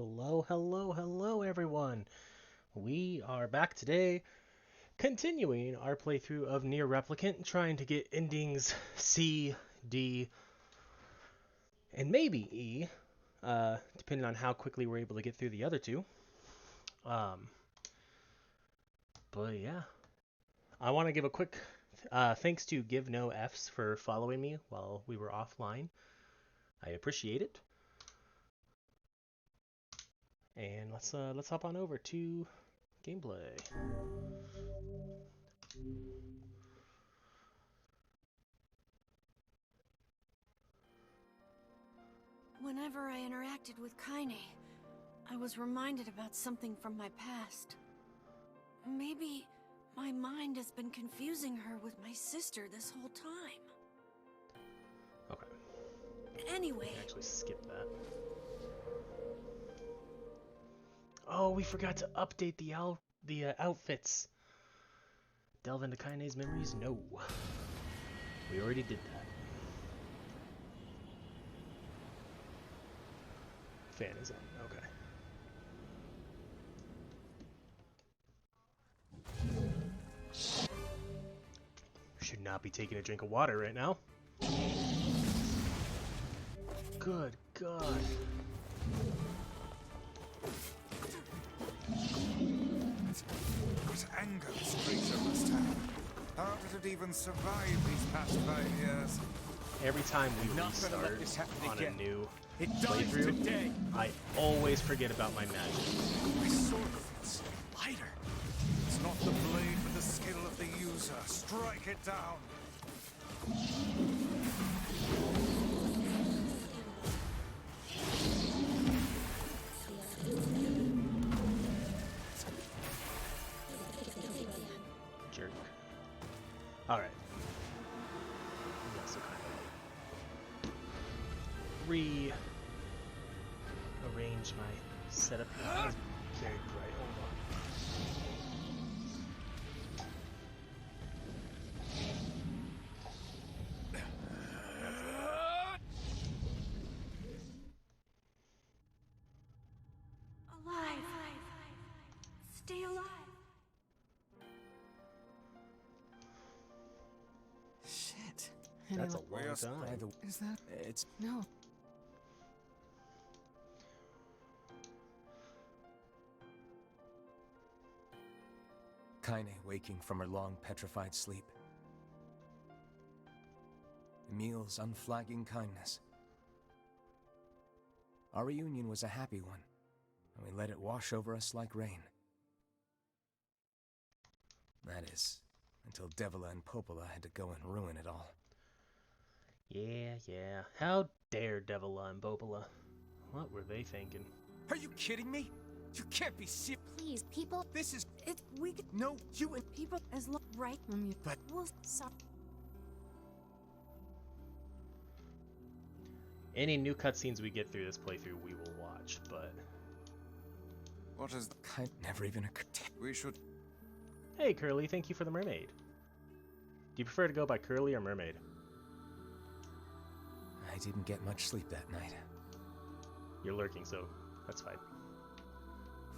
Hello, hello, hello, everyone. We are back today, continuing our playthrough of NieR Replicant, trying to get endings C, D, and maybe E, depending on how quickly we're able to get through the other two. Um, but yeah, I want to give a quick thanks to Give No Fs for following me while we were offline. I appreciate it. And let's hop on over to gameplay. Whenever I interacted with Kaine, I was reminded about something from my past. Maybe my mind has been confusing her with my sister this whole time. Okay. Anyway. Actually, skip that. Oh, we forgot to update the outfits. Delve into Kaine's memories? No. We already did that. Fan is on. Okay. Should not be taking a drink of water right now. Good God. What anger this creature must have. How did it even survive these past 5 years? Every time we restart on a new playthrough, I always forget about my magic. My sword feels lighter. It's not the blade, but the skill of the user. Strike it down. Jerk. Alright. Also kind of rearrange my setup here. It's very bright. Hold on. Alive. Stay alive. Shit. That's a Anyway, long time. is that? It's no. Kaine waking from her long petrified sleep. Emil's unflagging kindness. Our reunion was a happy one, and we let it wash over us like rain. That is, until Devila and Popola had to go and ruin it all. Yeah. How dare Devila and Popola? What were they thinking? Are you kidding me? You can't be serious. Please, people. This is... We could. No, you and... People as long. Right from you. But... We'll stop. Any new cutscenes we get through this playthrough, we will watch, but... What is the Kaine never even occurred. We should... Hey, Curly, thank you for the mermaid. Do you prefer to go by Curly or Mermaid? I didn't get much sleep that night. You're lurking, so that's fine.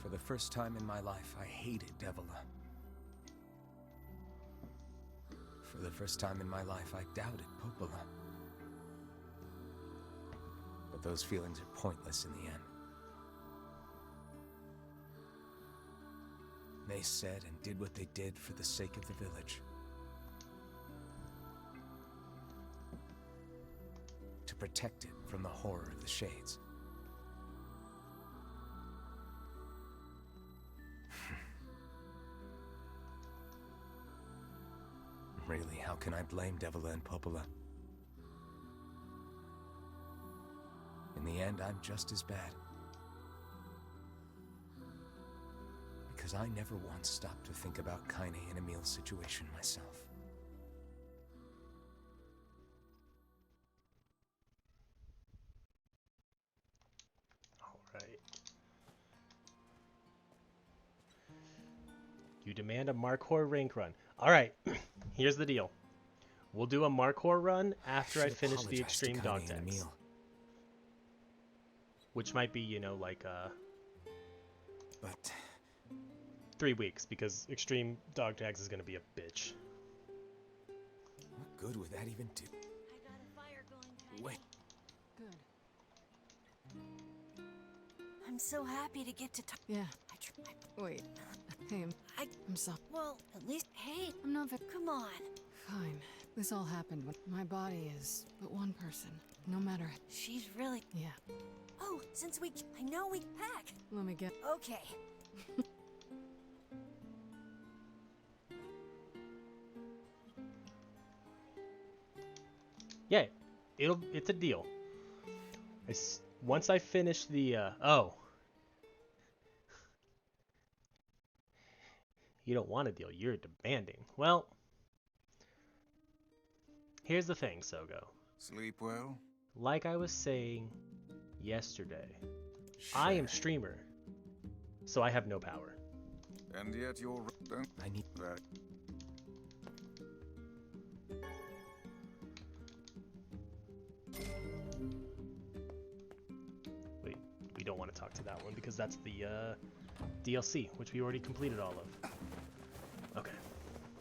For the first time in my life, I hated Devila. For the first time in my life, I doubted Popola. But those feelings are pointless in the end. They said and did what they did for the sake of the village. To protect it from the horror of the Shades. Really, how can I blame Devila and Popola? In the end, I'm just as bad. Because I never once stopped to think about Kaine and Emil's situation myself. Alright. You demand a Markhor rank run. Alright, here's the deal. We'll do a Markhor run after I finish the Extreme Dog Tags. Which might be, you know, like but 3 weeks, because Extreme Dog Tags is going to be a bitch. what good would that even do? I got a fire going, Kaine. Wait. Good. I'm so happy to get to talk. Yeah. Wait. Hey, I'm sorry. Well, at least, hey, I'm not very... come on. Fine. This all happened when my body is but one person. No matter... She's really. Yeah. Oh, since I know we pack. Let me get... Okay. Yeah, it's a deal. Once I finish the oh, you don't want a deal. You're demanding. Well, here's the thing, Sogo. Sleep well? Like I was saying yesterday, I am streamer, so I have no power. And yet you're... Don't... I need... That... Wait, we don't want to talk to that one because that's the DLC, which we already completed all of. Okay.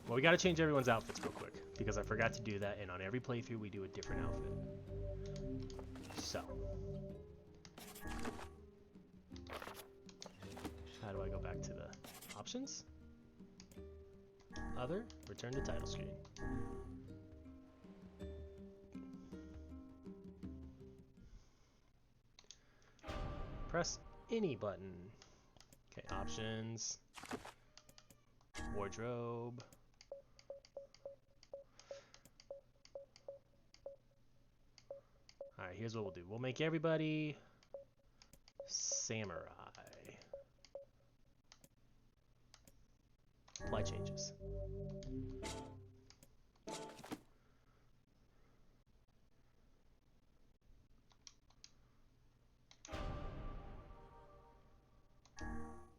Well, we got to change everyone's outfits real quick because I forgot to do that, and on every playthrough we do a different outfit. So, how do I go back to the options? Other, return to title screen. Press any button. Okay, options, wardrobe. Alright, here's what we'll do. We'll make everybody samurai. Apply changes.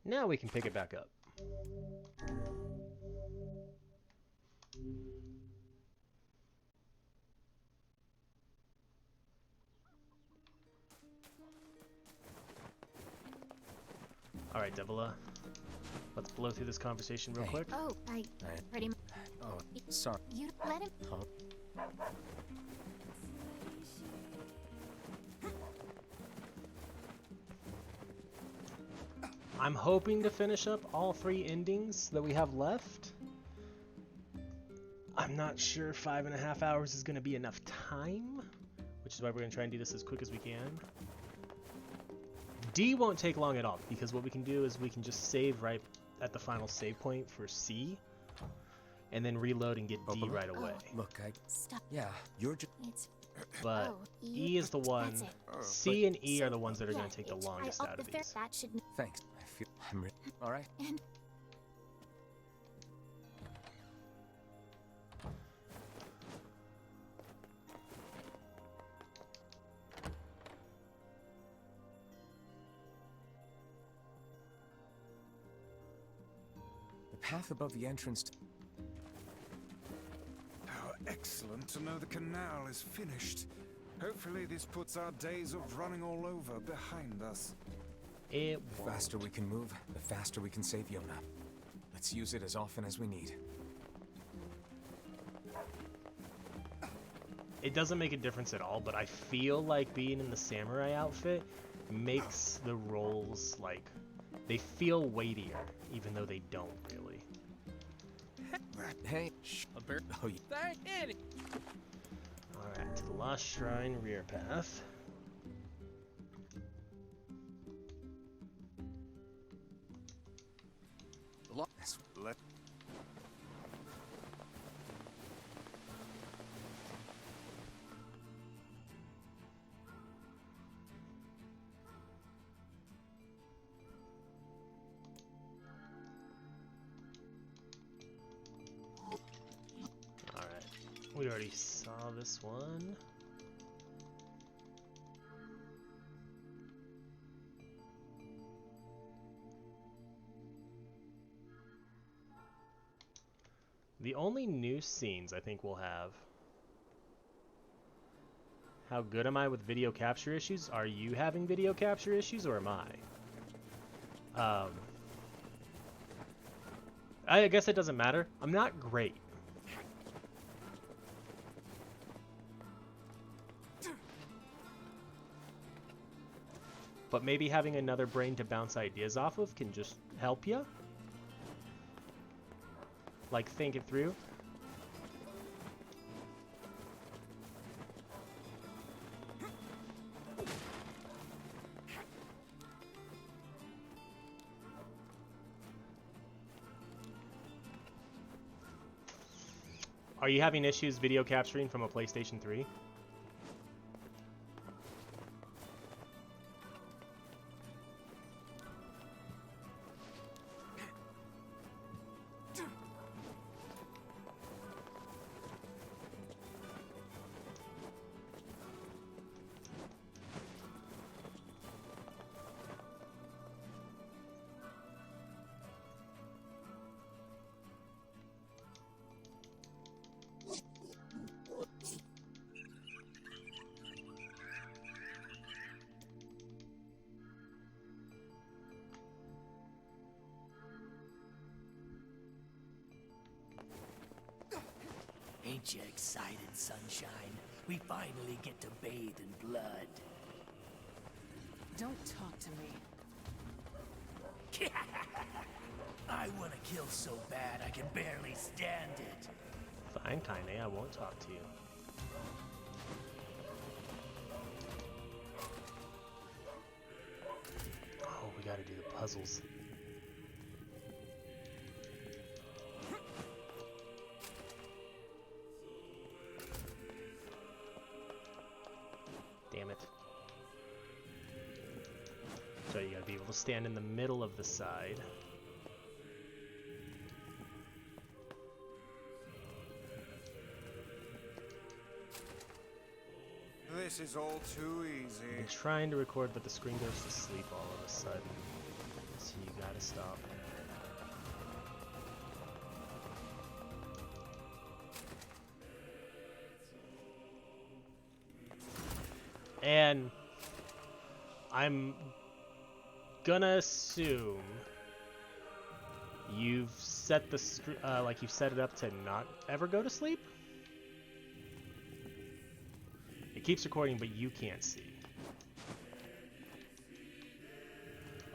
Now we can pick it back up. Alright, Devila. Let's blow through this conversation real quick. Oh, I pretty much. Oh, sorry. You let him. Huh? I'm hoping to finish up all 3 endings that we have left. I'm not sure 5.5 hours is going to be enough time, which is why we're going to try and do this as quick as we can. D won't take long at all, because what we can do is we can just save right at the final save point for C, and then reload and get D right away. Look, Stop. yeah, you're just... It's. But Oh, E is the one, that's it. C and E are the ones that are Yeah, going to take the it's- longest I out of up the fair- these. That should. Thanks. I feel... I'm really... Alright. And The path above the entrance... How excellent to know the canal is finished. Hopefully this puts our days of running all over behind us. It The won't. faster we can move, the faster we can save Yona. Let's use it as often as we need. It doesn't make a difference at all, but I feel like being in the samurai outfit makes the roles, like, they feel weightier, even though they don't really. Hey, shh. Oh, you... Alright, to the Lost Shrine rear path. Let... Alright, we already saw this one. The only new scenes I think we'll have. How good am I with video capture issues? Are you having video capture issues or am I? I guess it doesn't matter. I'm not great. But maybe having another brain to bounce ideas off of can just help you. Like, think it through. Are you having issues video capturing from a PlayStation 3? Ain't you excited, sunshine? We finally get to bathe in blood. Don't talk to me. I want to kill so bad I can barely stand it. Fine, Kaine, I won't talk to you. Oh, we gotta do the puzzles. Damn it. So you gotta be able to stand in the middle of the side. This is all too easy. I've been trying to record, but the screen goes to sleep all of a sudden. So you gotta stop. And I'm gonna assume you've set the you've set it up to not ever go to sleep. It keeps recording, but you can't see.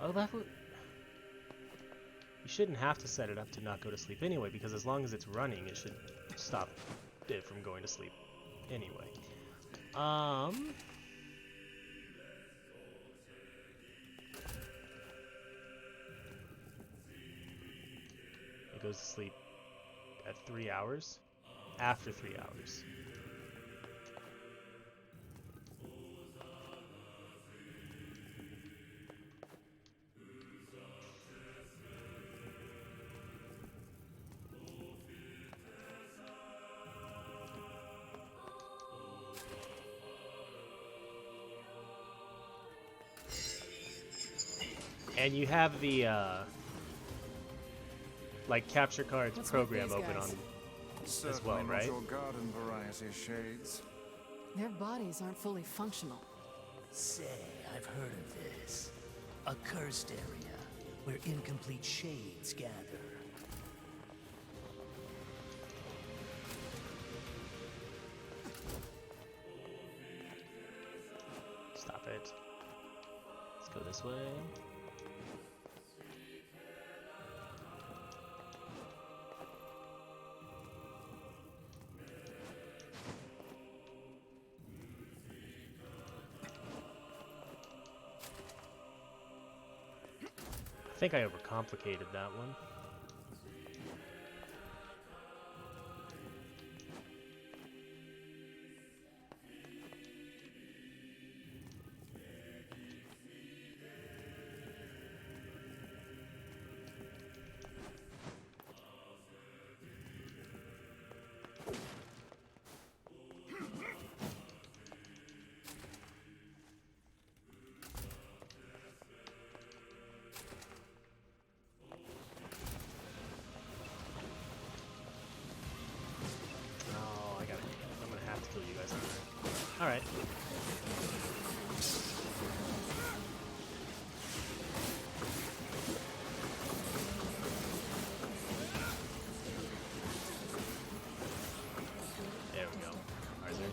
Oh, that would... You shouldn't have to set it up to not go to sleep anyway, because as long as it's running, it should stop it from going to sleep anyway. It goes to sleep at 3 hours, after 3 hours. And you have the like capture cards What's program with these open guys? on as Certainly well, not right? your garden variety shades. Their bodies aren't fully functional. Say, I've heard of this. A cursed area where incomplete shades gather. Stop it. Let's go this way. I think I overcomplicated that one. I'm gonna have to kill you guys, aren't I? Alright.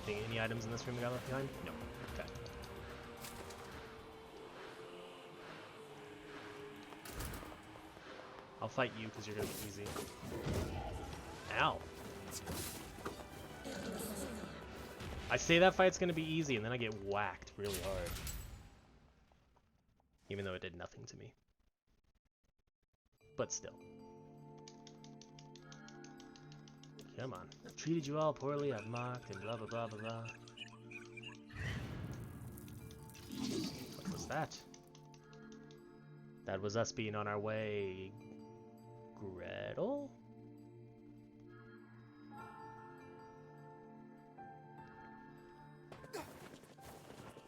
anything, any items in this room we got left behind? No. Okay. I'll fight you because you're gonna be easy. Ow. I say that fight's gonna be easy, and then I get whacked really hard. Even though it did nothing to me. But still. Come on. I've treated you all poorly, I've mocked, and blah blah blah blah blah. What was that? That was us being on our way. Gretel?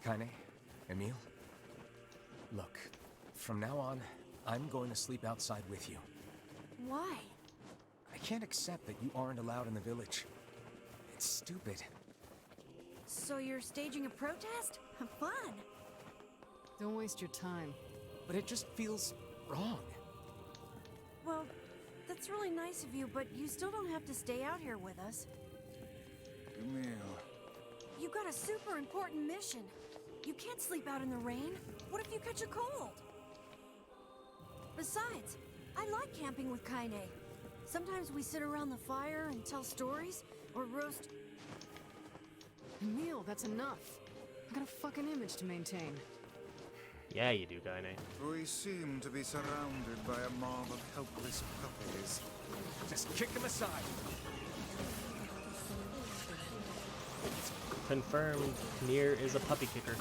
Kaine, Emil? Look, from now on, I'm going to sleep outside with you. Why? I can't accept that you aren't allowed in the village. It's stupid. So you're staging a protest? Fun! Don't waste your time. But it just feels wrong. Well, that's really nice of you, but you still don't have to stay out here with us. Emil. You got a super important mission. You can't sleep out in the rain. What if you catch a cold? Besides, I like camping with Kaine. Sometimes we sit around the fire and tell stories, or roast... Emil, that's enough. I got a fucking image to maintain. Yeah, you do, Kaine. We seem to be surrounded by a mob of helpless puppies. Just kick him aside. Confirmed, NieR is a puppy kicker.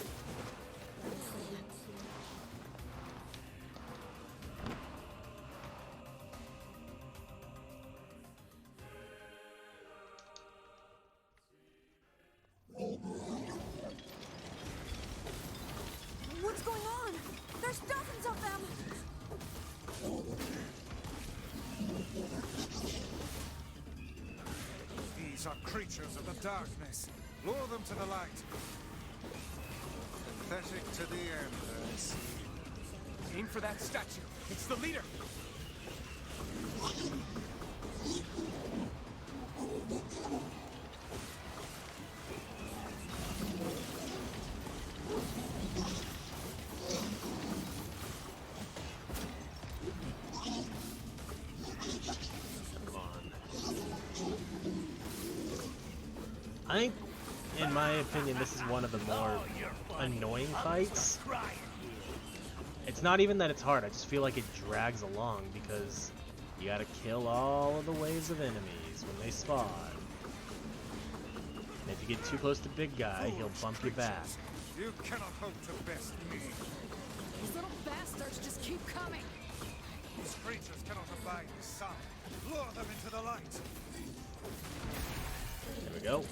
What's going on? There's dozens of them! These are creatures of the darkness. Lure them to the light. Pathetic to the end, I see. Aim for that statue. It's the leader. Come on. I think, in my opinion, this is one of the more annoying fights. It's not even that it's hard, I just feel like it drags along because you gotta kill all of the waves of enemies when they spawn. And if you get too close to big guy, he'll bump you back. You cannot hope to best me. These little bastards just keep coming. These creatures cannot abide the sun. Lure them into the light. There we go.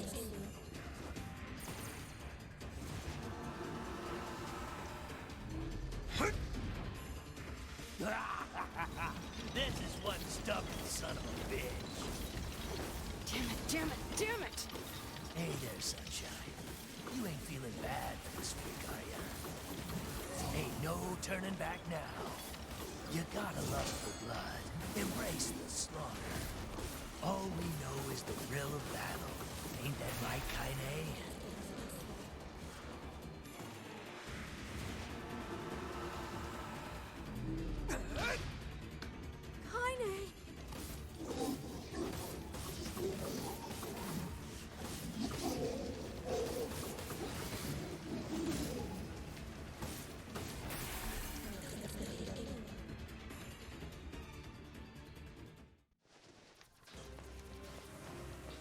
This is one stubborn son of a bitch. Damn it, damn it, damn it! Hey there, sunshine. You ain't feeling bad for this week, are ya? Ain't no turning back now. You gotta love the blood. Embrace the slaughter. All we know is the thrill of battle. Ain't that right, Kaine? Kaine!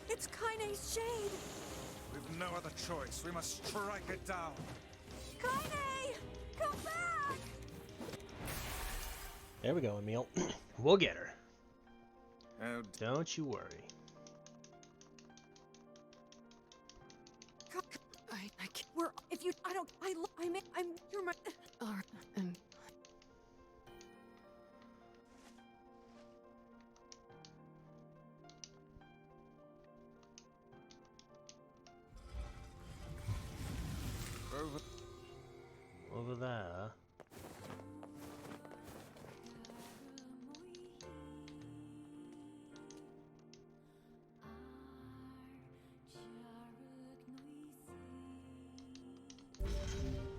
It's Kaine's shade! We've no other choice. We must strike it down. Kaine! Come back! There we go, Emil. We'll get her. Oh, Don't you worry. I can't. We're... If you... I don't... I'm... You're my... And Over there.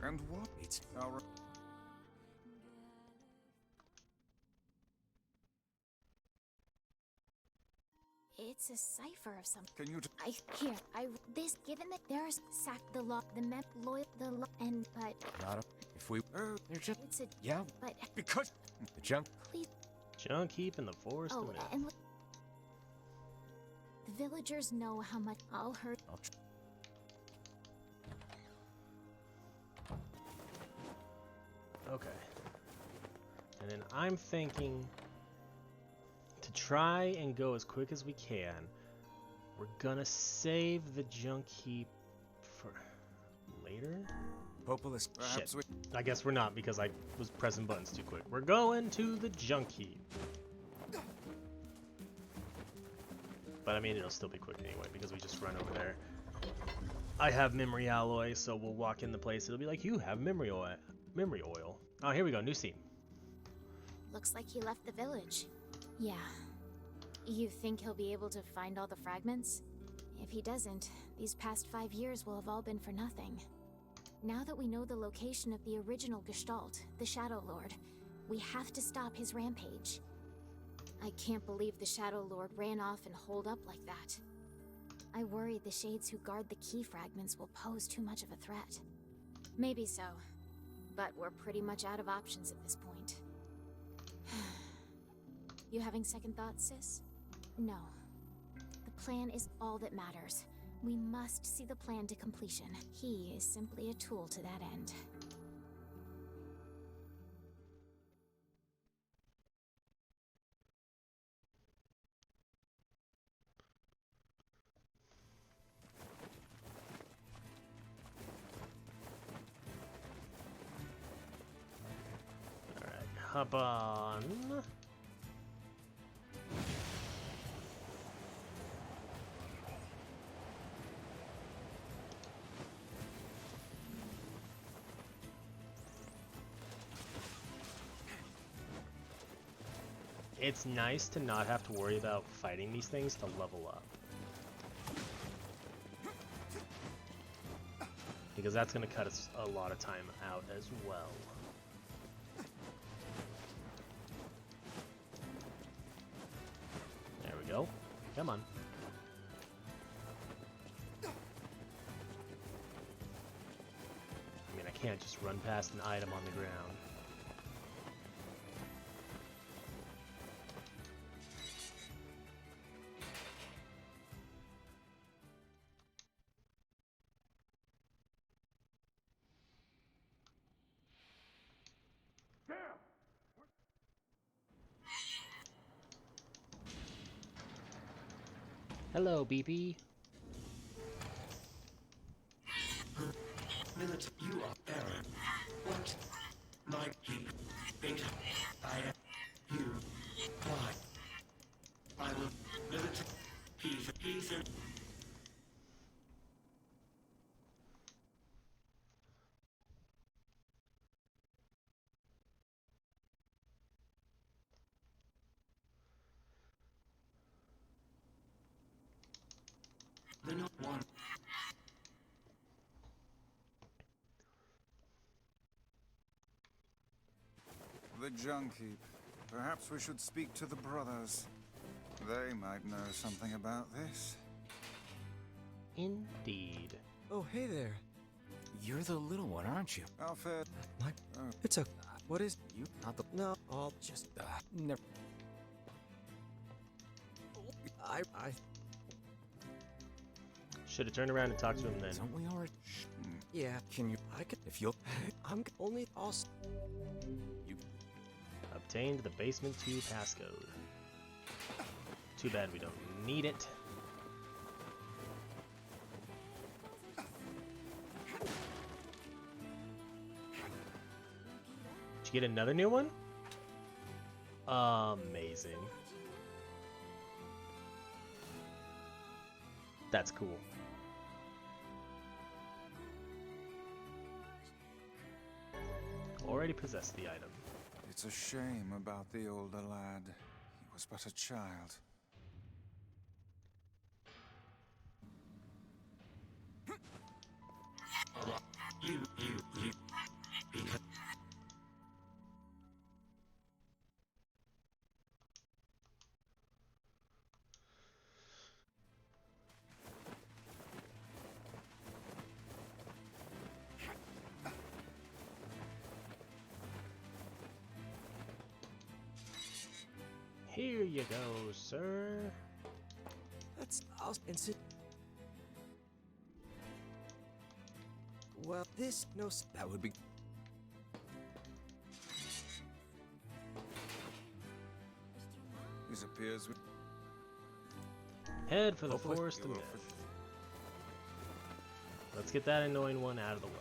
And what? It's Our It's a cipher of some. can you? This given that there's sack the law, the mem loyal the law, and but not a. If we. Oh, They're just. it's a Yeah. but Because. The junk. please. Junk heap in the forest. Oh, and the villagers know how much I'll hurt. I'll Okay. And then I'm thinking to try and go as quick as we can. We're gonna save the junk heap for later. Populous. perhaps Shit. we. I guess we're not because I was pressing buttons too quick. We're going to the junk heap. But I mean, it'll still be quick anyway because we just run over there. I have memory alloy, so we'll walk in the place. It'll be like, you have memory oil. Memory oil. Oh, here we go. New scene. Looks like he left the village. Yeah. You think he'll be able to find all the fragments? If he doesn't, these past 5 years will have all been for nothing. Now that we know the location of the original Gestalt, the Shadow Lord, we have to stop his rampage. I can't believe the Shadow Lord ran off and holed up like that. I worry the shades who guard the key fragments will pose too much of a threat. Maybe so, but we're pretty much out of options at this point. You having second thoughts, sis? No. The plan is all that matters. We must see the plan to completion. He is simply a tool to that end. Alright, hop on. It's nice to not have to worry about fighting these things to level up. Because that's going to cut us a lot of time out as well. There we go. Come on. I mean, I can't just run past an item on the ground. Hello, BB. Millet, you are Baron. What? My keep. Bait. I am you. Why? I will. Millet. He's a. The not one. The junk heap. Perhaps we should speak to the brothers. They might know something about this. Indeed. Oh, hey there. You're the little one, aren't you? Alfred. My, Oh. it's a. What is You not the. no? All Just never. I. Should have turned around and talked to him then. Don't we already? Yeah. Can you? I could. If you'll. I'm only also. Obtained the basement 2 passcode. Too bad we don't need it. Did you get another new one? Amazing. That's cool. Already possess the item. It's a shame about the older lad. He was but a child. Here you go, sir. I'll insist. Well, this that would be. This appears with. Head for the Hopefully Forest of you'll Myth. Let's get that annoying one out of the way.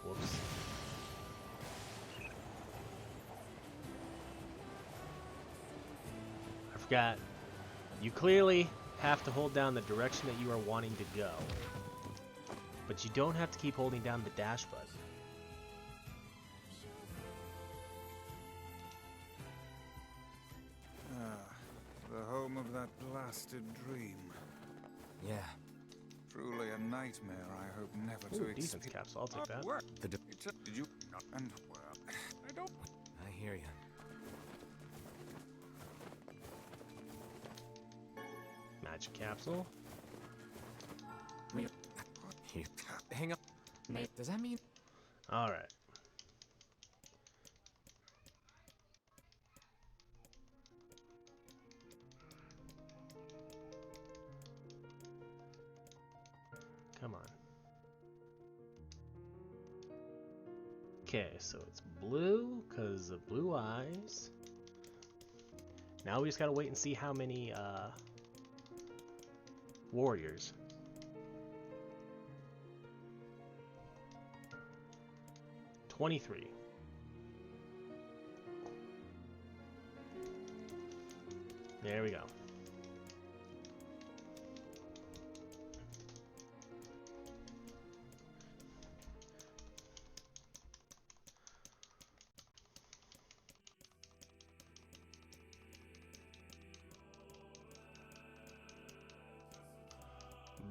Whoops. I forgot. You clearly have to hold down the direction that you are wanting to go. But you don't have to keep holding down the dash button. The home of that blasted dream. Yeah. Truly a nightmare I hope never Ooh, to defense experience. capsule, I'll take that. Did you? And well, I don't. I hear you. Magic capsule. Hang on. Does that mean? Alright. Come on. Okay, so it's blue because of blue eyes. Now we just gotta wait and see how many warriors. $23. There we go.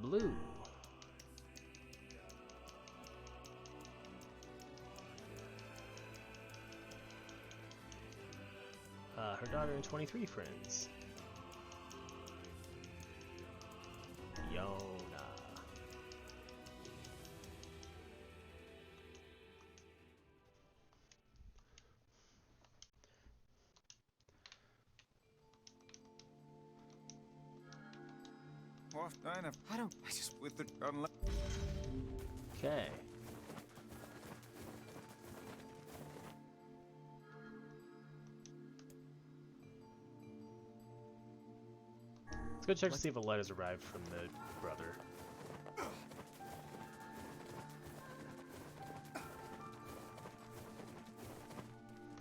Blue. Her daughter and 23 friends. Yona. What? I don't. I just with the unless. Okay. Let's go check to see if a letter's arrived from the brother.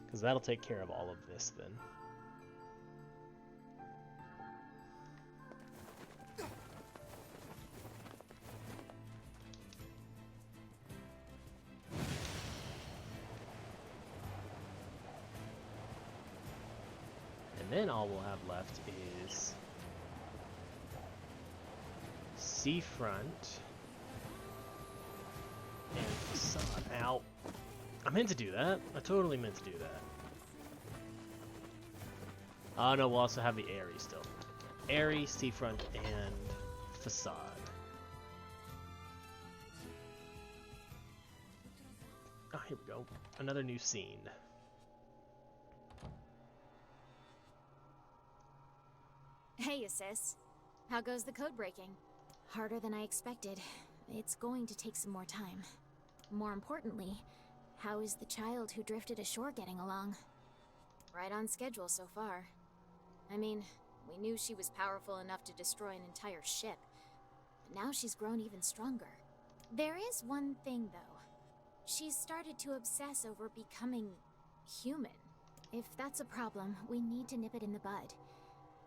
Because that'll take care of all of this then. And then all we'll have left is seafront and facade. Ow. I meant to do that. I totally meant to do that. Oh no, we'll also have the airy still. Airy, seafront, and facade. Oh, here we go. Another new scene. Hey, Sis. How goes the code breaking? Harder than I expected. It's going to take some more time. More importantly, how is the child who drifted ashore getting along? Right on schedule so far. I mean, we knew she was powerful enough to destroy an entire ship, but now she's grown even stronger. There is one thing, though. She's started to obsess over becoming human. If that's a problem, we need to nip it in the bud.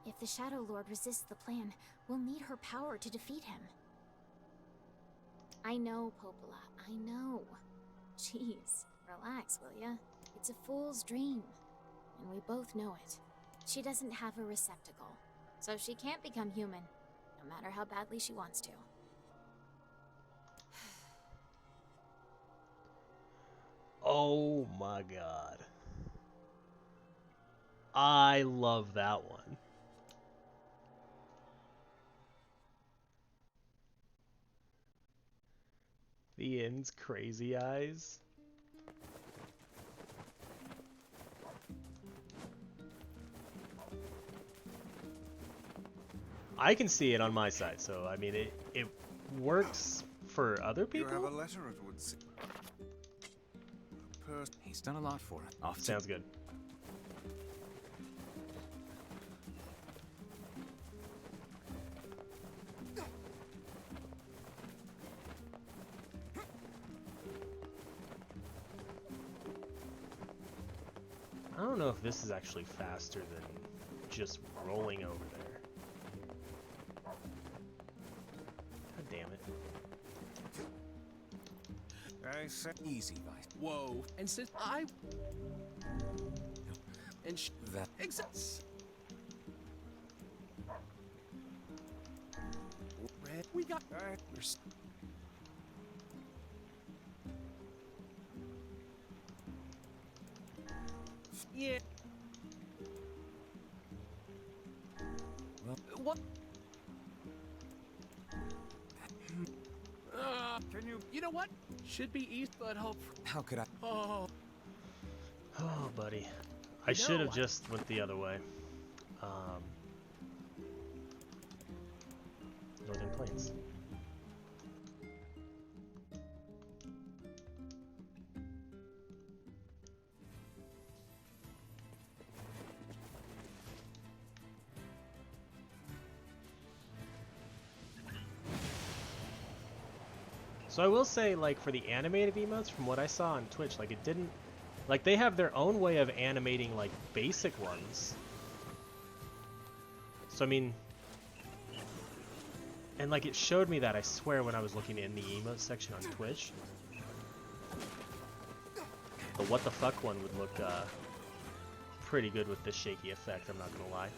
If the Shadow Lord resists the plan, we'll need her power to defeat him. I know, Popola, I know. Jeez, relax, will ya? It's a fool's dream, and we both know it. She doesn't have a receptacle, so she can't become human, no matter how badly she wants to. Oh my god. I love that one. The end's crazy eyes. I can see it on my side, so I mean it works for other people. You have a letter, it would seem. He's done a lot for it. Off Sounds good. I don't know if this is actually faster than just rolling over there. God damn it. I say easy, Vice. Whoa. And since I... And That exists. Red. We got... We're... Yeah. Well, What? can you You know what? Should be east, but hope. how could I? Oh. Oh, buddy. I should have just went the other way. Northern Plains. So I will say, like, for the animated emotes, from what I saw on Twitch, like, it didn't... Like, they have their own way of animating, like, basic ones. So, I mean... And, like, it showed me that, I swear, when I was looking in the emote section on Twitch. The what the fuck one would look, pretty good with this shaky effect, I'm not gonna lie.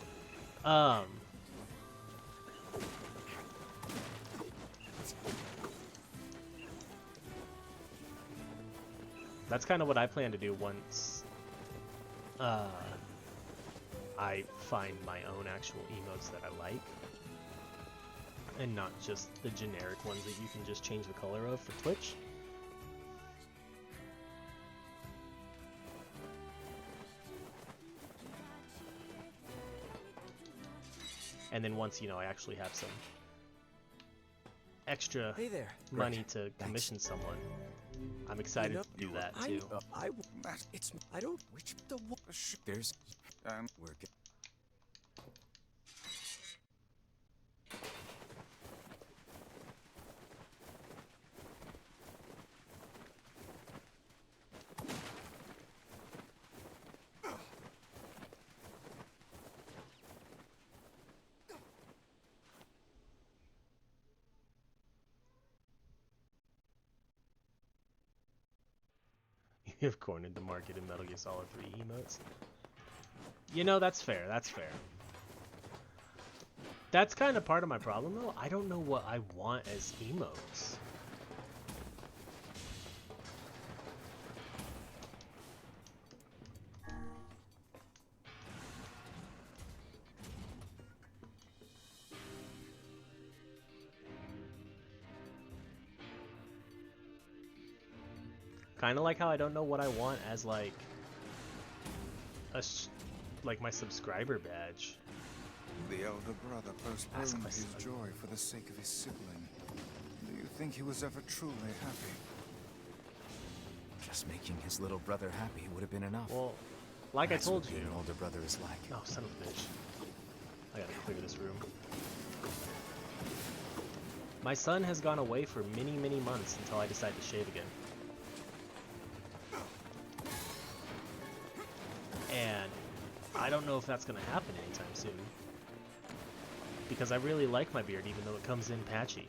That's kind of what I plan to do once I find my own actual emotes that I like. And not just the generic ones that you can just change the color of for Twitch. And then once, you know, I actually have some extra Hey there. money to commission someone, I'm excited to do that too. It's I don't which the there's we're good. You have cornered the market in Metal Gear Solid 3 emotes. You know, that's fair, that's fair. That's kind of part of my problem, though. I don't know what I want as emotes. Kind of like how I don't know what I want as, like, like my subscriber badge. The elder brother postponed his joy for the sake of his sibling. Do you think he was ever truly happy? Just making his little brother happy would have been enough. Well, like That's I told what you. being an older brother is like. Oh, son of a bitch. I gotta clear this room. My son has gone away for many, many months until I decide to shave again. And I don't know if that's gonna happen anytime soon. Because I really like my beard, even though it comes in patchy.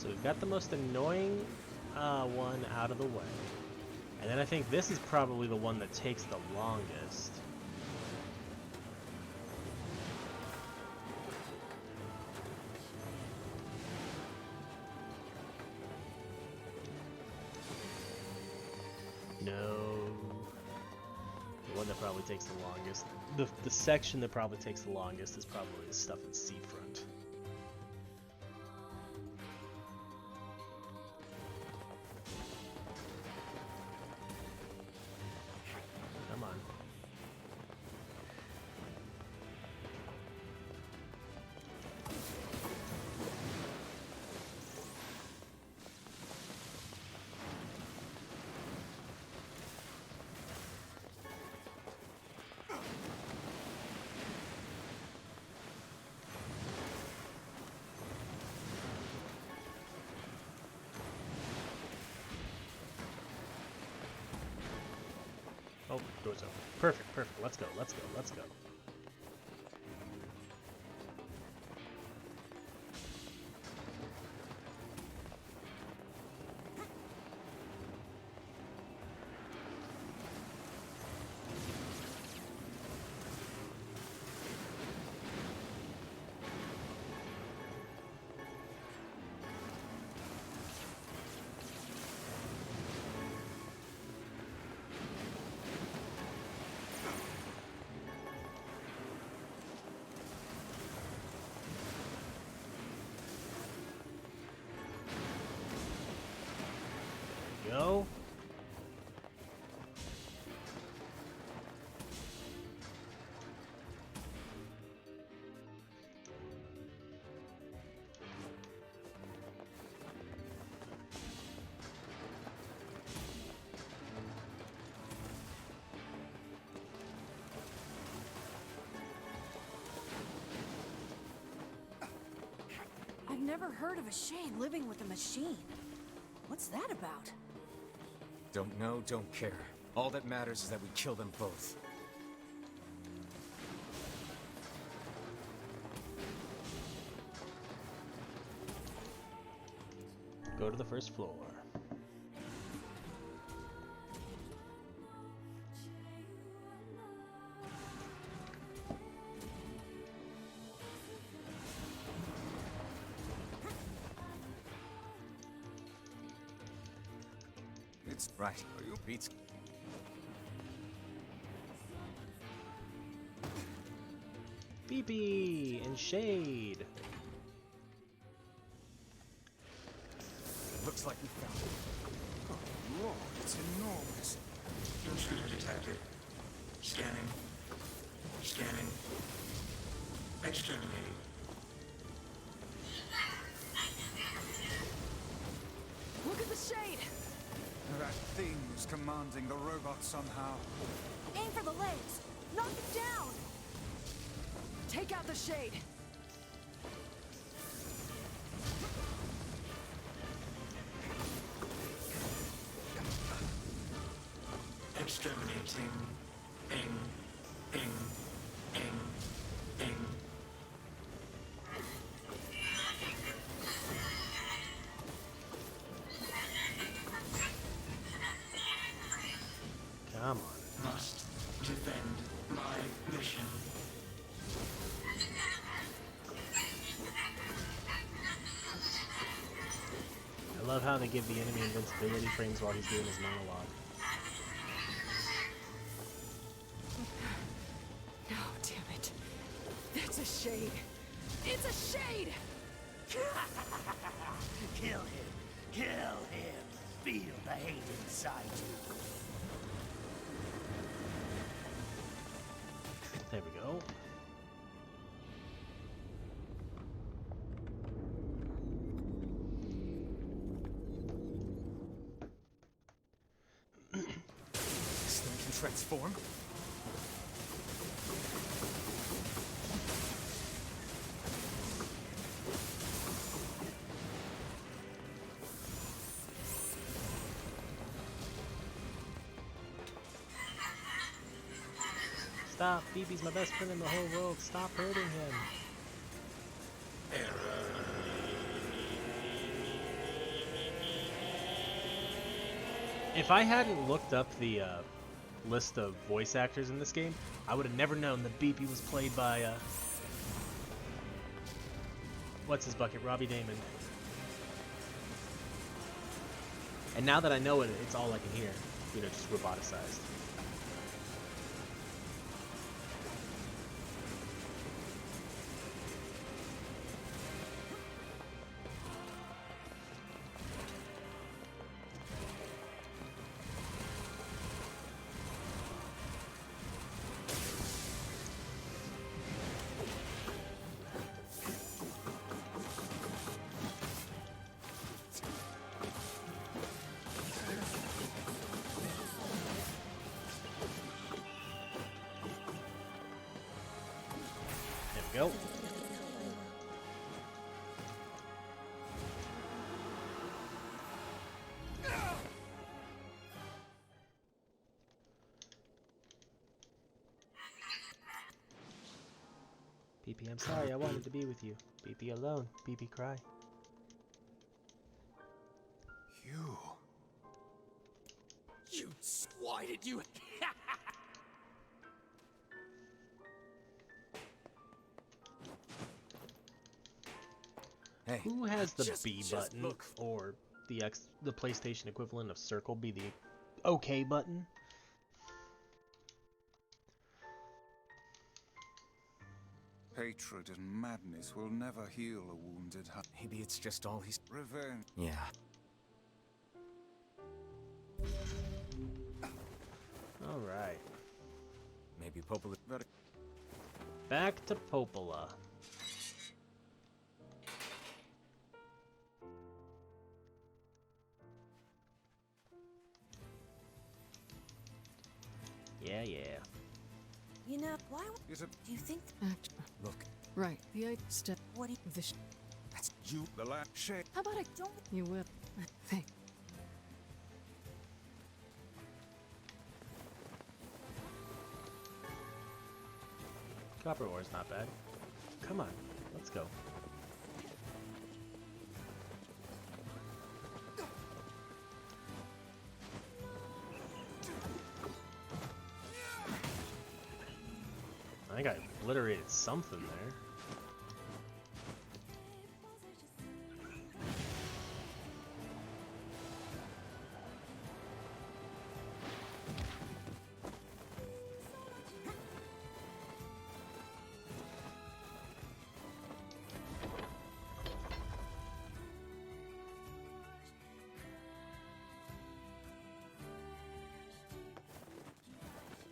So we've got the most annoying one out of the way. And then I think this is probably the one that takes the longest. No. The one that probably takes the longest. The section that probably takes the longest is probably the stuff in Seafront. Come on. Oh, door's open. Perfect, perfect. Let's go, let's go, let's go. Go. I've never heard of a shade living with a machine. What's that about? Don't know, don't care. All that matters is that we kill them both. Go to the first floor. It's right. Are you Pete's? BB and Shade. Looks like we found it. Oh, Lord, it's enormous. Intruder detected. Scanning. Scanning. Exterminating. Look at the shade! That thing's commanding the robot somehow. Aim for the legs! Knock it down! Take out the shade! Exterminating. Ing. Ing. Ing. Ing. Come on. Must defend my mission. I love how they give the enemy invincibility frames while he's doing his monologue. No, damn it. That's a shade. It's a shade! Kill him. Kill him. Feel the hate inside you. There we go. This thing can transform? Stop! BB's my best friend in the whole world. Stop hurting him. If I hadn't looked up the list of voice actors in this game, I would have never known that Beepy was played by what's his bucket, Robbie Damon. And now that I know it, it's all I can hear, you know, just roboticized. There we go. BP, I'm sorry, I wanted to be with you. BP alone, BP cry. Why did you? Hey. Who has the B just button, look. or the PlayStation equivalent of circle be the OK button? Hatred and madness will never heal a wounded heart. Maybe it's just all he's... Revenge. Yeah. Alright. Maybe Popola... Back to Popola. Yeah, yeah. You know, why Is it do you think Act. Look. Right. The step. what do you This. that's you, the last shade? How about I don't You will. Thank. Copper ore's not bad. Come on, let's go. I think I obliterated something there.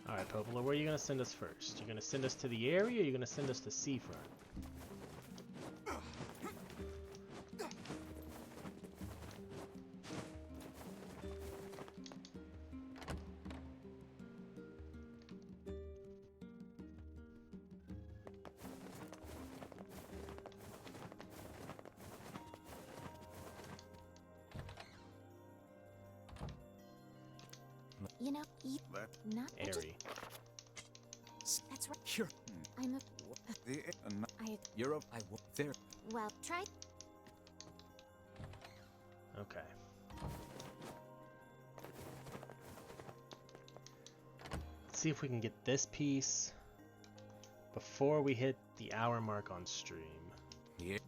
Alright, Popola, where are you going to send us first? You going to send us to the area, or are you going to send us to Seafront? You know, Let not Airy. That's right. Sure. I'm a. the and You're up. I will. There. Well, try. Okay. Let's see if we can get this piece before we hit the hour mark on stream. Yeah.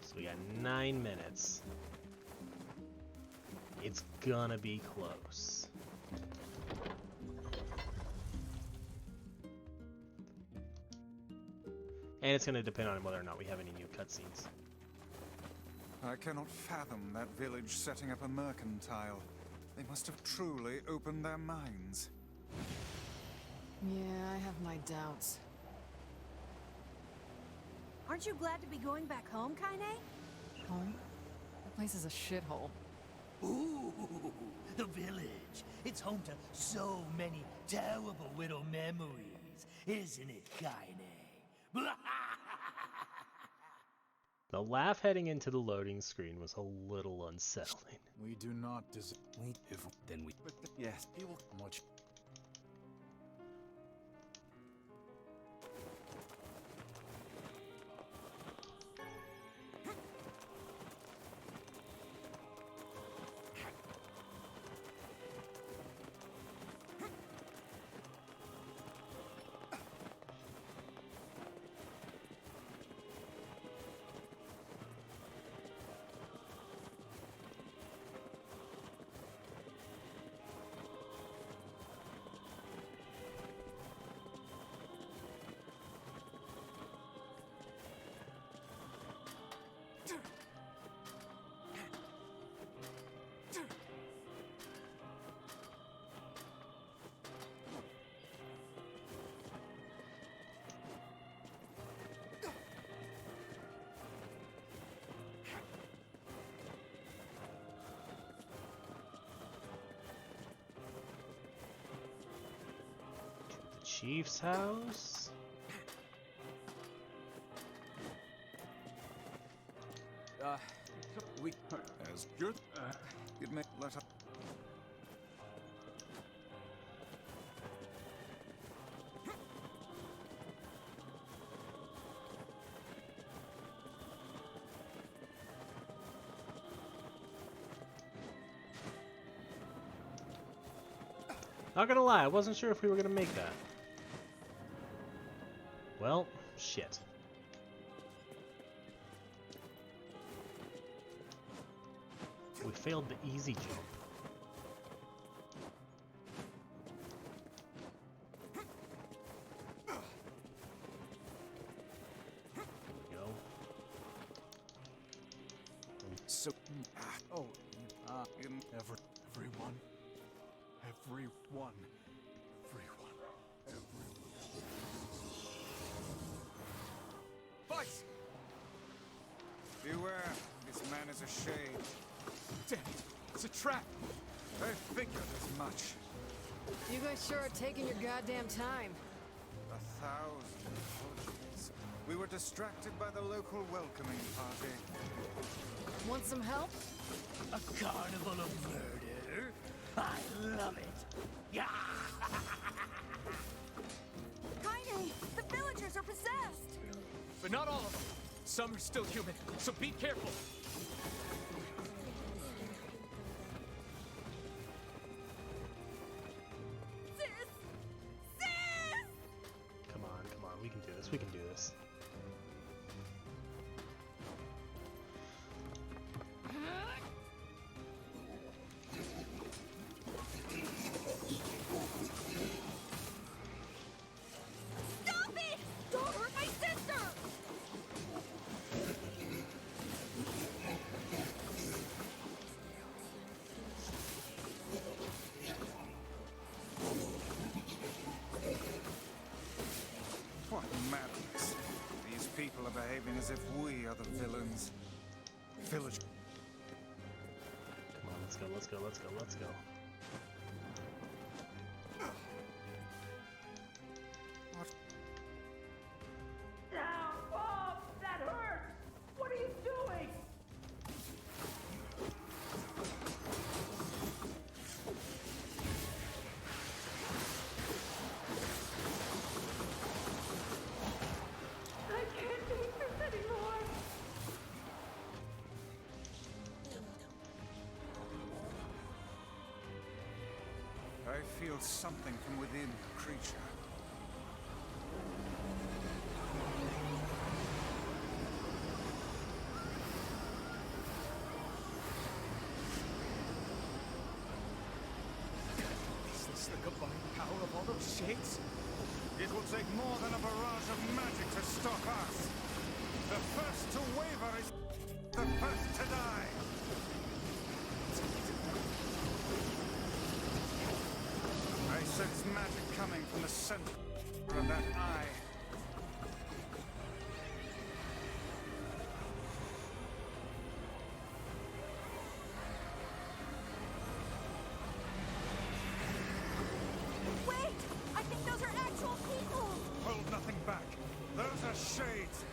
So we got 9 minutes. It's gonna be close. And it's gonna depend on whether or not we have any new cutscenes. I cannot fathom that village setting up a mercantile. They must have truly opened their minds. Yeah, I have my doubts. Aren't you glad to be going back home, Kaine? Home? The place is a shithole. Ooh, the village. It's home to so many terrible little memories, isn't it, Kaine? The laugh heading into the loading screen was a little unsettling. We do not deserve. We. If then we. But yes, he will much. chief's house? We as good. It may let us. Not gonna lie, I wasn't sure if we were gonna make that. Well, shit. We failed the easy jump. Go. So, everyone. Fight! Beware, this man is a shade. Damn it! It's a trap! I figured as much. You guys sure are taking your goddamn time. 1,000 apologies. We were distracted by the local welcoming party. Want some help? A carnival of murder? I love it. Yeah. Kaine, the villagers are possessed! But not all of them. Some are still human, so be careful. Come on, we can do this, we can do this. Stop it! Don't hurt my sister! What madness. These people are behaving as if we are the villains. Village. Come on, let's go, let's go, let's go, let's go. That hurts! What are you doing? I can't take this anymore. I feel something from within the creature. Is this the combined power of all those shades? It will take more than a barrage of magic to stop us. The first to waver is the first to die. I sense magic coming from the center of that eye. Wait! I think those are actual people! Hold nothing back. Those are shades.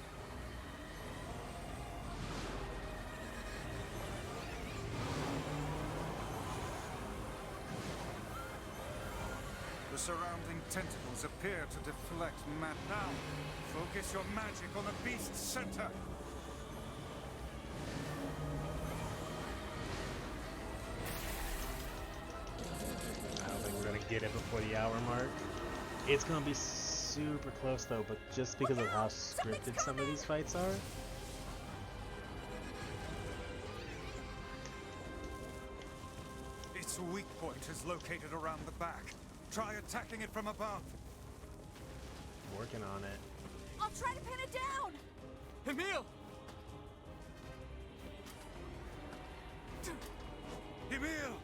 The surrounding tentacles appear to deflect magic. Now, focus your magic on the beast's center. I don't think we're gonna get it before the hour mark. It's gonna be super close though, but just because of how scripted some of these fights are. Its weak point is located around the back. Try attacking it from above. Working on it. I'll try to pin it down! Emil! Emil!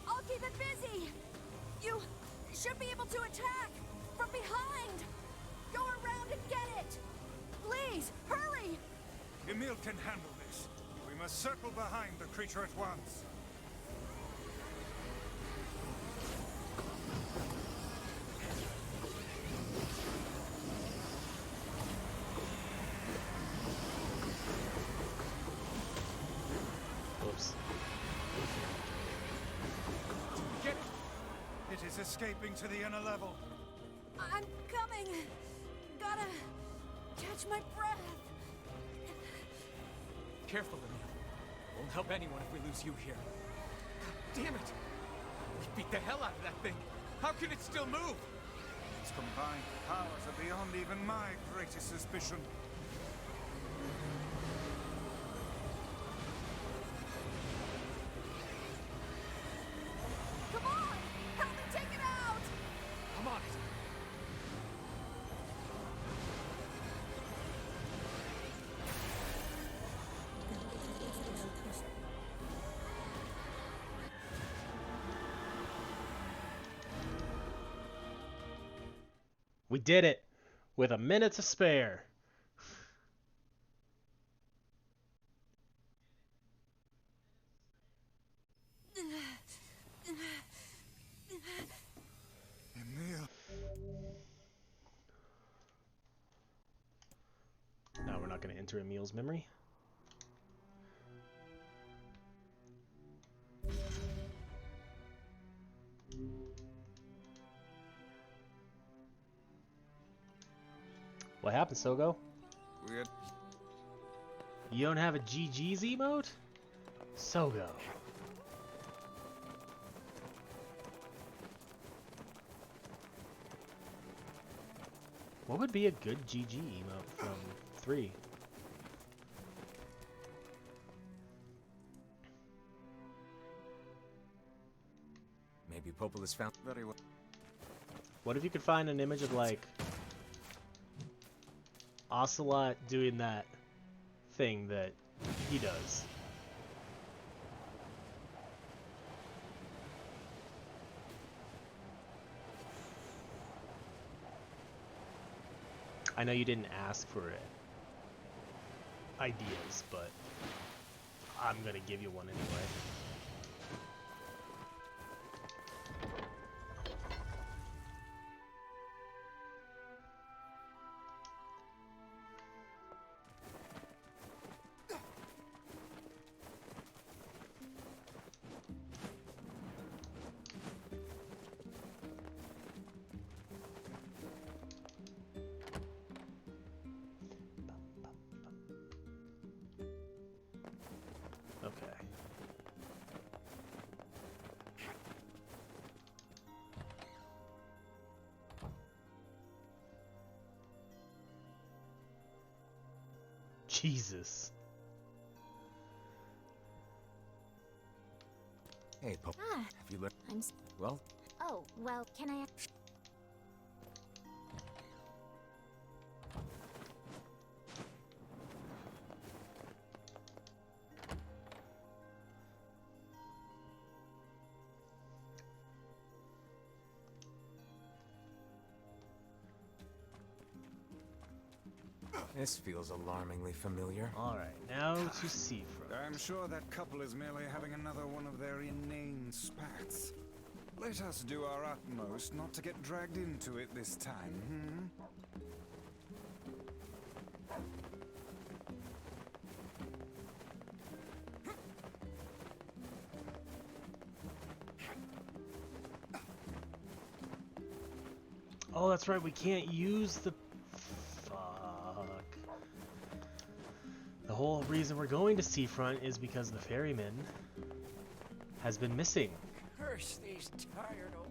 I'll keep it busy! You should be able to attack! From behind! Go around and get it! Please, hurry! Emil can handle this. We must circle behind the creature at once. Nobody's escaping to the inner level. I'm coming. Gotta catch my breath. Careful, Emil. Won't help anyone if we lose you here. God damn it! We beat the hell out of that thing. How can it still move? Its combined powers are beyond even my greatest suspicion. Come on! Help me take it out! I'm on it. We did it with a minute to spare. Emil. Now we're not going to enter Emil's memory. What happened, Sogo? Weird. You don't have a GG's emote? Sogo. What would be a good GG emote from 3? Maybe Popol has found. Very well. What if you could find an image of, like, Ocelot doing that thing that he does? I know you didn't ask for it, ideas, but I'm gonna give you one anyway. Okay. Jesus. Hey, Popol. Ah, Have you learned? Well, oh, well, can I... this feels alarmingly familiar. Alright, now to Seafront. I'm sure that couple is merely having another one of their inane spats. Let us do our utmost not to get dragged into it this time, hmm? Oh, that's right, we can't use the... Fuck. The whole reason we're going to Seafront is because the ferryman has been missing. Curse these tired old...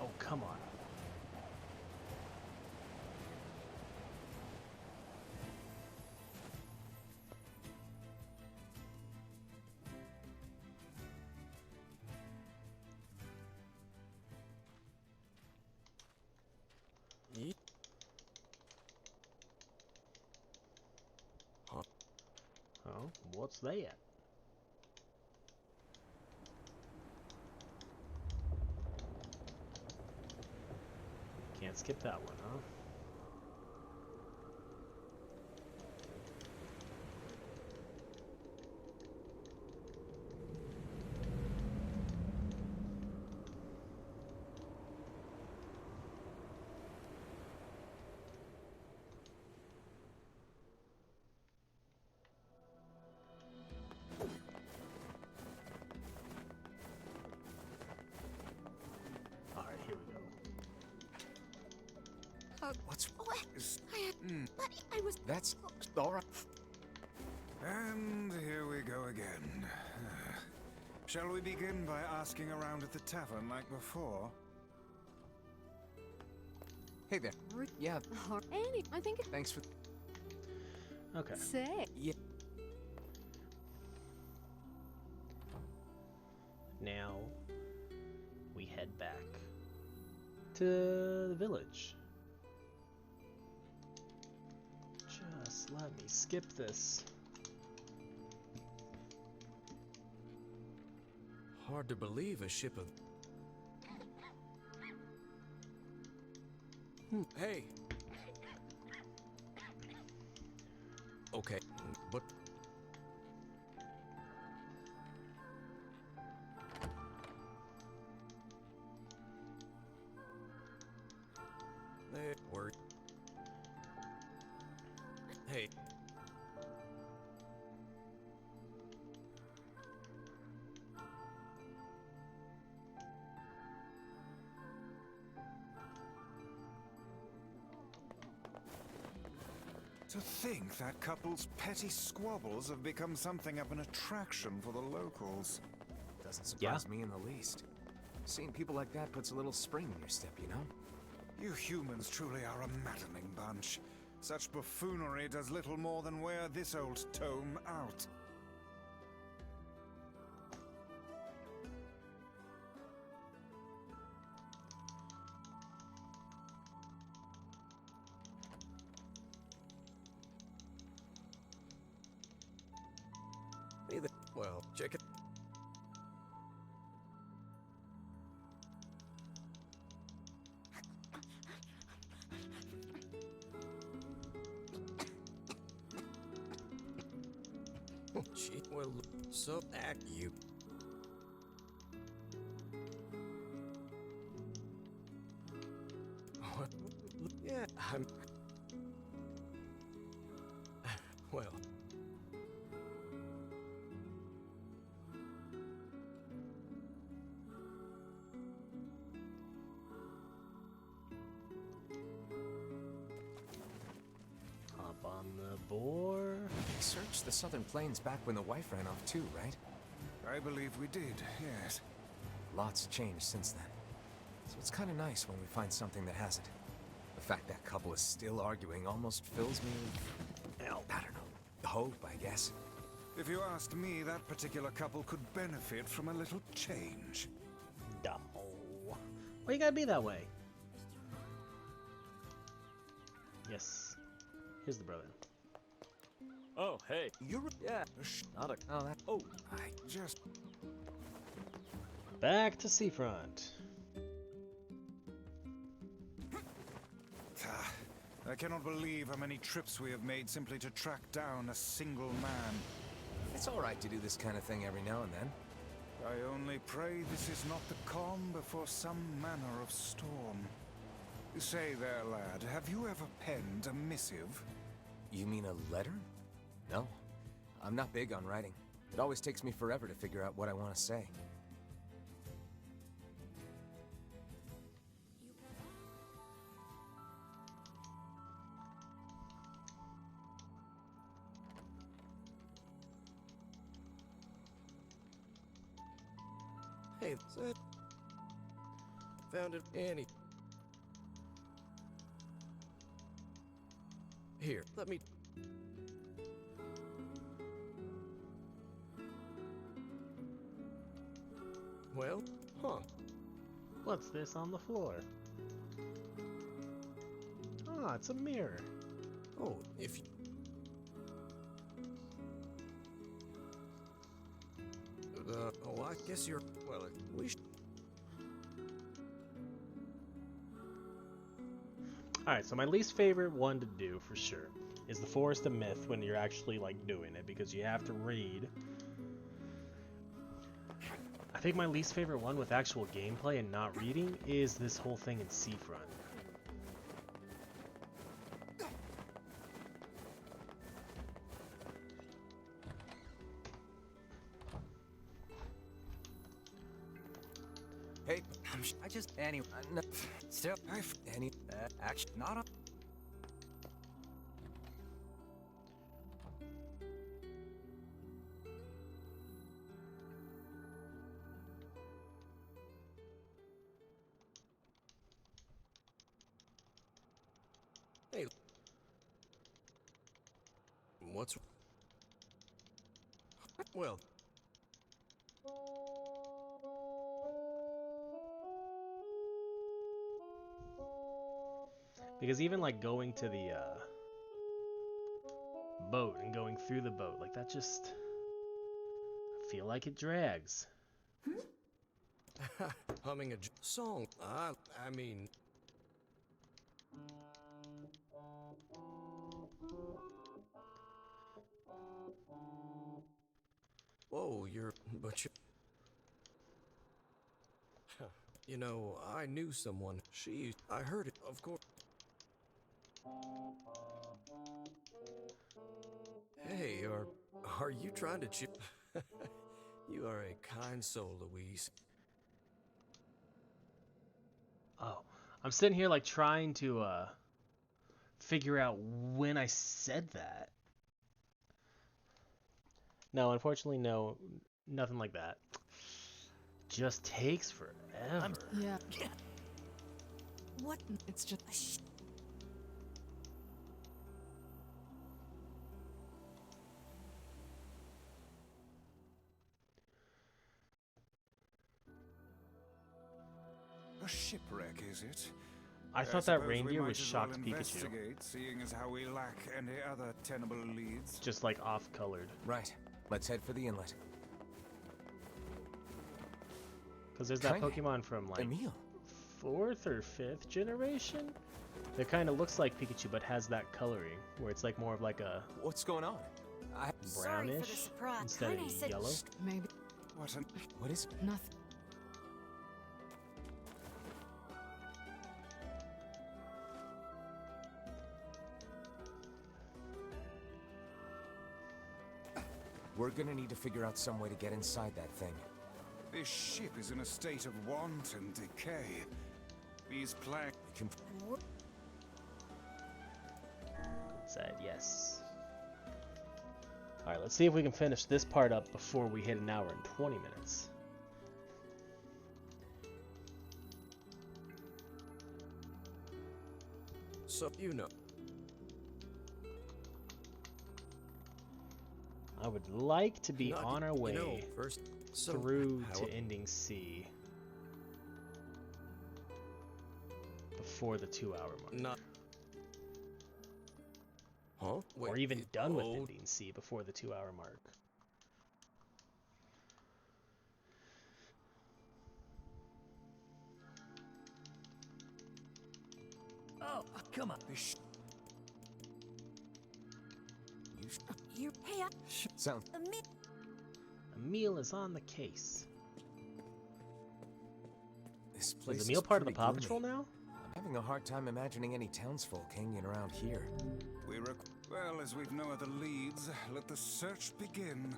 Oh, come on. Oh, what's that? Can't skip that one, huh? But I was... That's all right. And here we go again. Shall we begin by asking around at the tavern like before? Hey there. Yeah, Annie, I think thanks for... Okay. say. Yeah. Now we head back to the village. Just let me skip this. Hard to believe a ship of... Hey! Okay, but... They were... Hey. To think that couple's petty squabbles have become something of an attraction for the locals. Doesn't surprise me in the least. Seeing people like that puts a little spring in your step, you know? You humans truly are a maddening bunch. Such buffoonery does little more than wear this old tome out. Neither. Well, check it. Oh, gee, well, so that you. What? Yeah, I'm. Well. Hop on the boar. We searched the southern plains back when the wife ran off too, right? I believe we did, yes. Lots changed since then. So it's kind of nice when we find something that hasn't. The fact that couple is still arguing almost fills me with, I don't know, hope, I guess. If you asked me, that particular couple could benefit from a little change. No. Why you gotta be that way? Yes. Here's the brother. Oh, hey. You're. Yeah. Not a. Oh, that. Oh, I just... Back to seafront. I cannot believe how many trips we have made simply to track down a single man. It's all right to do this kind of thing every now and then. I only pray this is not the calm before some manner of storm. Say there, lad, have you ever penned a missive? You mean a letter? No. I'm not big on writing. It always takes me forever to figure out what I want to say. hey, that. Found it, Annie. Here, let me. Well, huh. What's this on the floor? Ah, it's a mirror. Oh, if you. Oh, I guess you're. Well, we should. Alright, so my least favorite one to do for sure is the Forest of Myth when you're actually like doing it because you have to read. I think my least favorite one with actual gameplay and not reading is this whole thing in Seafront. Hey, I just... Annie... no, still... Annie... Actually, not a. What's... Well... Because even like going to the boat and going through the boat, like that just, I feel like it drags. Humming a song. I mean... Whoa, but you... You know, I knew someone. I heard it, of course. Hey, are you trying to chip? You are a kind soul, Louise. Oh, I'm sitting here like trying to figure out when I said that. No, unfortunately, no, nothing like that. Just takes forever. Yeah. What? It's just... A shipwreck, is it? I thought that suppose we reindeer might was as well shocked Pikachu. investigate, seeing as how we lack any other tenable leads. Just like off-colored. Right. Let's head for the inlet. Because there's that Kinda. Pokemon from like Emil. 4th or 5th generation that kind of looks like Pikachu but has that coloring where it's like more of like a What's going on? Sorry for the brownish surprise. instead Kaine of said yellow. Maybe. What is it? Nothing. We're gonna need to figure out some way to get inside that thing. This ship is in a state of wanton decay. These planks can... Said yes. Alright, let's see if we can finish this part up before we hit an hour and 20 minutes. So, you know. I would like to be on our way So, through to ending C before the 2-hour mark. Not. Huh? Wait, or even done with ending C before the 2-hour mark. Oh, come on. You hey, Sound. Emil is on the case. This place is Emil part of the pretty Paw gloomy. Patrol now? I'm having a hard time imagining any townsfolk hanging around here. well, as we've no other leads, let the search begin.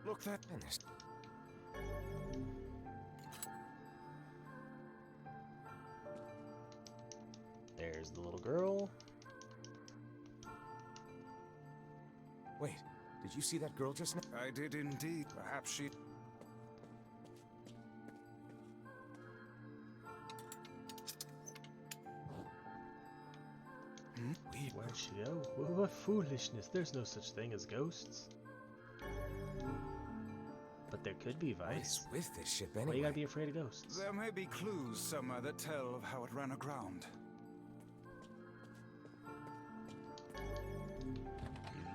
Look, that... And there's... There's the little girl. Wait, did you see that girl just now? I did indeed. Perhaps she... Where'd she go? What foolishness. There's no such thing as ghosts. But there could be, What Vice. is with this ship Why anyway? you gotta be afraid of ghosts? There may be clues somewhere that tell of how it ran aground.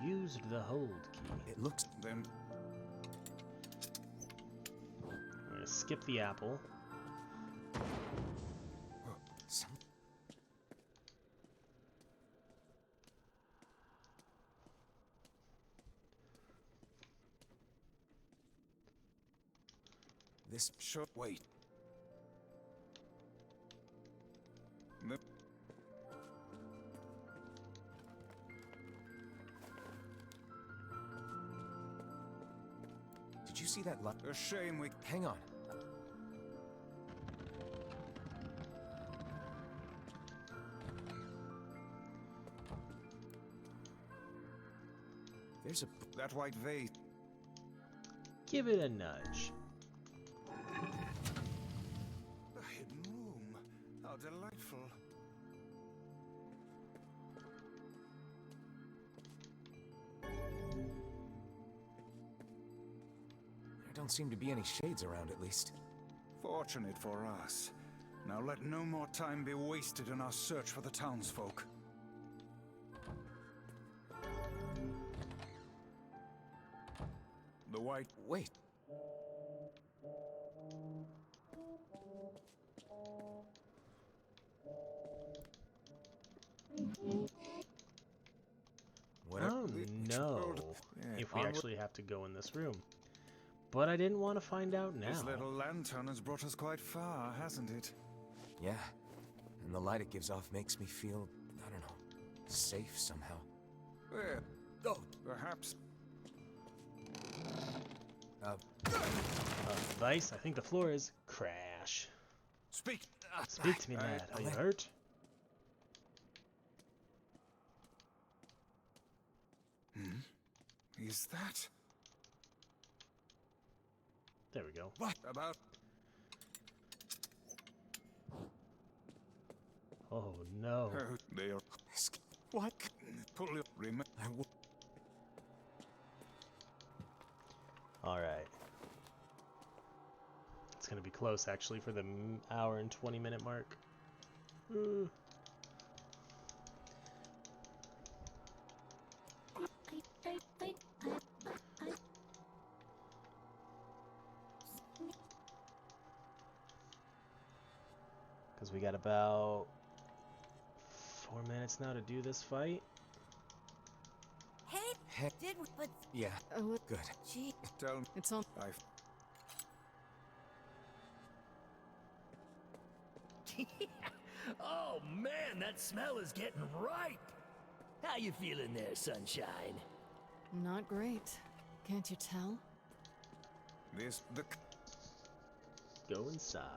You used the hold key. It looks... Then... I'm gonna skip the apple. Some... This... Sure, wait. The... Did you see that light? A shame we... Hang on. There's a... That white vase... Give it a nudge. A hidden room. How delightful. don't seem to be any shades around, at least. Fortunate for us. Now let no more time be wasted in our search for the townsfolk. The white... Wait. I don't know if we actually have to go in this room. But I didn't want to find out now. This little lantern has brought us quite far, hasn't it? Yeah. And the light it gives off makes me feel, I don't know, safe somehow. Well, oh, perhaps... Vice, I think the floor is crash. Speak to me, lad. Are you hurt? Is that... There we go. What about... Oh no. They are... What? Pull your... Alright. It's gonna be close, actually, for the hour and 20-minute mark. Because we got about 4 minutes now to do this fight. Hey, did we, but... Yeah, good. Gee, Tell me... It's on. Oh man, that smell is getting ripe. How you feeling there, sunshine? Not great. Can't you tell? This... the... Go inside.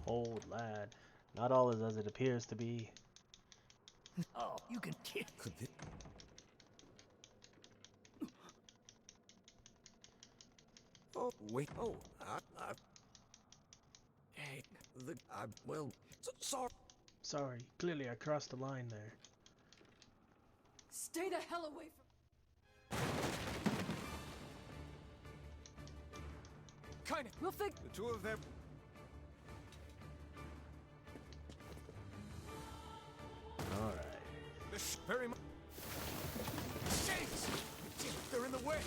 Hold, lad. Not all is as it appears to be. Oh, you can kill. Oh, wait. Oh, hey, well, sorry. Sorry, clearly I crossed the line there. Stay the hell away from. Kinda. We'll fix. The two of them... Alright. This... Very much. Shades! They're in the way.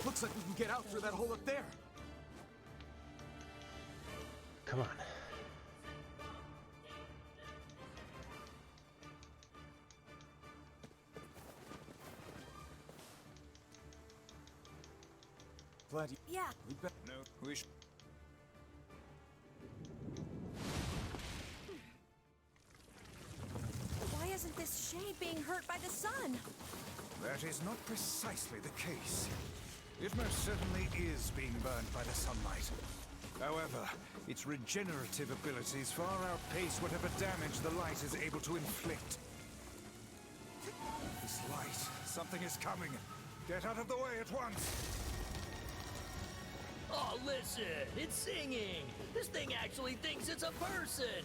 Looks like we can get out through that hole up there. Come on. Glad you... yeah. We bet... No, we should... Why isn't this shade being hurt by the sun? That is not precisely the case. It most certainly is being burned by the sunlight. However, its regenerative abilities far outpace whatever damage the light is able to inflict. This light, something is coming. Get out of the way at once. Oh, listen, it's singing. This thing actually thinks it's a person.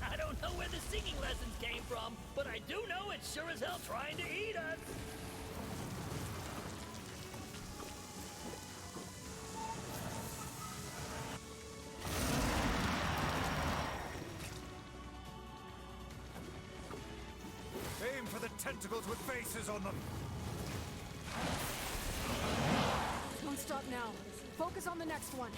I don't know where the singing lessons came from, but I do know it's sure as hell trying to eat us. Aim for the tentacles with faces on them. Don't stop now. Focus on the next one.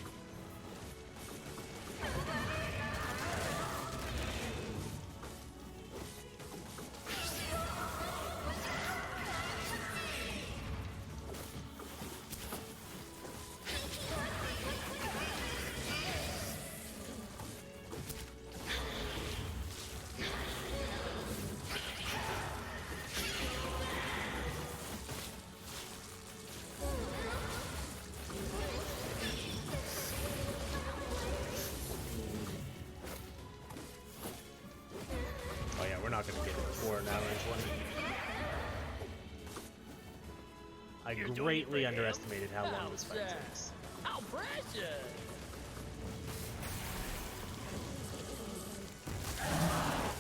not going to get it before an hour and 20. I greatly underestimated how long this fight takes. How precious!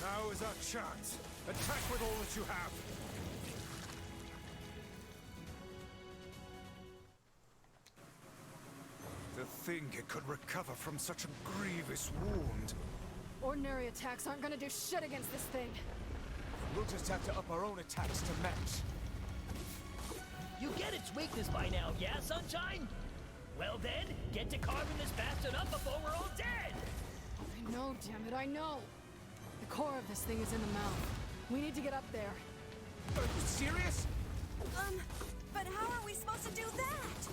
Now is our chance. Attack with all that you have. To think it could recover from such a grievous wound. Ordinary attacks aren't gonna do shit against this thing. We'll just have to up our own attacks to match. You get its weakness by now, yeah, Sunshine? Well then, get to carving this bastard up before we're all dead! I know, damn it, I know. The core of this thing is in the mouth. We need to get up there. Are you serious? But how are we supposed to do that?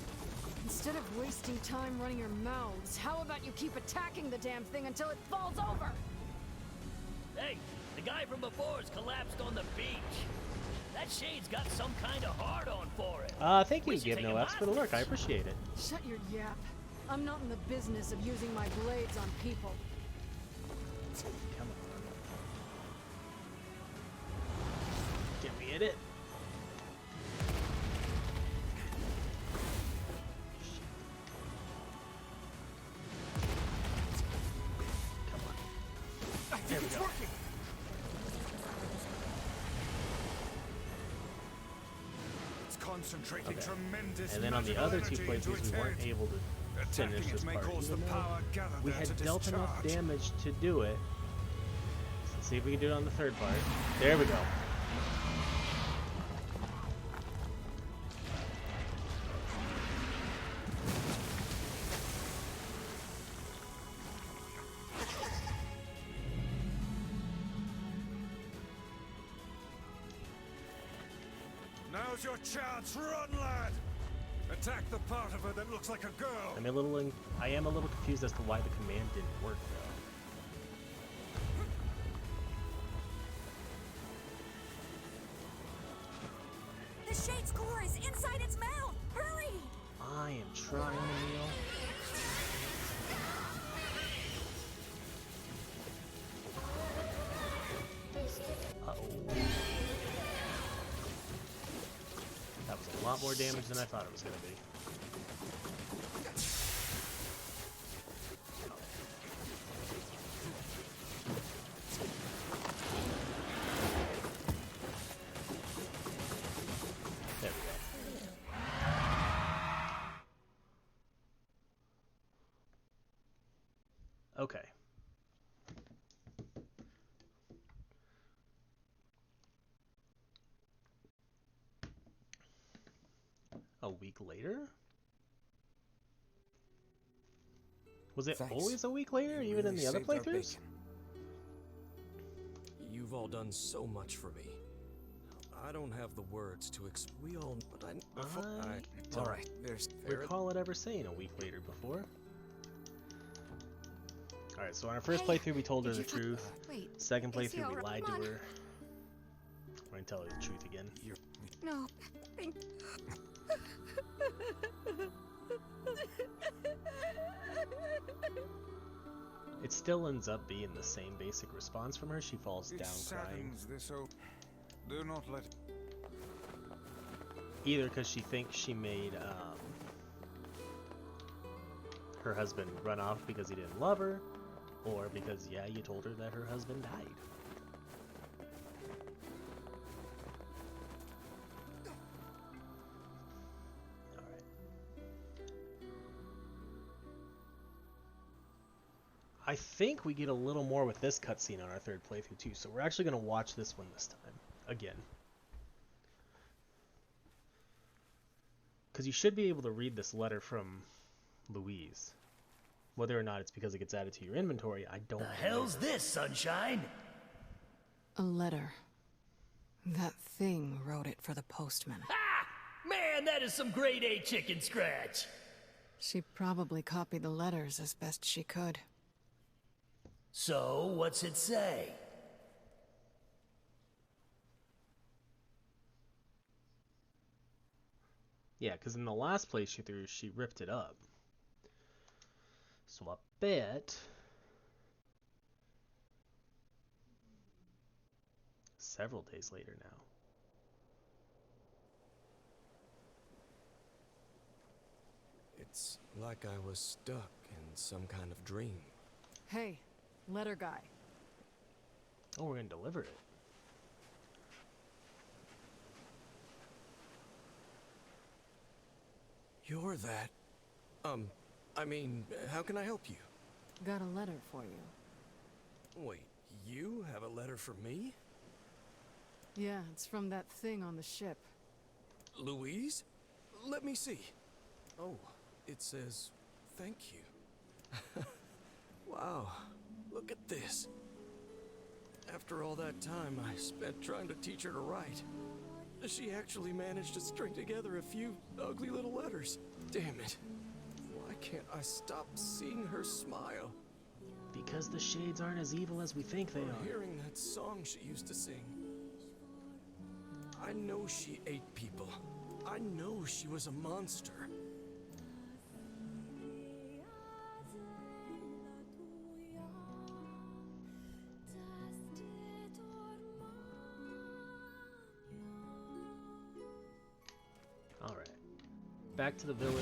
Instead of wasting time running your mouths, how about you keep attacking the damn thing until it falls over? Hey, the guy from before's collapsed on the beach. That shade's got some kind of hard-on for it. Thank you, Give No F's, for the work. I appreciate it. Shut your yap. I'm not in the business of using my blades on people. Come on. Get me in it. Come on. I think it's working! Concentrating tremendous. And then on the other two playthroughs, we weren't able to finish this part. Even though we had dealt enough damage to do it. So let's see if we can do it on the third part. There we go. Now's your chance. Run, lad. Attack the part of her that looks like a girl. I am a little confused as to why the command didn't work The shade's core is inside its mouth. Hurry! though. I am trying, Neil. That was a lot more damage than I thought it was going to be. There we go. Okay. A week later? Was it always a week later, even in the other playthroughs? You've all done so much for me. I don't have the words to we all, but I all right. There's recall it ever saying a week later before. All right, so on our first playthrough, we told her the truth. Second playthrough, we lied to her. We're gonna tell her the truth again. No. It still ends up being the same basic response from her. She falls down crying. Do not let it. Either because she thinks she made her husband run off because he didn't love her, or because, yeah, you told her that her husband died. I think we get a little more with this cutscene on our third playthrough too, so we're actually going to watch this one this time, again. Because you should be able to read this letter from Louise. Whether or not it's because it gets added to your inventory, I don't know. The hell's this, Sunshine? A letter. That thing wrote it for the postman. Ha! Man, that is some grade A chicken scratch. She probably copied the letters as best she could. So, what's it say? Yeah, because in the last playthrough, she ripped it up. So I bet... several days later now. It's like I was stuck in some kind of dream. Hey, letter guy. Oh, we're gonna deliver it. You're that... I mean, how can I help you? Got a letter for you. Wait, you have a letter for me? Yeah, it's from that thing on the ship. Louise? Let me see. Oh, it says, thank you. Wow, look at this. After all that time I spent trying to teach her to write, she actually managed to string together a few ugly little letters. Damn it. Why can't I stop seeing her smile? Because the shades aren't as evil as we think they are. Hearing that song she used to sing. I know she ate people. I know she was a monster. Alright. Back to the village,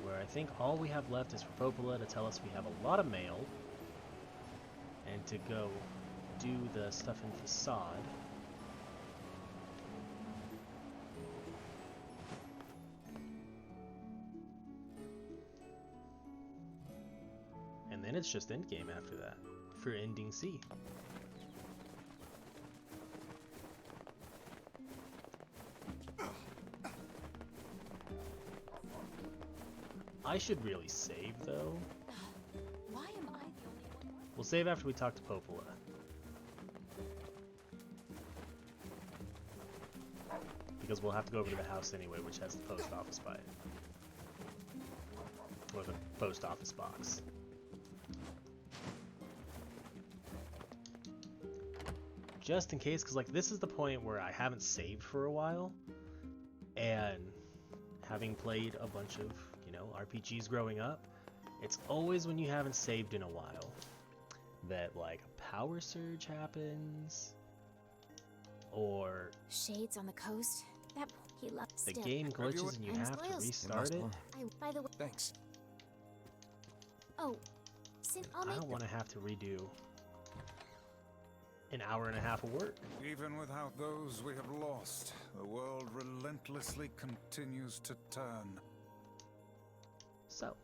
where I think all we have left is for Popola to tell us we have a lot of mail, and to go do the stuff in Facade. And then it's just endgame after that, for ending C. I should really save, though. Why am I the only one? We'll save after we talk to Popola. Because we'll have to go over to the house anyway, which has the post office by it. Or the post office box. Just in case, because like this is the point where I haven't saved for a while. And having played a bunch of, you know, RPGs growing up, it's always when you haven't saved in a while that like a power surge happens, or Shades on the coast. That he left. the game glitches and you have to restart it. By the way, Thanks. oh, I'll I make don't want to have to redo an hour and a half of work. Even without those we have lost, the world relentlessly continues to turn. So.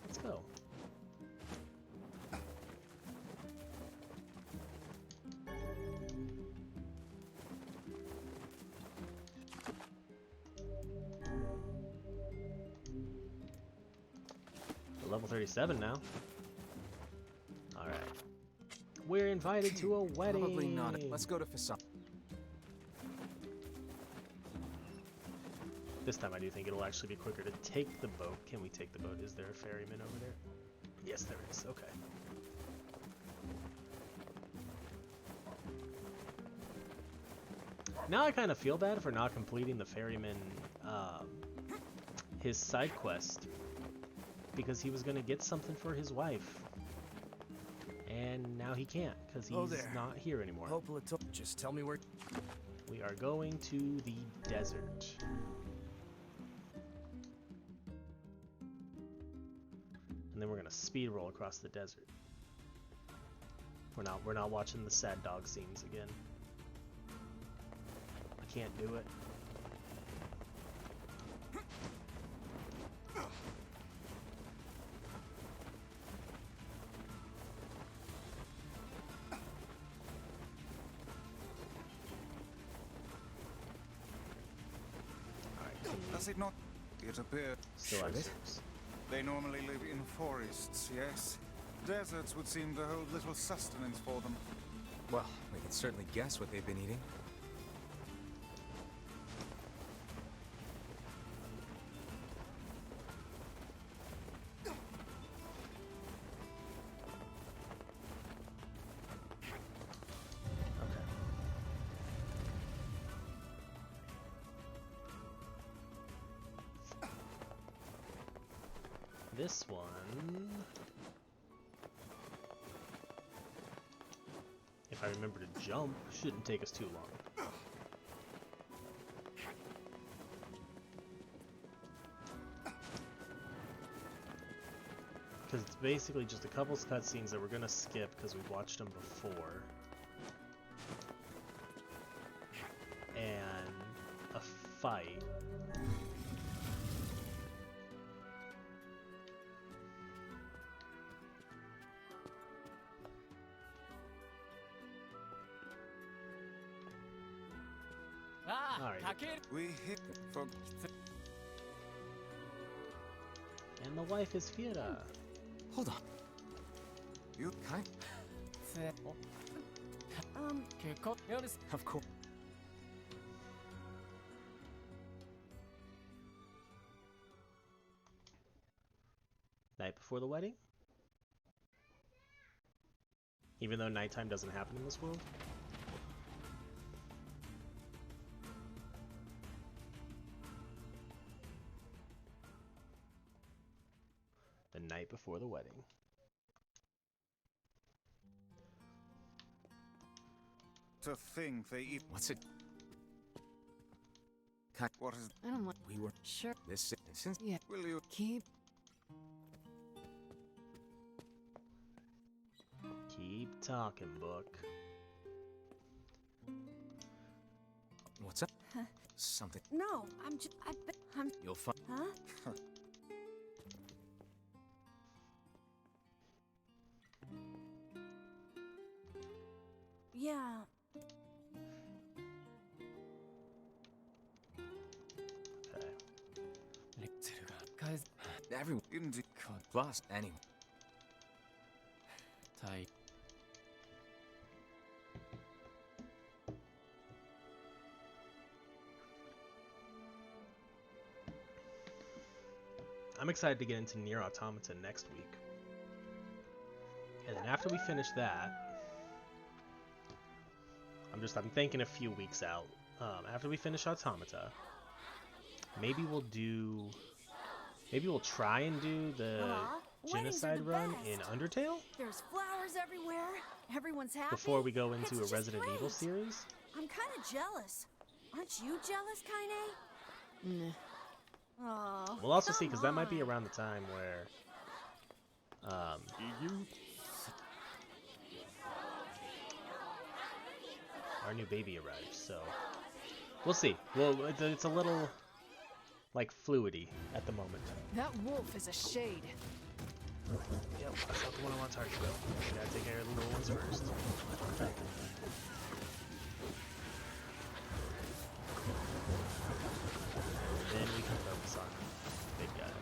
Let's go. We're level 37 now. Alright. We're invited to a wedding. Probably not. Let's go to Facade. This time I do think it'll actually be quicker to take the boat. Can we take the boat? Is there a ferryman over there? Yes, there is. Okay. Now I kind of feel bad for not completing the ferryman, his side quest, because he was going to get something for his wife. And now he can't, because he's not here anymore. Just tell me where... We are going to the desert. And then we're gonna speed roll across the desert. We're not watching the sad dog scenes again. I can't do it. Does it not? It appears. Still have soups. They normally live in forests, yes. Deserts would seem to hold little sustenance for them. Well, we can certainly guess what they've been eating. this one, if I remember to jump, shouldn't take us too long. Because it's basically just a couple of cutscenes that we're gonna skip because we've watched them before. And a fight. Alright. We hit for... And the wife is Fiora. Hold on. You kind? Of course. Night before the wedding? Even though nighttime doesn't happen in this world? The night before the wedding. To think they even... What's it? What is... I don't want. We were... Sure. This... Since... Yeah. Will you... Keep. Keep talking, book. What's up? Something... No, I'm just. I'm. You'll find... Huh? Yeah. Okay. Everyone... Indeed. Plus, anyway. I'm excited to get into NieR Automata next week. And then after we finish that, I'm thinking a few weeks out. After we finish Automata, maybe we'll try and do the genocide run in Undertale There's flowers everywhere. Everyone's happy. before we go into It's a just Resident Evil great. series. I'm kind of jealous. Aren't you jealous, Kaine? Nah. Oh. We'll also see, because that might be around the time where our new baby arrives, so we'll see. Well, it's a little like fluidy at the moment. That wolf is a shade. Yep, that's not the one I want to target though. We gotta take care of the little ones first. Then we can focus on the big guy.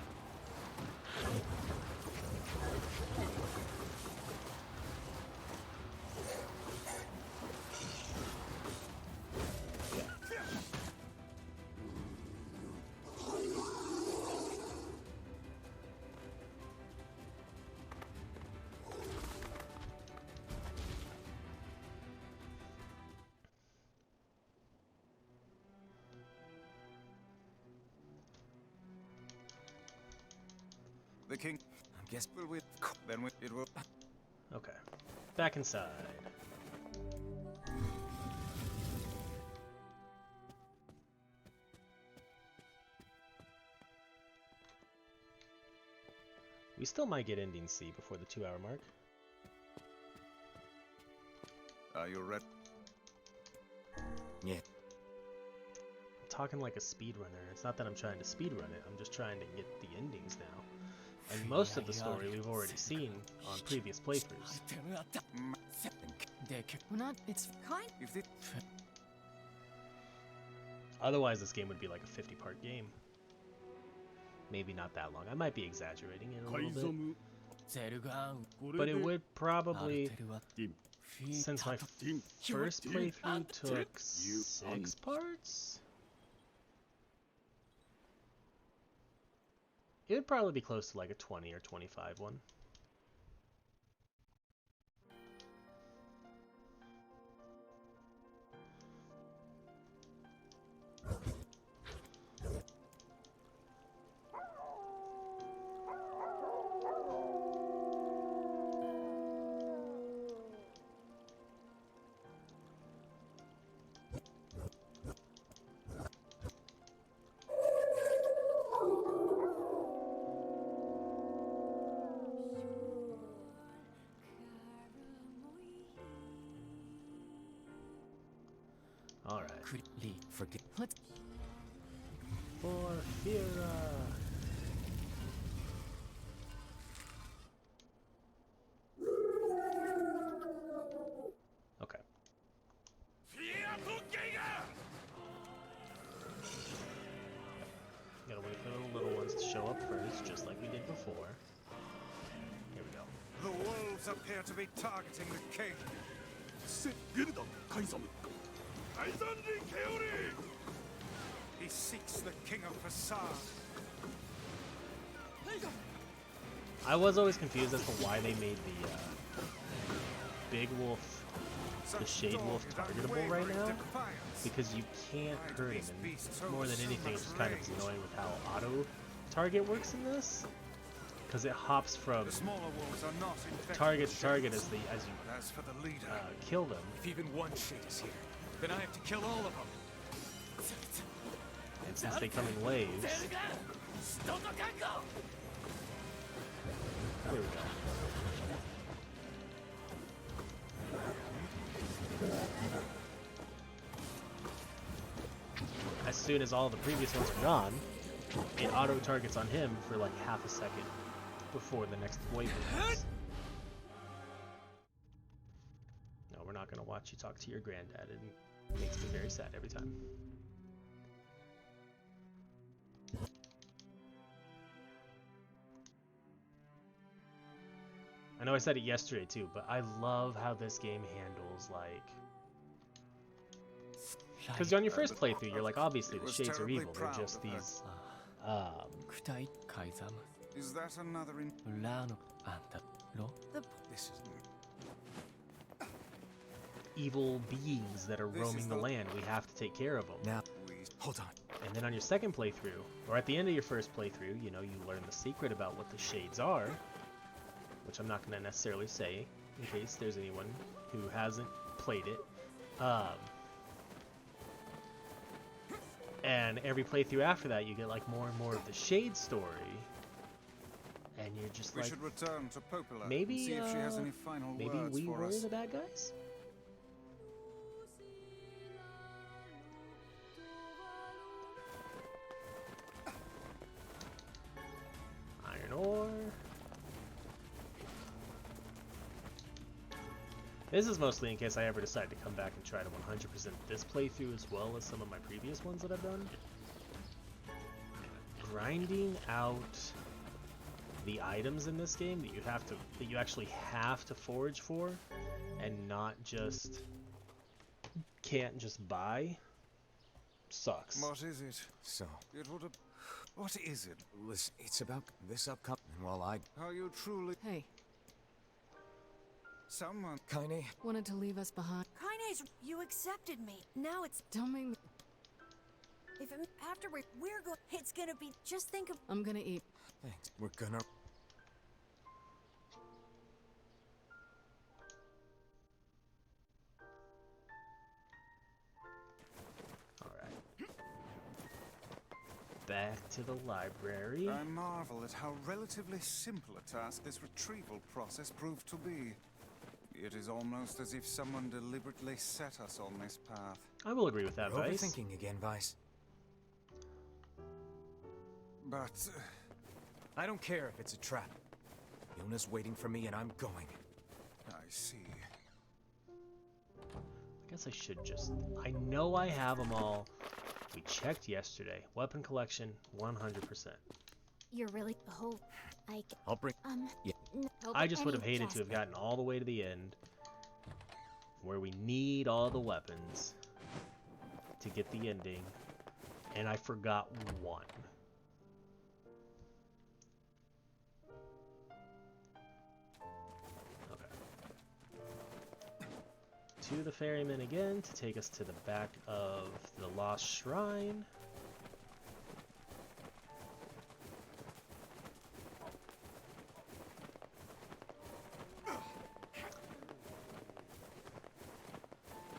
The king... I guess... Will we... Then we... It will... Okay, back inside. We still might get ending C before the 2-hour mark. Are you ready? Yeah. I'm talking like a speedrunner. It's not that I'm trying to speedrun it, I'm just trying to get the endings now. And most of the story we've already seen on previous playthroughs. We're not. It's Kind. If it... Otherwise, this game would be like a 50-part game. Maybe not that long. I might be exaggerating it a little bit. But it would probably, since my first playthrough took 6 parts, it would probably be close to like a 20 or 25 one. Forget. Let's. For Fira. Okay. Gotta wait for the little ones to show up first, just like we did before. Here we go. The wolves appear to be targeting the king. He seeks the king of Facade. I was always confused as to why they made the big wolf, the shade wolf, targetable right now, because you can't hurt him, and more than anything, it's kind of annoying with how auto target works in this, because it hops from target to target as you kill them. If even one shade is here, then I have to kill all of them. And since they come in waves, here we go. As soon as all the previous ones are gone, it auto targets on him for like half a second before the next wave begins. No, we're not gonna watch you talk to your granddad. It makes me very sad every time. I know I said it yesterday too, but I love how this game handles, like, because on your first playthrough, you're like, obviously the shades are evil. They're just these, Is that another This is evil beings that are roaming the land. We have to take care of them. Now, hold on. And then on your second playthrough, or at the end of your first playthrough, you know, you learn the secret about what the shades are, which I'm not going to necessarily say in case there's anyone who hasn't played it. And every playthrough after that, you get like more and more of the shade story, and you're just we like, should return to Popola maybe, and see if she has any final maybe words we for were us. the bad guys. Iron ore. This is mostly in case I ever decide to come back and try to 100% this playthrough as well as some of my previous ones that I've done. Grinding out the items in this game that you actually have to forage for, and not just can't just buy, sucks. What is it? So, what is it? listen, it's about this upcoming. While I Are you truly Hey, someone? Kaine, wanted to leave us behind. Kaine's, you accepted me. Now it's Don't make me. if it, after we're going, it's gonna be. Just think of. I'm gonna eat. thanks. We're gonna. Alright. Back to the library. I marvel at how relatively simple a task this retrieval process proved to be. It is almost as if someone deliberately set us on this path. I will agree with that, You're Vice. overthinking again, Vice. But I don't care if it's a trap. Yuna's waiting for me, and I'm going. I see. I guess I should just... I know I have them all. We checked yesterday. Weapon collection, 100%. You're really I'll bring. Yeah. I just would have hated to have gotten all the way to the end, where we need all the weapons to get the ending, and I forgot one. To the ferryman again to take us to the back of the Lost Shrine.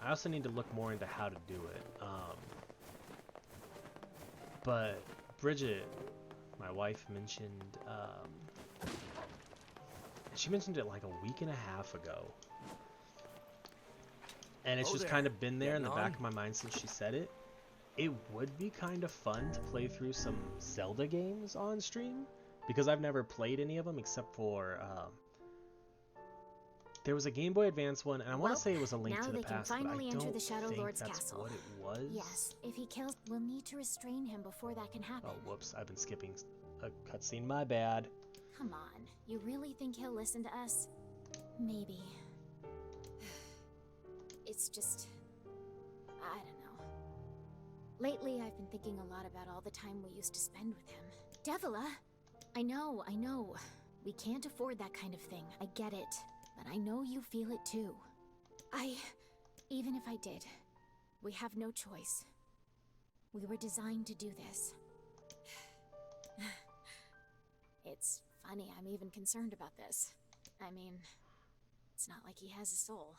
I also need to look more into how to do it. But Bridget, my wife, mentioned, she mentioned it like a week and a half ago. and it's Oh, just there. kind of been there in the Getting back on? of my mind since she said it. It would be kind of fun to play through some Zelda games on stream, because I've never played any of them except for there was a Game Boy Advance one, and I want Well, to say it was A Link now to the they can Past, but I finally enter don't the Shadow think Lord's that's castle. what it was. Yes, if he kills, we'll need to restrain him before that can happen. Oh, whoops! I've been skipping a cutscene. My bad. Come on, you really think he'll listen to us? Maybe. It's just... I don't know. Lately, I've been thinking a lot about all the time we used to spend with him. Devila! I know. We can't afford that kind of thing. I get it. But I know you feel it too. Even if I did, we have no choice. We were designed to do this. It's funny, I'm even concerned about this. I mean, it's not like he has a soul.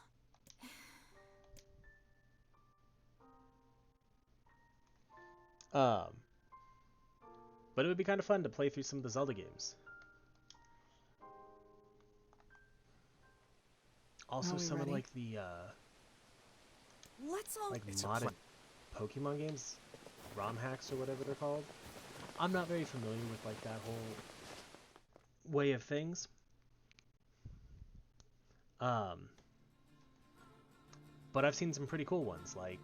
But it would be kind of fun to play through some of the Zelda games. Also, some of like the Let's all like modded Pokemon games, ROM hacks or whatever they're called. I'm not very familiar with like that whole way of things. But I've seen some pretty cool ones like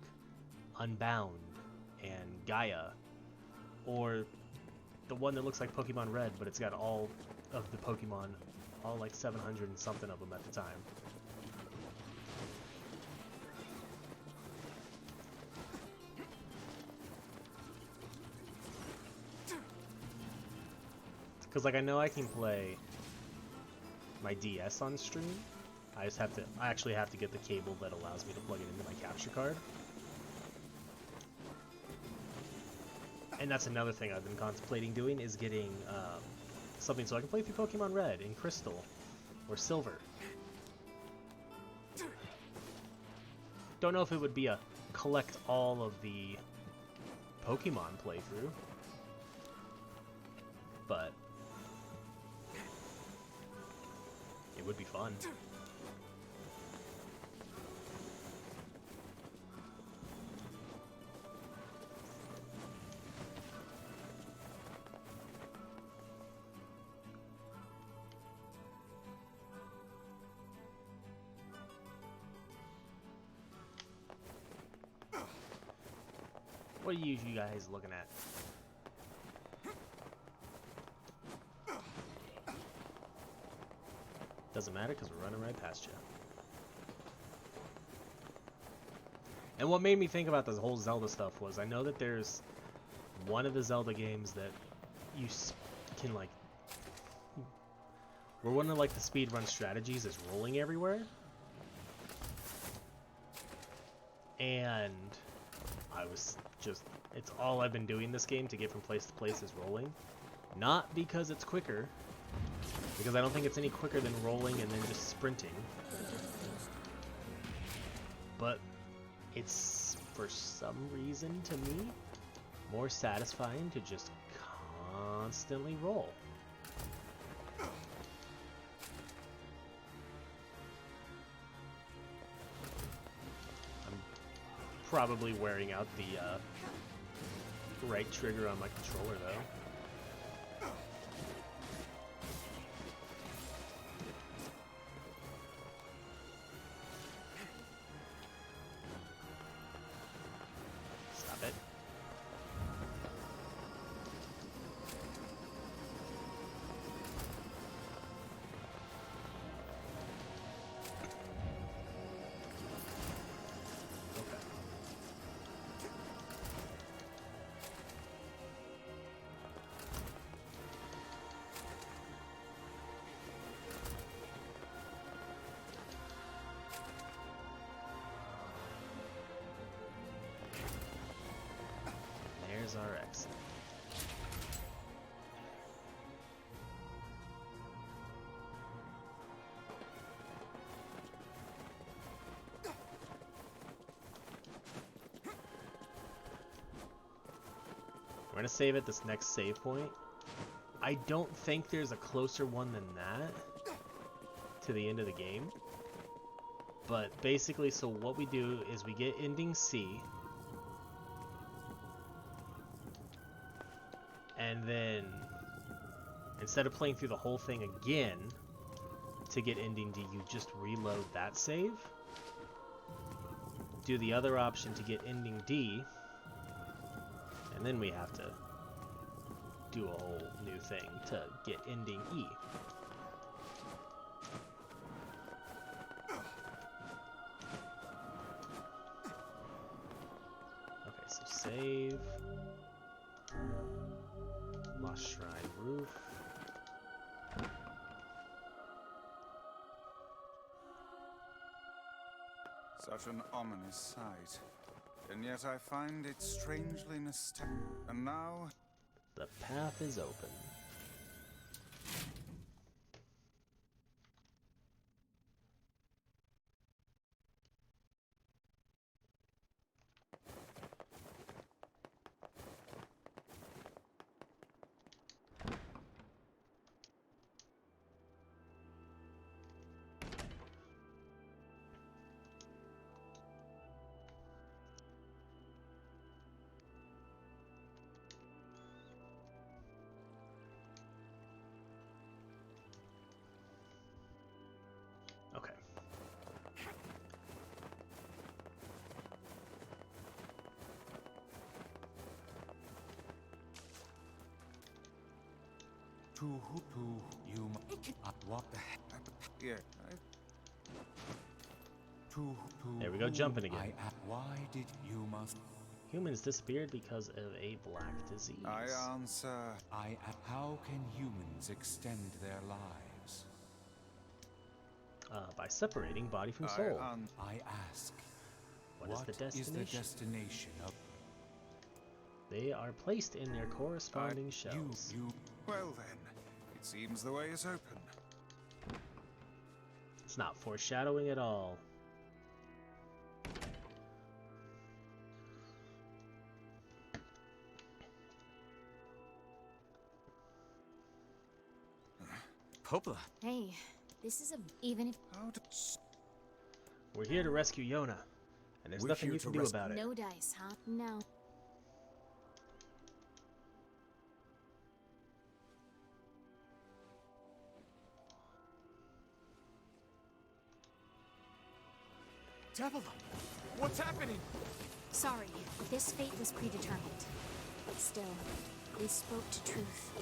Unbound and Gaia, or the one that looks like Pokemon Red, but it's got all of the Pokemon, all like 700 and something of them at the time. Because like I know I can play my DS on stream. I actually have to get the cable that allows me to plug it into my capture card. And that's another thing I've been contemplating doing, is getting something so I can play through Pokemon Red and Crystal or Silver. Don't know if it would be a collect all of the Pokemon playthrough, but it would be fun. What are you guys looking at? Doesn't matter because we're running right past you. And what made me think about this whole Zelda stuff was I know that there's one of the Zelda games that you can like, where one of like the speedrun strategies is rolling everywhere. And I was just, it's all I've been doing this game to get from place to place is rolling. Not because it's quicker, because I don't think it's any quicker than rolling and then just sprinting. But it's, for some reason to me, more satisfying to just constantly roll. Probably wearing out the right trigger on my controller though. Stop it. There's our exit. We're gonna save at this next save point. I don't think there's a closer one than that to the end of the game. But basically, so what we do is we get ending C, and then instead of playing through the whole thing again to get ending D, you just reload that save. Do the other option to get ending D, and then we have to do a whole new thing to get ending E. Okay, so save. Lost Shrine Roof. Such an ominous sight. And yet I find it strangely nostalgic. And now... The path is open. Okay. You what the heck? Yeah. There we go, jumping again. Why did you must? Humans disappeared because of a black disease. I answer. How can humans extend their lives? By separating body from soul. I ask. What is the destination? Is the destination of? They are placed in their corresponding shells. Well then, it seems the way is open. It's not foreshadowing at all. Popola. Hey, this is even if We're here to rescue Yona, and there's nothing you can do about it. no dice, huh? No. Devil, what's happening? Sorry, this fate was predetermined. Still, we spoke to truth.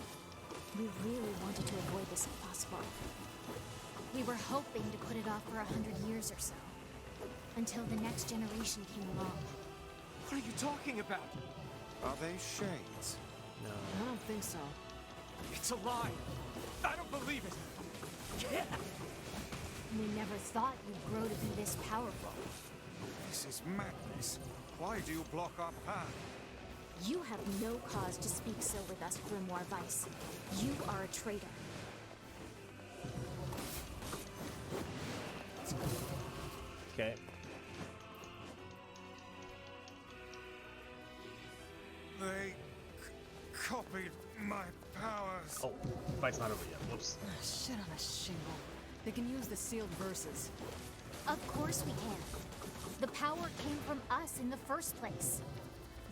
We really wanted to avoid this if possible. We were hoping to put it off for 100 years or so. Until the next generation came along. What are you talking about? Are they shades? No. I don't think so. It's a lie. I don't believe it. We never thought you'd grow to be this powerful. This is madness. Why do you block our path? You have no cause to speak so with us, Grimoire Weiss. You are a traitor. Okay. They copied my powers. Oh, fight's not over yet. Whoops. Shit on a shingle. They can use the sealed verses. Of course we can. The power came from us in the first place.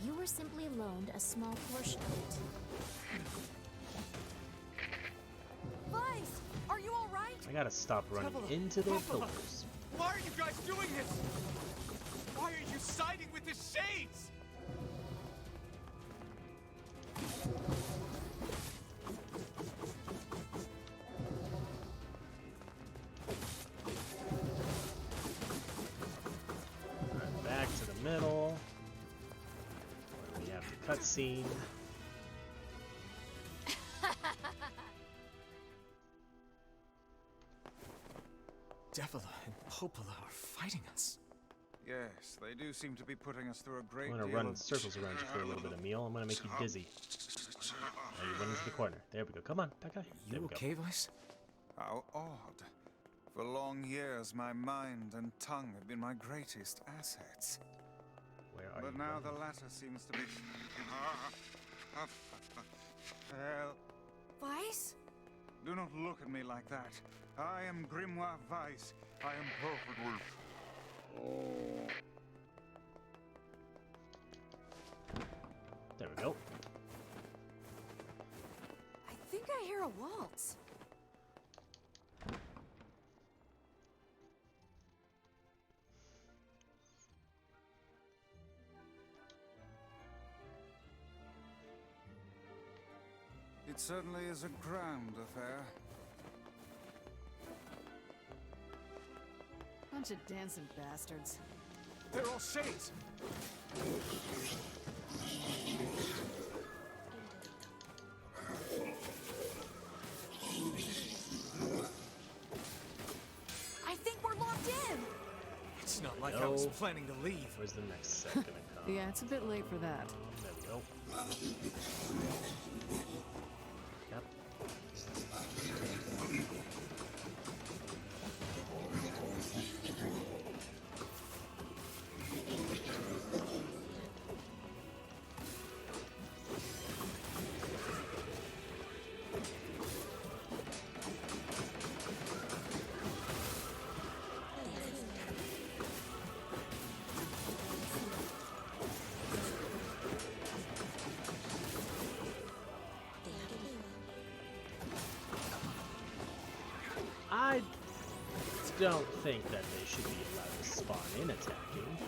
You were simply loaned a small portion of it. Weiss, are you all right? I gotta stop running into their pillars. Why are you guys doing this? Why are you siding with the Shades? Alright, back to the middle. Where we have the cutscene. Devila and Popola are fighting us. Yes, they do seem to be putting us through a great I'm deal gonna run in of... circles around you for a little bit of meal. I'm gonna make you dizzy. Now you run into the corner. There we go. Come on, that guy. There You we go. okay, Weiss? How odd. For long years, my mind and tongue have been my greatest assets. Where are But you now going? the latter seems to be... Help. Weiss? Do not look at me like that. I am Grimoire Weiss. I am perfectly... There we go. I think I hear a waltz. It certainly is a grand affair. Bunch of dancing bastards. They're all shades. I think we're locked in. It's not like I was planning to leave. Where's the next set gonna come? Yeah, it's a bit late for that. There we go. Yep. I don't think that they should be allowed to spawn in attacking.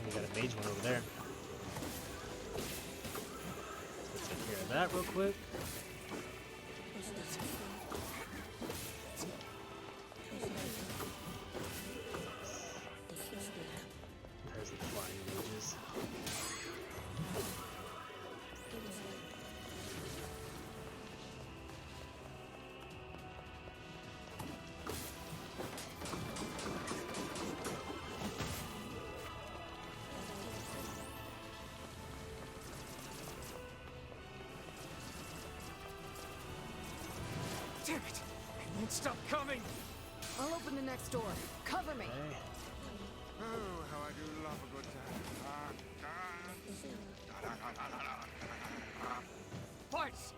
We got a mage one over there. Let's take care of that real quick. There's the flying mages. Damn it! It won't stop coming! I'll open the next door. Cover me. Okay. Oh, how I do love a good time. Fights!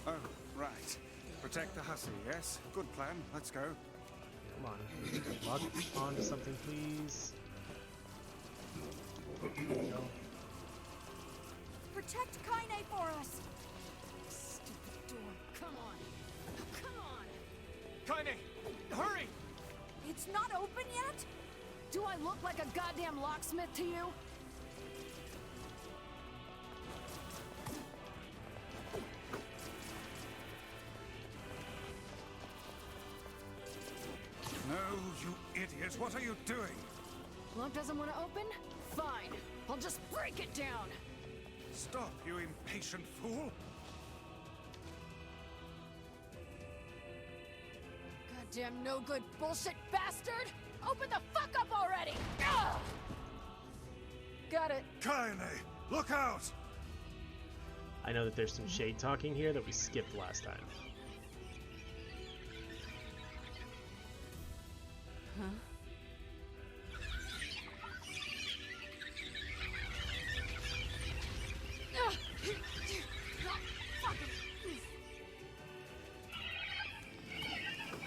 Oh, right. Protect the hussy, yes? Good plan. Let's go. Come on. Lock onto something, please. There we go. Protect Kaine for us. Stupid door. Come on. Come on. Kaine! Hurry! It's not open yet? Do I look like a goddamn locksmith to you? No, you idiot. What are you doing? Lock doesn't want to open? Fine. I'll just break it down. Stop, you impatient fool. Goddamn no good bullshit bastard! Open the fuck up already! Ugh! Got it. Kaine, look out! I know that there's some shade talking here that we skipped last time. Huh?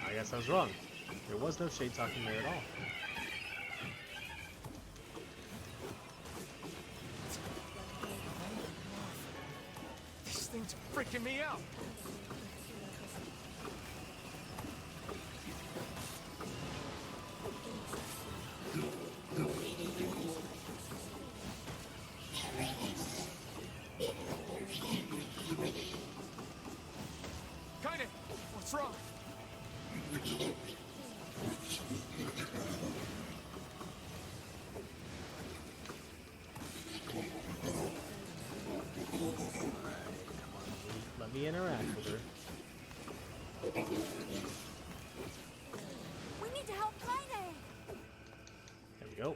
I guess I was wrong. There was no shade talking there at all. These things are freaking me out! Kaine! What's wrong? Let me interact with her. We need to help Kaine. There we go.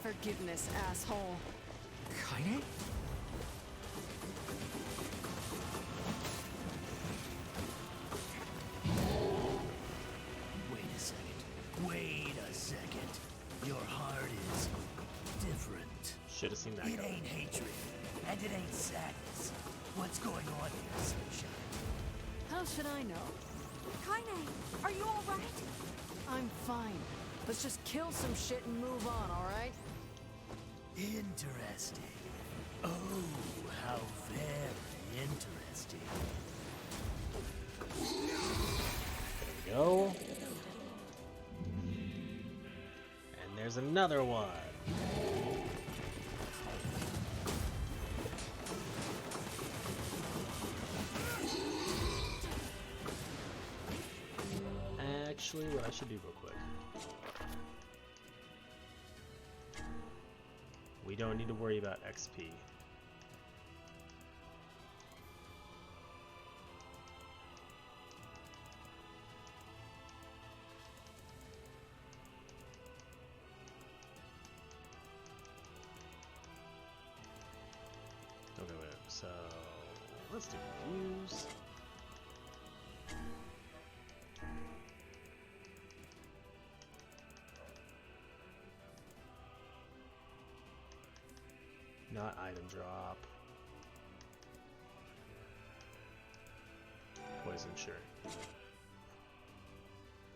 forgiveness, asshole. Kaine? Wait a second. Wait a second. Your heart is different. Should have seen that It coming. ain't hatred, and it ain't sadness. What's going on here, Sunshine? How should I know? Kaine, are you all right? I'm fine. Let's just kill some shit and move on, alright? Interesting. Oh, how very interesting. There we go. And there's another one. Actually, what I should do real quick. We don't need to worry about XP. Okay, wait. So let's do views. Not item drop. Poison, sure.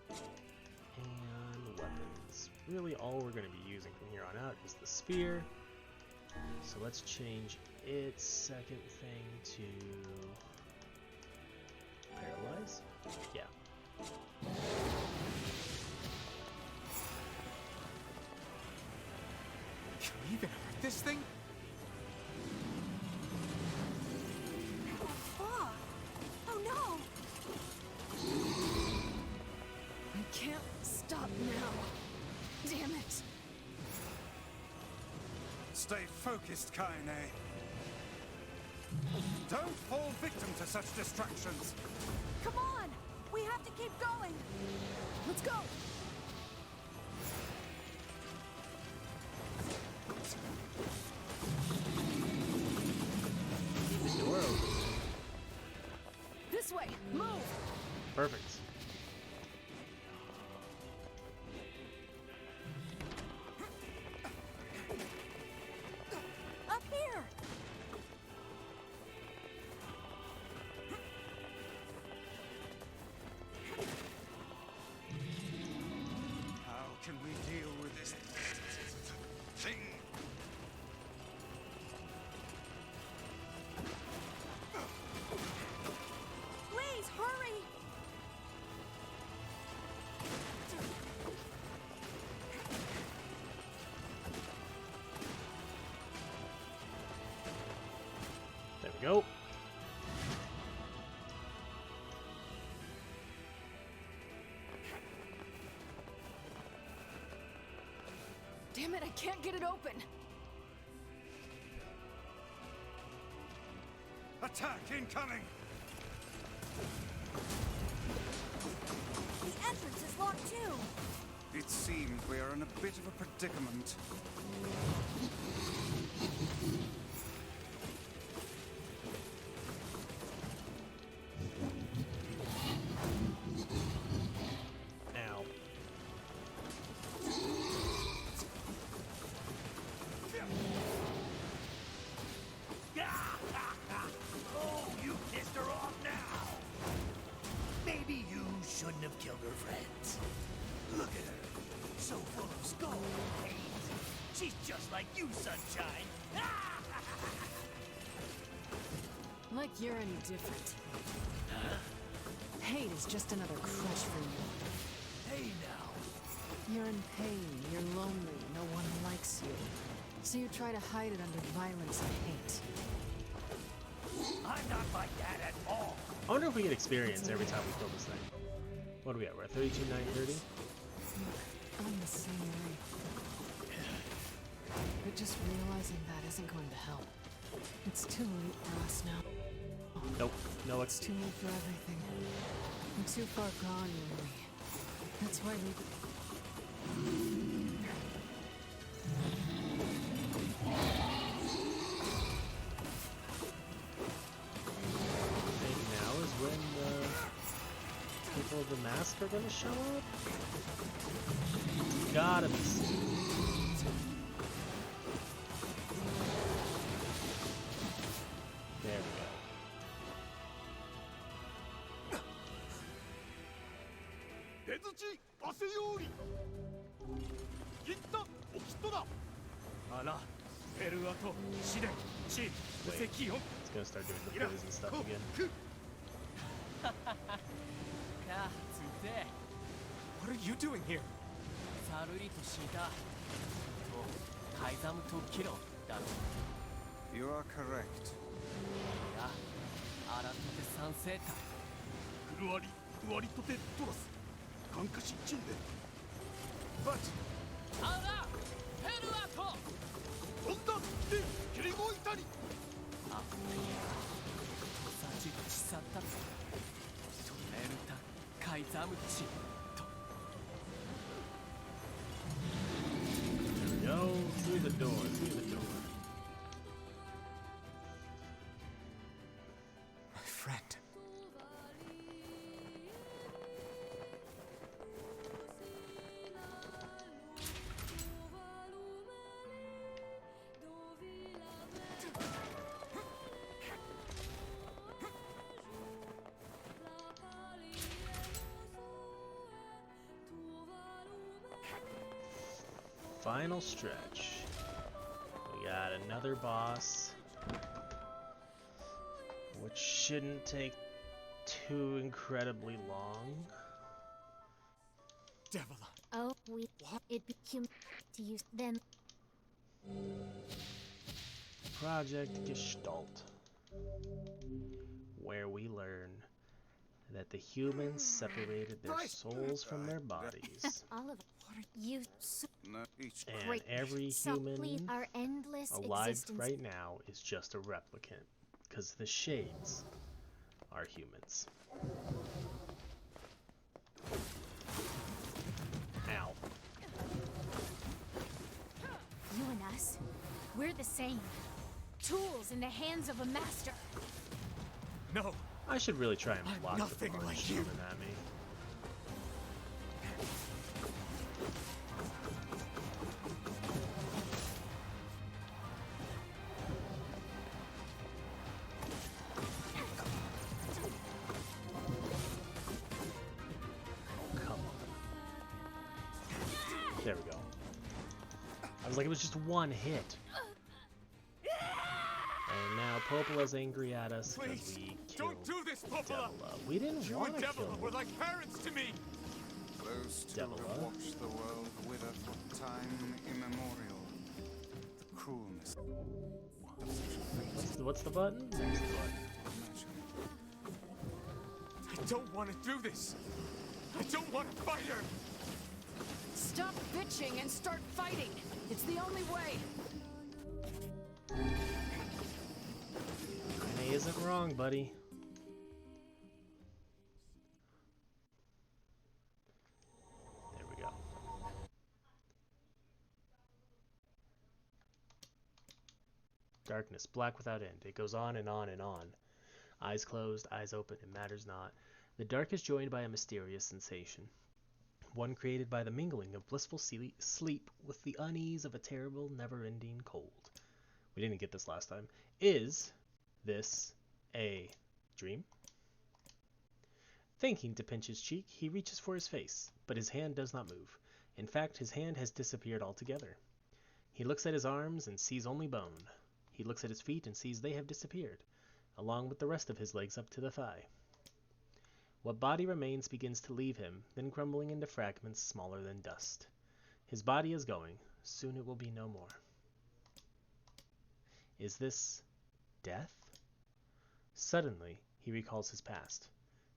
And weapons. Really all we're going to be using from here on out is the spear. So let's change its second thing to paralyze. Yeah. Can we even hurt this thing? Oh, fuck! Oh no! I can't stop now. Damn it. Stay focused, Kaine. Don't fall victim to such distractions. Come on! We have to keep going! Let's go! Keep the door open. This way! Move! Perfect. Up here! How can we deal with this thing? Please, hurry! There we go. Damn it, I can't get it open! Attack incoming! The entrance is locked too! It seems we are in a bit of a predicament. Ow. Oh, you pissed her off now. Maybe you shouldn't have killed her friends. Look at her, so full of skull and hate. She's just like you, Sunshine. Like you're any different. Hate is just another crutch for you. Hey now. You're in pain, you're lonely, no one likes you. So you try to hide it under violence and hate. I'm not like that at all. I wonder if we get experience every time we kill this thing. What are we at? We're at 32,930? I'm the same way. But just realizing that isn't going to help. It's too late for us now. Nope. No, It's too late for everything. I'm too far gone, you and me. That's why we... the mask are gonna show up? Gotta be soon. There we go. Wait, it's gonna start doing the poison stuff again. What are you doing here? You are correct. But Go through the door, through the door. My friend. Final stretch. We got another boss, which shouldn't take too incredibly long. Devil. Oh, it became to use then. Project Gestalt, where we learn that the humans separated their souls from their bodies. All of you And great. every So please, human our endless alive existence. right now is just a replicant, because the shades are humans. Ow. You and us, we're the same. Tools in the hands of a master. No. I should really try and block the nothing punch like you. coming at me. Oh, come on. There we go. I was like, it was just one hit. And now Popola's angry at us because Please, we killed don't do this, Popola. Devila. We didn't You want and to kill Devil him. were like parents to me. Those two Devil, have huh? watched the world wither for time immemorial. The cruelness of such a fate. What's the button? Next button. Imagine. I don't want to do this. I don't want to fight her. Stop bitching and start fighting. It's the only way. Renee isn't wrong, buddy. There we go. Darkness, black without end. It goes on and on and on. Eyes closed, eyes open, it matters not. The dark is joined by a mysterious sensation. One created by the mingling of blissful sleep with the unease of a terrible, never-ending cold. We didn't get this last time. Is this a dream? Thinking to pinch his cheek, he reaches for his face, but his hand does not move. In fact, his hand has disappeared altogether. He looks at his arms and sees only bone. He looks at his feet and sees they have disappeared, along with the rest of his legs up to the thigh. What body remains begins to leave him, then crumbling into fragments smaller than dust. His body is going. Soon it will be no more. Is this death? Suddenly, he recalls his past.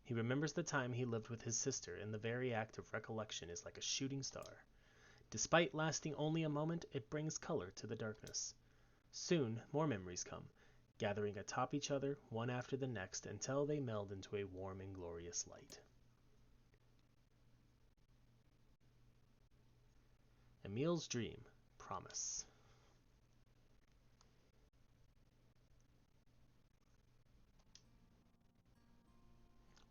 He remembers the time he lived with his sister, and the very act of recollection is like a shooting star. Despite lasting only a moment, it brings color to the darkness. Soon, more memories come, gathering atop each other, one after the next, until they meld into a warm and glorious light. Emil's dream, promise.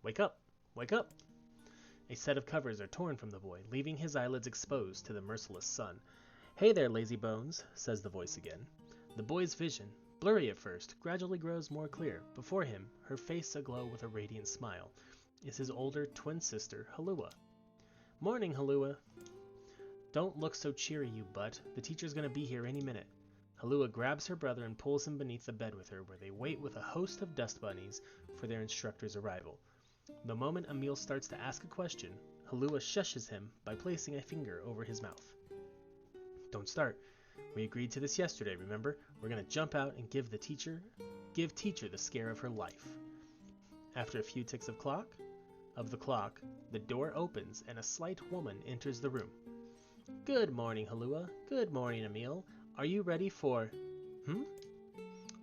Wake up! Wake up! A set of covers are torn from the boy, leaving his eyelids exposed to the merciless sun. "Hey there, lazy bones," says the voice again. The boy's vision, blurry at first, gradually grows more clear. Before him, her face aglow with a radiant smile, is his older twin sister, Halua. "Morning, Halua." "Don't look so cheery, you butt. The teacher's gonna be here any minute." Halua grabs her brother and pulls him beneath the bed with her, where they wait with a host of dust bunnies for their instructor's arrival. The moment Emil starts to ask a question, Halua shushes him by placing a finger over his mouth. "Don't start. We agreed to this yesterday, remember? We're gonna jump out and give teacher the scare of her life." After a few ticks of the clock, the door opens and a slight woman enters the room. "Good morning, Halua. Good morning, Emil. Are you ready for..."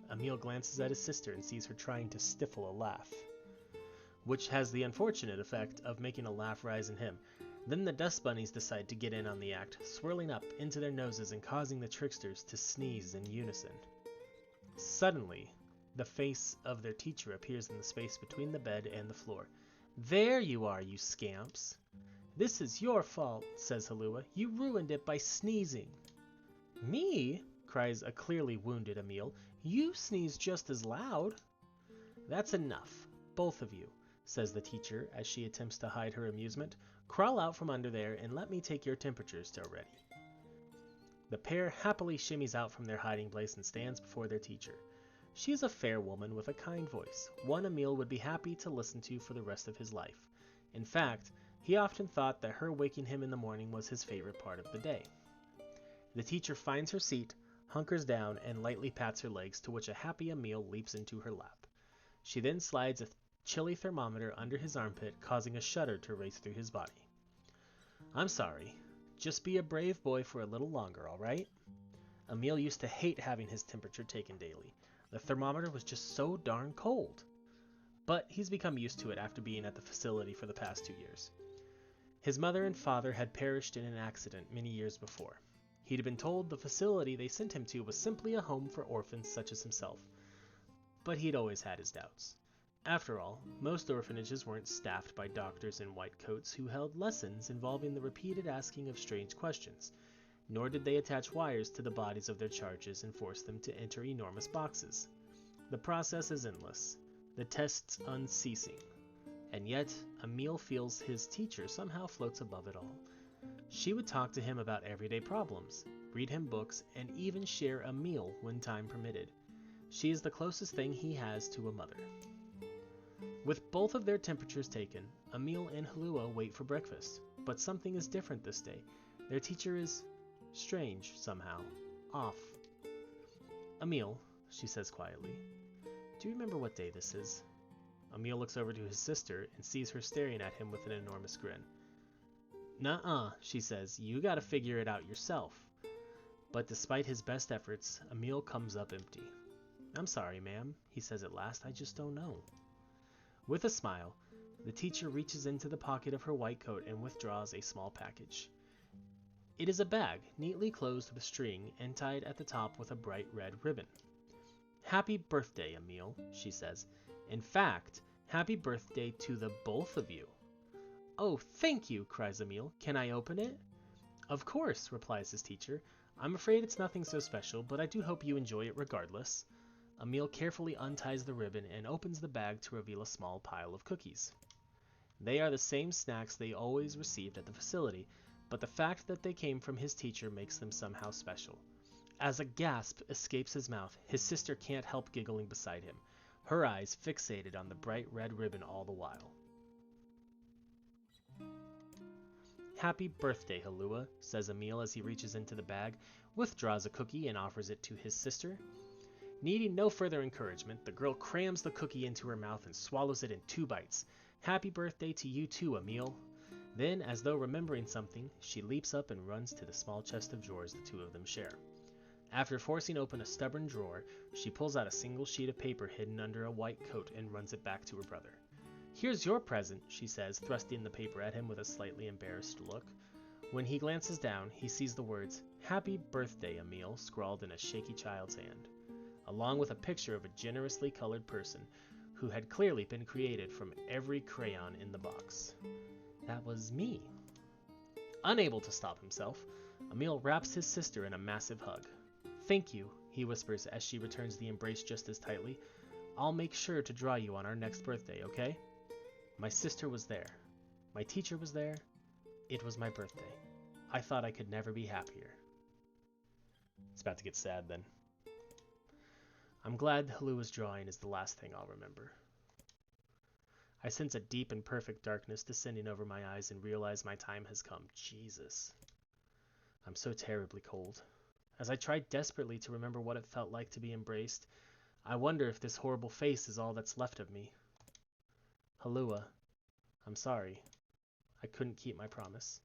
Emil glances at his sister and sees her trying to stifle a laugh, which has the unfortunate effect of making a laugh rise in him. Then the dust bunnies decide to get in on the act, swirling up into their noses and causing the tricksters to sneeze in unison. Suddenly, the face of their teacher appears in the space between the bed and the floor. "There you are, you scamps." "This is your fault," says Halua. "You ruined it by sneezing." "Me?" cries a clearly wounded Emil. "You sneeze just as loud." "That's enough, both of you," says the teacher as she attempts to hide her amusement. "Crawl out from under there and let me take your temperatures till ready." The pair happily shimmies out from their hiding place and stands before their teacher. She is a fair woman with a kind voice, one Emil would be happy to listen to for the rest of his life. In fact, he often thought that her waking him in the morning was his favorite part of the day. The teacher finds her seat, hunkers down, and lightly pats her legs, to which a happy Emil leaps into her lap. She then slides a chilly thermometer under his armpit, causing a shudder to race through his body. "I'm sorry. Just be a brave boy for a little longer, all right?" Emil used to hate having his temperature taken daily. The thermometer was just so darn cold. But he's become used to it after being at the facility for the past 2 years. His mother and father had perished in an accident many years before. He'd been told the facility they sent him to was simply a home for orphans such as himself. But he'd always had his doubts. After all, most orphanages weren't staffed by doctors in white coats who held lessons involving the repeated asking of strange questions, nor did they attach wires to the bodies of their charges and force them to enter enormous boxes. The process is endless, the tests unceasing, and yet Emil feels his teacher somehow floats above it all. She would talk to him about everyday problems, read him books, and even share a meal when time permitted. She is the closest thing he has to a mother. With both of their temperatures taken, Emil and Halua wait for breakfast. But something is different this day. Their teacher is strange, somehow. Off. "Emil," she says quietly, "do you remember what day this is?" Emil looks over to his sister and sees her staring at him with an enormous grin. "Nuh-uh," she says, "you gotta figure it out yourself." But despite his best efforts, Emil comes up empty. "I'm sorry, ma'am," he says at last, "I just don't know." With a smile, the teacher reaches into the pocket of her white coat and withdraws a small package. It is a bag, neatly closed with string and tied at the top with a bright red ribbon. "Happy birthday, Emil," she says. "In fact, happy birthday to the both of you." "Oh, thank you," cries Emil. "Can I open it?" "Of course," replies his teacher. "I'm afraid it's nothing so special, but I do hope you enjoy it regardless." Emil carefully unties the ribbon and opens the bag to reveal a small pile of cookies. They are the same snacks they always received at the facility, but the fact that they came from his teacher makes them somehow special. As a gasp escapes his mouth, his sister can't help giggling beside him, her eyes fixated on the bright red ribbon all the while. "Happy birthday, Halua," says Emil as he reaches into the bag, withdraws a cookie, and offers it to his sister. Needing no further encouragement, the girl crams the cookie into her mouth and swallows it in 2 bites. "Happy birthday to you too, Emil." Then, as though remembering something, she leaps up and runs to the small chest of drawers the two of them share. After forcing open a stubborn drawer, she pulls out a single sheet of paper hidden under a white coat and runs it back to her brother. "Here's your present," she says, thrusting the paper at him with a slightly embarrassed look. When he glances down, he sees the words, "Happy birthday, Emil," scrawled in a shaky child's hand, along with a picture of a generously colored person who had clearly been created from every crayon in the box. That was me. Unable to stop himself, Emil wraps his sister in a massive hug. "Thank you," he whispers as she returns the embrace just as tightly. "I'll make sure to draw you on our next birthday, okay?" My sister was there. My teacher was there. It was my birthday. I thought I could never be happier. It's about to get sad then. I'm glad Halua's drawing is the last thing I'll remember. I sense a deep and perfect darkness descending over my eyes and realize my time has come. Jesus. I'm so terribly cold. As I try desperately to remember what it felt like to be embraced, I wonder if this horrible face is all that's left of me. Halua, I'm sorry. I couldn't keep my promise.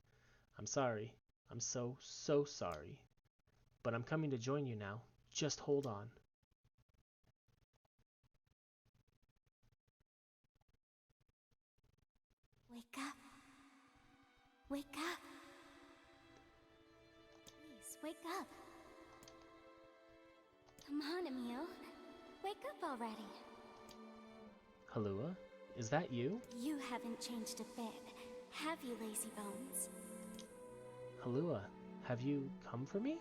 I'm sorry. I'm so, so sorry. But I'm coming to join you now. Just hold on. Wake up. Wake up. Please, wake up. Come on, Emil. Wake up already. Halua, is that you? You haven't changed a bit, have you, lazy bones? Halua, have you come for me?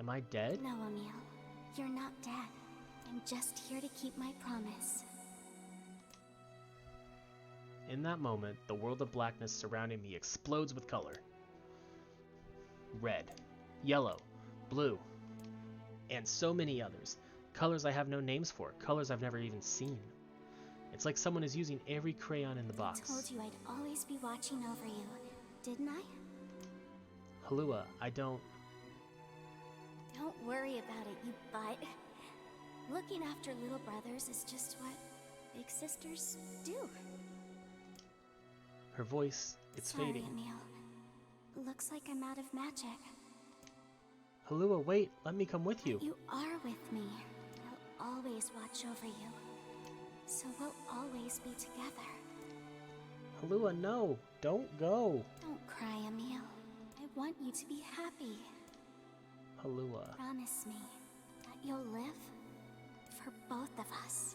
Am I dead? No, Emil. You're not dead. I'm just here to keep my promise. In that moment, the world of blackness surrounding me explodes with color. Red, yellow, blue, and so many others. Colors I have no names for, colors I've never even seen. It's like someone is using every crayon in the box. I told you I'd always be watching over you, didn't I? Halua, I don't... Don't worry about it, you butt. Looking after little brothers is just what big sisters do. Her voice, it's Sorry, fading. Emil. Looks like I'm out of magic. Halua, wait, let me come with you. You are with me. I'll always watch over you. So we'll always be together. Halua, no, don't go. Don't cry, Emil. I want you to be happy. Halua. Promise me that you'll live for both of us.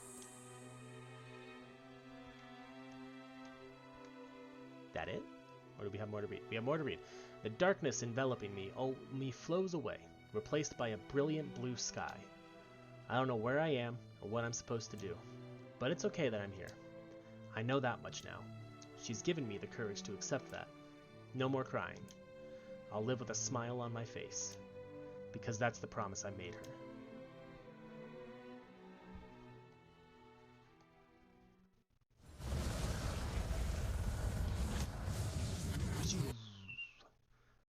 That it? Or do we have more to read? We have more to read. The darkness enveloping me flows away, replaced by a brilliant blue sky. I don't know where I am or what I'm supposed to do, but it's okay that I'm here. I know that much now. She's given me the courage to accept that. No more crying. I'll live with a smile on my face, because that's the promise I made her.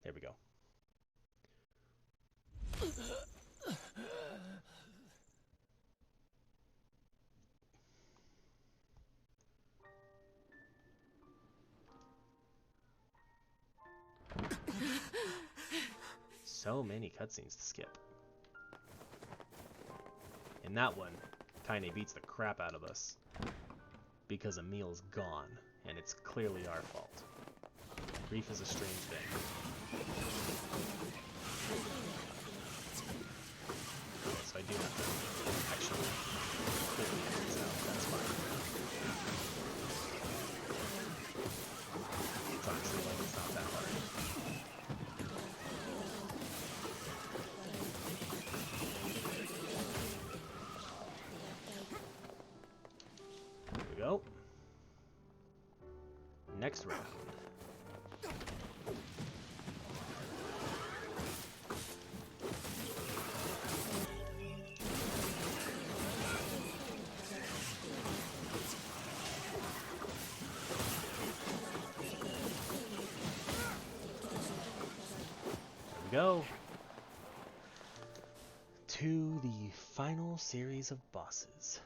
There we go. So many cutscenes to skip. In that one, Kaine beats the crap out of us because Emil's gone, and it's clearly our fault. Grief is a strange thing. So I do have to actually clear the enemies out. That's fine. It's honestly like it's not that hard. There we go. Next round. Go to the final series of bosses.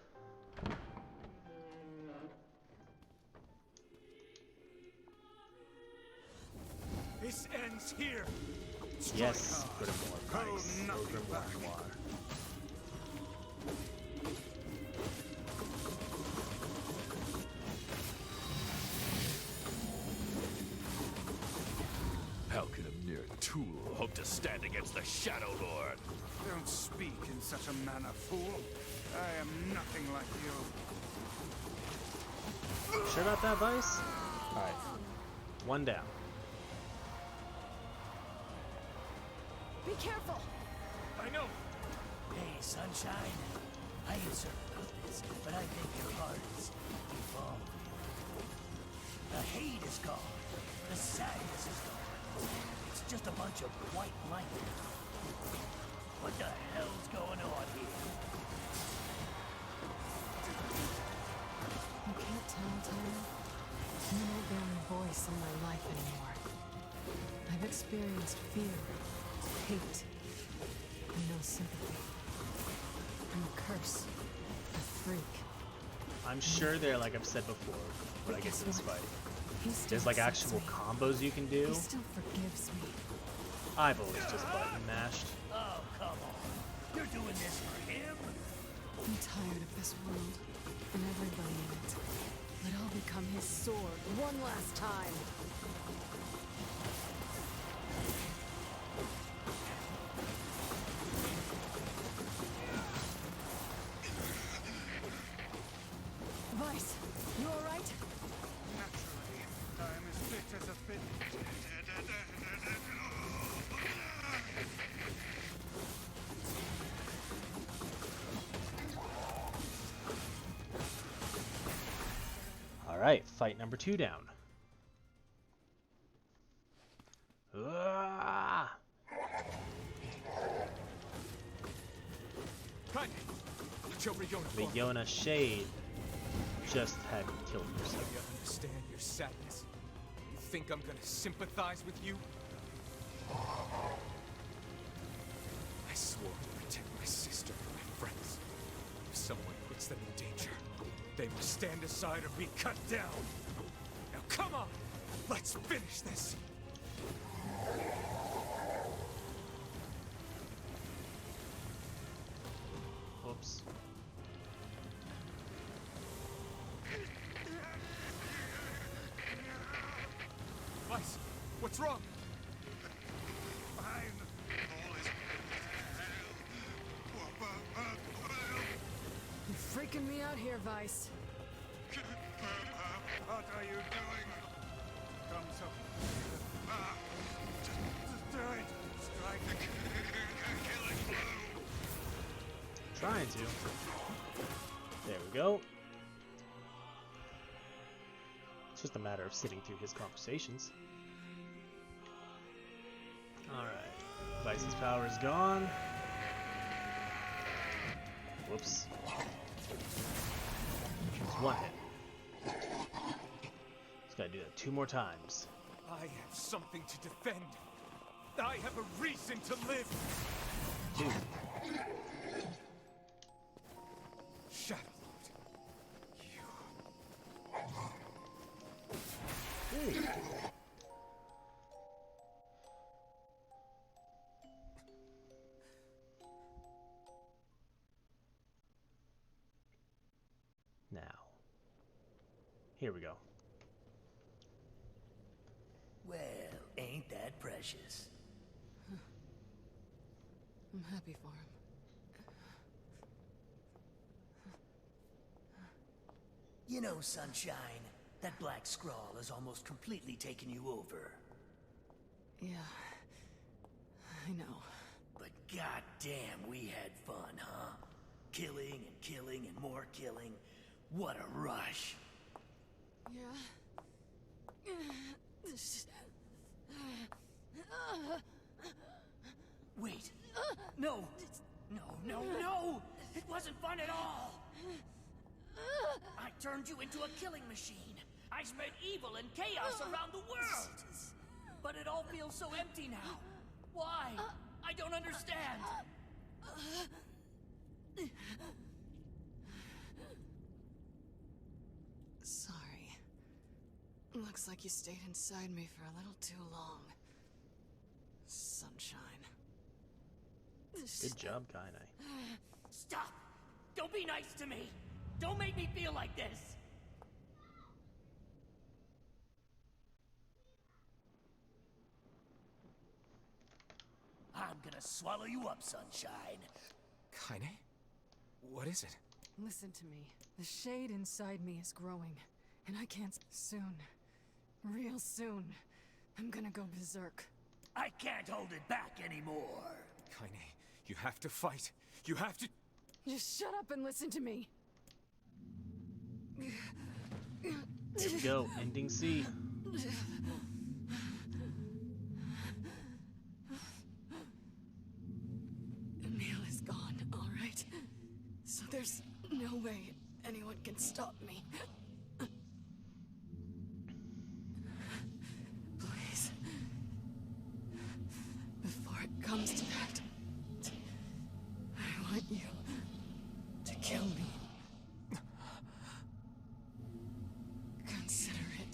This ends here. Strike Yes, hard. Grimoire Price, Hold nothing Grimoire back. Noir. How could a mere tool hope to stand against the Shadow Lord? Don't speak in such a manner, fool. I am nothing like you. Sure about that, Vice? Alright. One down. Be careful! I know! Hey, Sunshine. I ain't certain about this, but I think your heart is evolving. The hate is gone. The sadness is gone. It's just a bunch of white light now. What the hell's going on here? You can't tell, Tyler. You don't bear a voice in my life anymore. I've experienced fear, hate, and no sympathy. I'm a curse, a freak. I'm sure they're, like I've said before, when I get to this fight. There's like actual combos you can do. He still forgives me. I've always just button mashed. Oh, come on. You're doing this for him? I'm tired of this world and everybody in it. But I'll become his sword one last time. Vice, you alright? Naturally, I am as fit as a bit. Alright, fight number 2 down. Ah! Cut! Watch over Yona. The Yona Shade just had killed herself. You understand your sadness? You think I'm gonna sympathize with you? I swore to protect my sister and my friends. If someone puts them in danger, they must stand aside or be cut down. Now come on! Let's finish this! Oops. Vice, what's wrong? Fine. All is You're freaking me out here, Vice. What are you doing? Come so. Just do it. Strike the killing blow. Trying to. There we go. It's just a matter of sitting through his conversations. Alright. Vice's power is gone. Whoops. Just one hit. Just gotta do that 2 more times. I have something to defend. I have a reason to live. Dude. Shadow Lord. You. Now. Here we go. Well, ain't that precious? I'm happy for him. You know, Sunshine, that black scrawl has almost completely taken you over. Yeah, I know. But goddamn, we had fun, huh? Killing and killing and more killing. What a rush. Yeah. Wait. No. No, no, no! It wasn't fun at all! I turned you into a killing machine. I spread evil and chaos around the world. But it all feels so empty now. Why? I don't understand. Sorry. Looks like you stayed inside me for a little too long. Sunshine. Good job, Kainai. Stop! Don't be nice to me! Don't make me feel like this! I'm gonna swallow you up, Sunshine. Kaine? What is it? Listen to me. The shade inside me is growing, and I can't soon. Real soon, I'm gonna go berserk. I can't hold it back anymore. Kaine, you have to fight. You have to... Just shut up and listen to me. Here we go, ending C. Emil is gone, all right? So there's no way anyone can stop me. Please. Before it comes to that, I want you to kill me. Consider it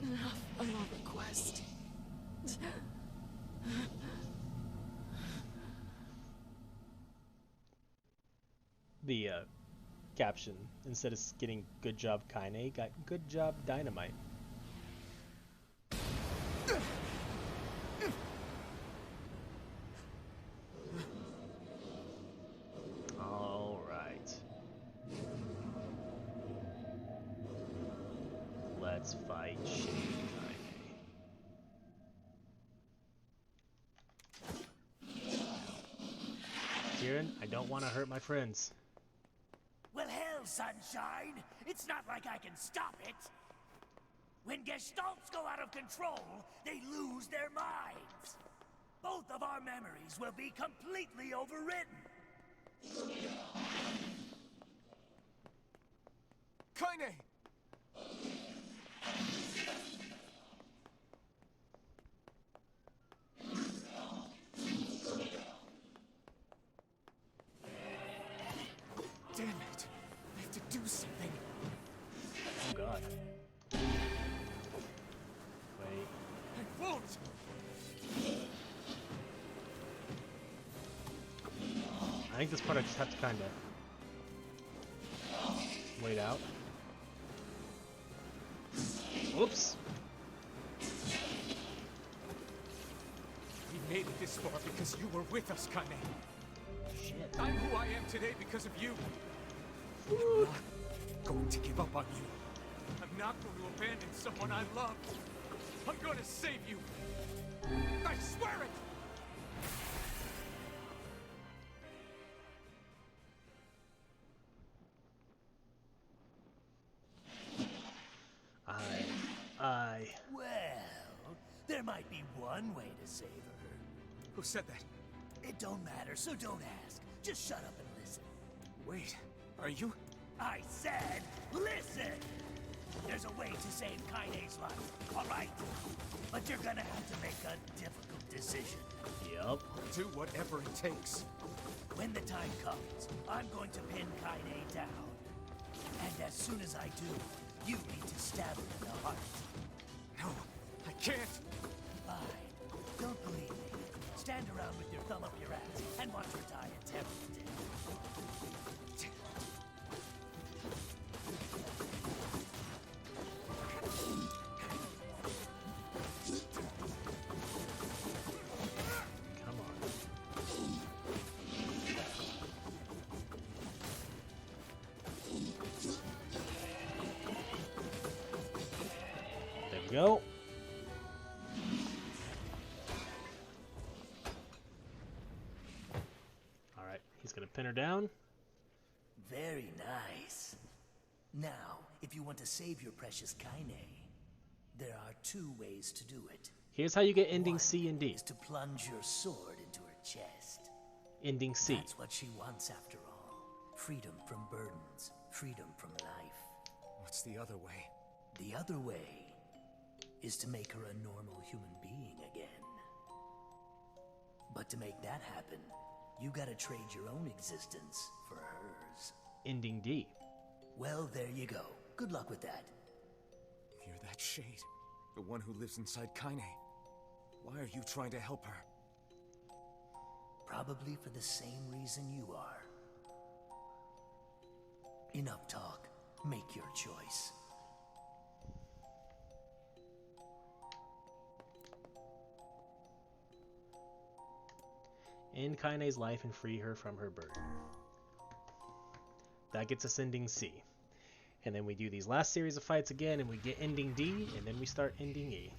enough of a request. The caption, instead of getting good job Kaine, got good job Dynamite. All right. Let's fight Shade Kaine. Kieran, I don't want to hurt my friends. Well, hell, sunshine! It's not like I can stop it! When Gestalts go out of control, they lose their minds! Both of our memories will be completely overridden! Kaine! Damn it! I have to do something. Oh god. Wait. I won't! I think this part I just have to kinda wait out. Whoops! We made it this far because you were with us, Kaine. Shit. I'm who I am today because of you. I'm not going to give up on you. I'm not going to abandon someone I love. I'm going to save you. I swear it! Well, there might be one way to save her. Who said that? It don't matter, so don't ask. Just shut up and listen. Wait, are you? I said, listen! There's a way to save Kaine's life, all right? But you're gonna have to make a difficult decision. Yup. Do whatever it takes. When the time comes, I'm going to pin Kaine down. And as soon as I do, you need to stab her in the heart. No, I can't. Fine. Don't believe me. Stand around with your thumb up your ass and watch her die a terrible death. Come on. There we go. Alright, he's gonna pin her down. Very nice. Now, if you want to save your precious Kaine, there are two ways to do it. Here's how you get ending One C and D. is to plunge your sword into her chest. Ending C. That's what she wants after all. Freedom from burdens. Freedom from life. What's the other way? The other way is to make her a normal human being again. But to make that happen, you gotta trade your own existence for hers. Ending D. Well, there you go. Good luck with that. You're that Shade. The one who lives inside Kaine. Why are you trying to help her? Probably for the same reason you are. Enough talk. Make your choice. End Kaine's life and free her from her burden. That gets us ending C. And then we do these last series of fights again, and we get ending D, and then we start ending E.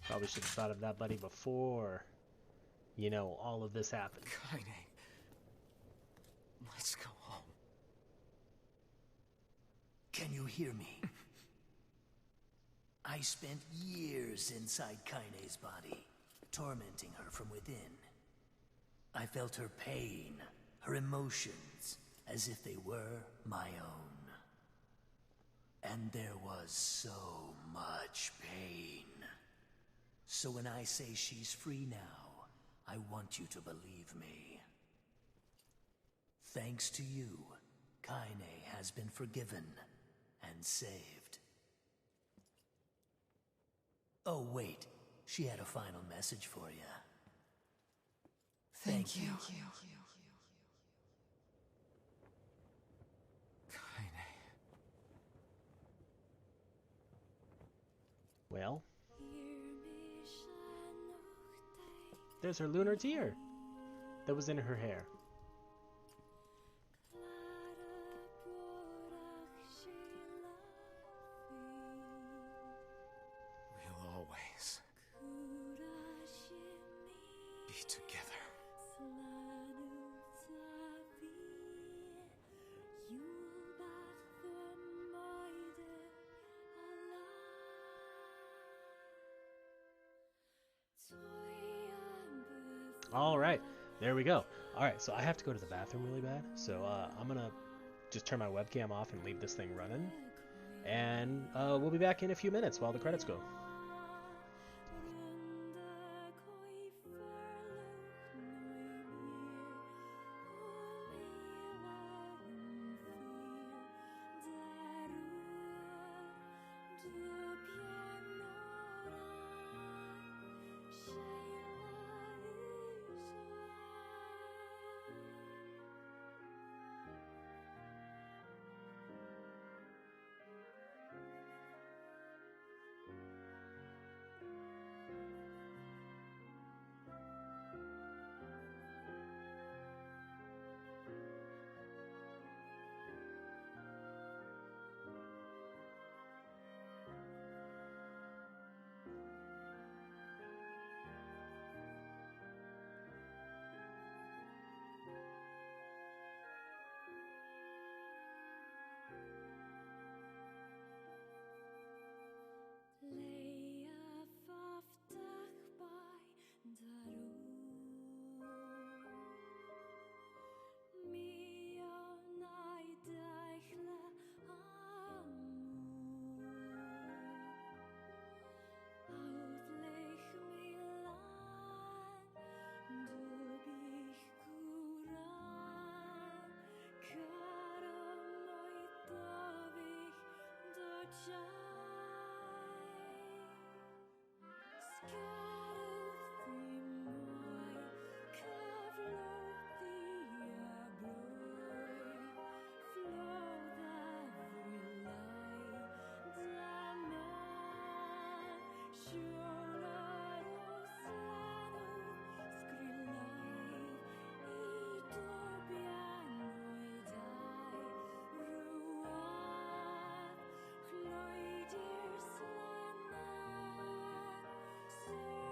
Probably should have thought of that, buddy, before, you know, all of this happened. Kaine, let's go home. Can you hear me? I spent years inside Kaine's body, tormenting her from within. I felt her pain, her emotions, as if they were my own. And there was so much pain. So when I say she's free now, I want you to believe me. Thanks to you, Kaine has been forgiven and saved. Oh wait, she had a final message for you. Thank you. Well, there's her lunar tear that was in her hair. We'll always be together. All right, there we go. All right, so I have to go to the bathroom really bad, so I'm gonna just turn my webcam off and leave this thing running, and we'll be back in a few minutes while the credits go. Slana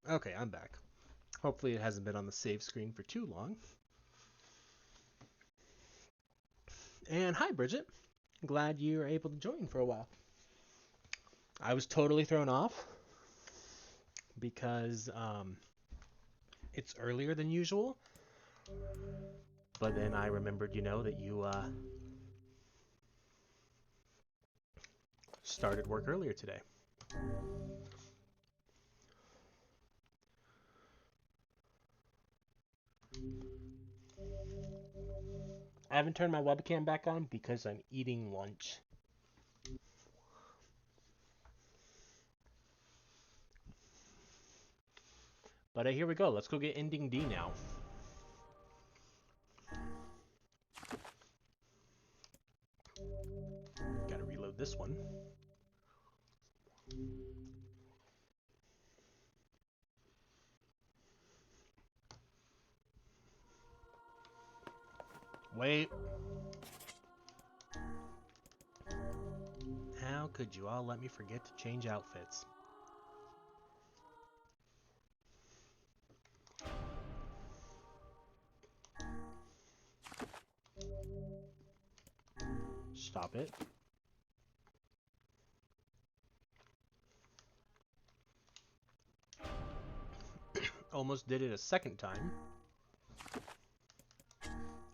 Okay, I'm back. Hopefully it hasn't been on the save screen for too long. And hi, Bridget. Glad you were able to join for a while. I was totally thrown off because it's earlier than usual. But then I remembered, that you started work earlier today. I haven't turned my webcam back on because I'm eating lunch. But here we go. Let's go get ending D now. Gotta reload this one. Wait. How could you all let me forget to change outfits? Stop it. Almost did it a second time.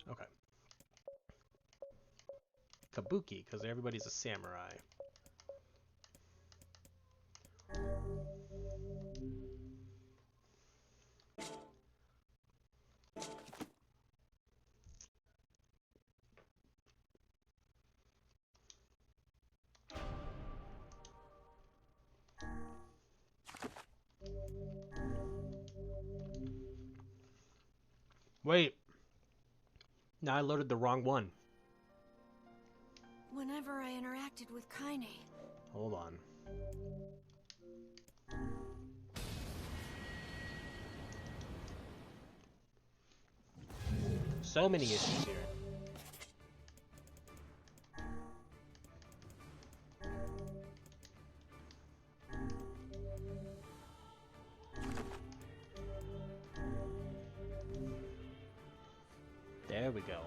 Okay. Kabuki, because everybody's a samurai. Wait. Now I loaded the wrong one. Whenever I interacted with Kaine. Hold on. So many issues here. There we go.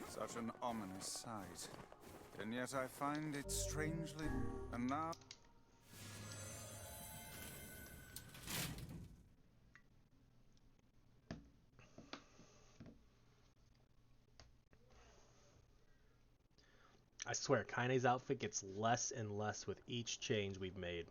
Such an ominous sight. And yet I find it strangely... And now... I swear, Kaine's outfit gets less and less with each change we've made.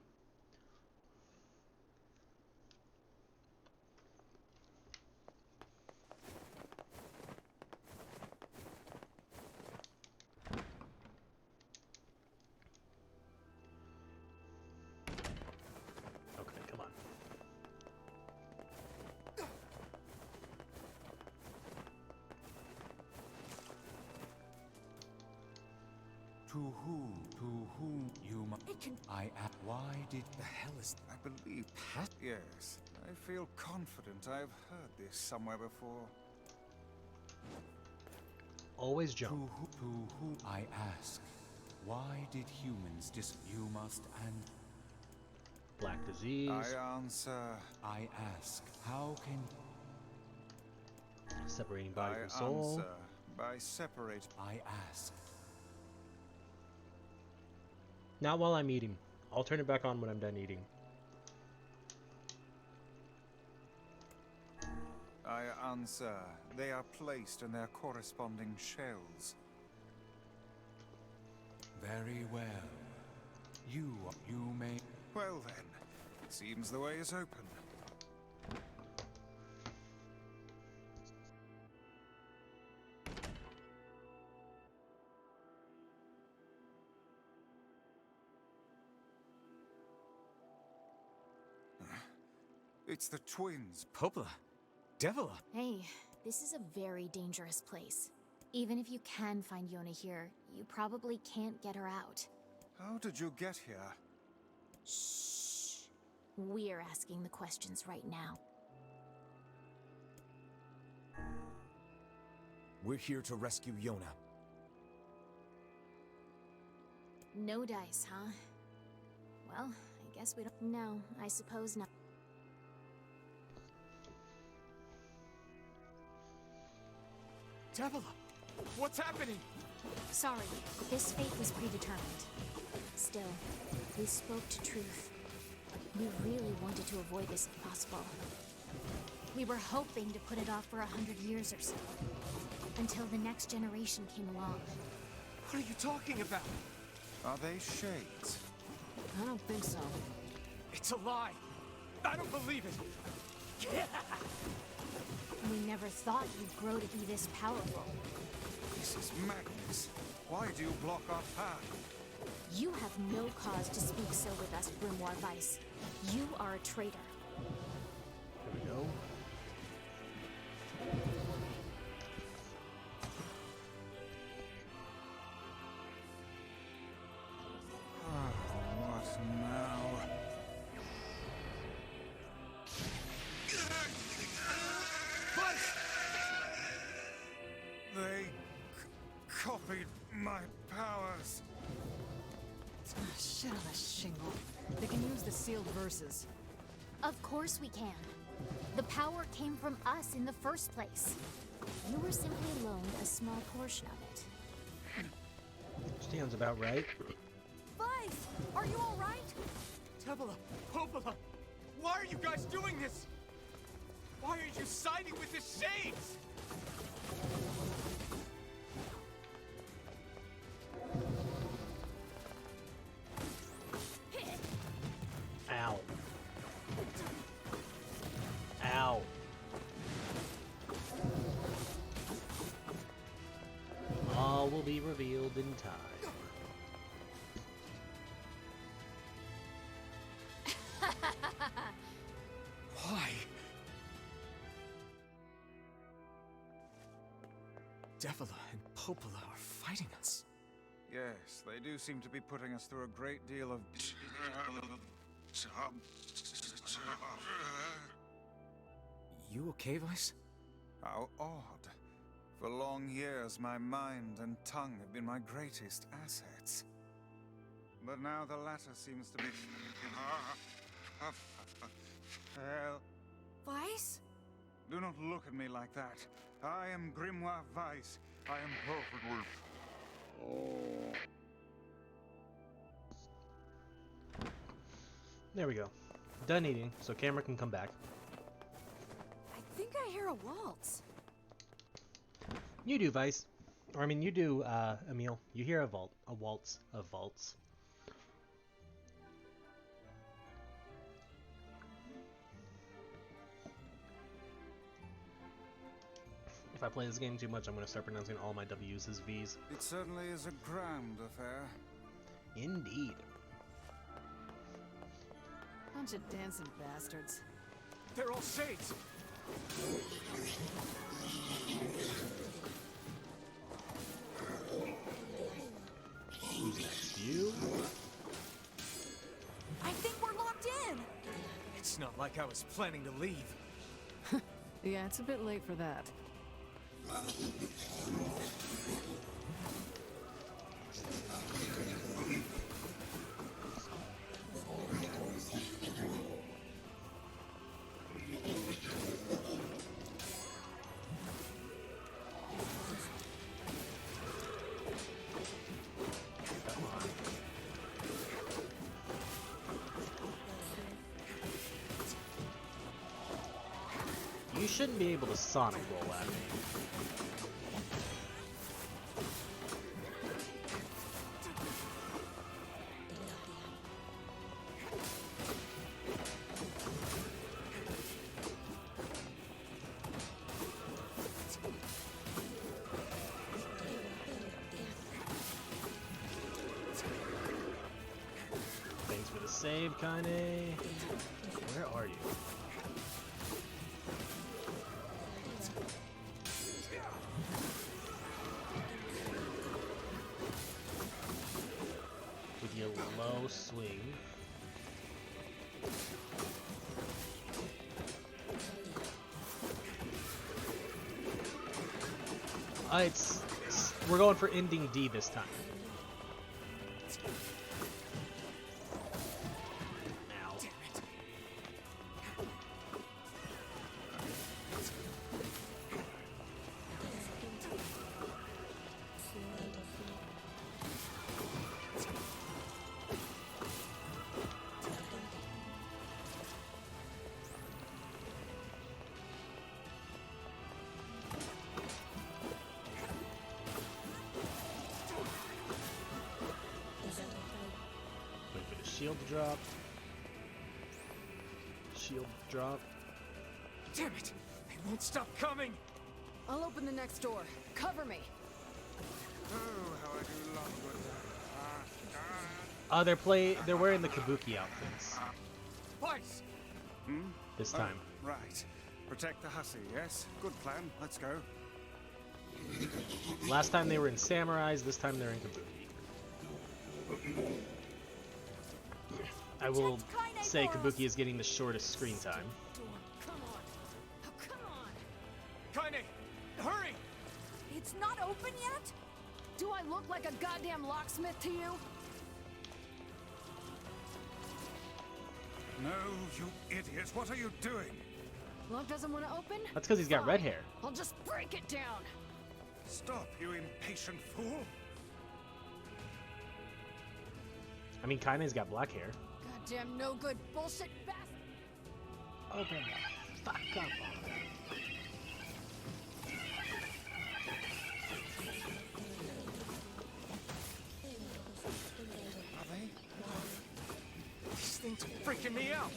Okay, come on. To whom you must... Why did... The hell is... I believe... Pat? Yes. I feel confident I've heard this somewhere before. Always jump. To whom I ask, why did humans You must and... Black disease. I answer... I ask, how can... Separating body from soul. Answer by separate... I ask. Not while I'm eating. I'll turn it back on when I'm done eating. I answer, they are placed in their corresponding shells. Very well. You may... Well then, it seems the way is open. It's the twins. Popla. Devila. Hey, this is a very dangerous place. Even if you can find Yona here, you probably can't get her out. How did you get here? Shh. We're asking the questions right now. We're here to rescue Yona. No dice, huh? Well, I guess we don't... No, I suppose not. Davila! What's happening? Sorry, this fate was predetermined. Still, we spoke to truth. We really wanted to avoid this if possible. We were hoping to put it off for 100 years or so. Until the next generation came along. What are you talking about? Are they shades? I don't think so. It's a lie. I don't believe it. We never thought you'd grow to be this powerful. This is madness. Why do you block our path? You have no cause to speak so with us, Grimoire Weiss. You are a traitor. Here we go. What now? They copied my powers. Shit on a shingle. They can use the sealed verses. Of course we can. The power came from us in the first place. You were simply loaned a small portion of it. Sounds about right. Weiss! Are you alright? Davila, Popola, why are you guys doing this? Why are you siding with the Shades? Ow. Ow. All will be revealed in time. Why? Davila and Popola are fighting us. Yes, they do seem to be putting us through a great deal of... You okay, Weiss? How odd. For long years, my mind and tongue have been my greatest assets. But now the latter seems to be... Hell, Weiss? do not look at me like that. I am Grimoire Weiss. I am perfectly... There we go. Done eating, so camera can come back. I think I hear a waltz. You do, Vice. Or, I mean, you do, Emil. You hear a waltz of vaults. If I play this game too much, I'm going to start pronouncing all my W's as V's. It certainly is a grand affair. Indeed. Bunch of dancing bastards. They're all Shades. You? I think we're locked in. It's not like I was planning to leave. Yeah, it's a bit late for that. You shouldn't be able to Sonic roll at me. Thanks for the save, Kaine. Where are you? With your low swing. We're going for ending D this time. Ow. Wait for the shield to drop. Shield drop. Damn it! They won't stop coming! I'll open the next door. Cover me. Oh, how I do love good. They're wearing the Kabuki outfits Twice! this time. Right. Protect the hussy, yes? Good plan. Let's go. Last time they were in samurais, this time they're in Kabuki. I will say Kabuki is getting the shortest screen time. Come on. Oh, come on. Kaine! Hurry! It's not open yet? Do I look like a goddamn locksmith to you? No, you idiots. What are you doing? Lock doesn't want to open? That's because he's got red hair. I'll just break it down. Stop, you impatient fool. I mean, Kaine's got black hair. Goddamn no good bullshit bastard. Open the fuck up. Are they? These things are freaking me out!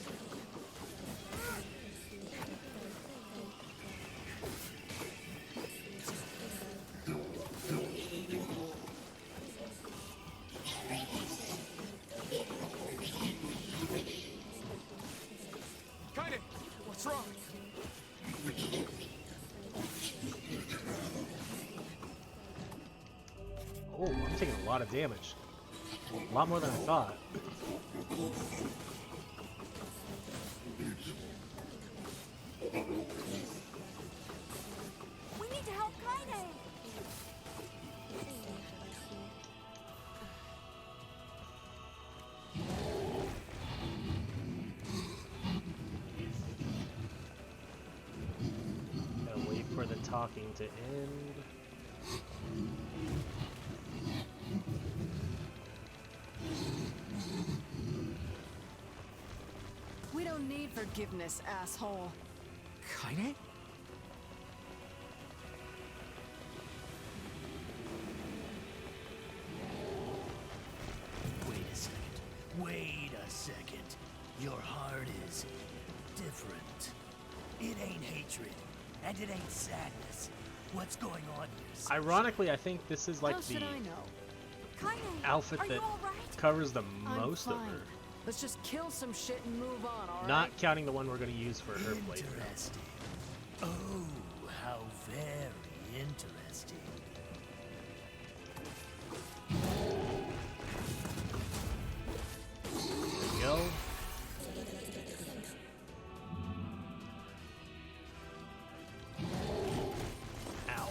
Kaine! What's wrong? Oh, I'm taking a lot of damage. A lot more than I thought. We need to help Kaine. Gotta wait for the talking to end. We don't need forgiveness, asshole. Kaine? Wait a second. Wait a second. Your heart is different. It ain't hatred, and it ain't sadness. What's going on here? Sis? Ironically, I think this is like How the should I know? Kaine, outfit are that you all right? covers the I'm most of fine. her. Let's just kill some shit and move on, all right? Not counting the one we're going to use for her playthrough. Interesting. Oh, how very interesting. There we go. Ow.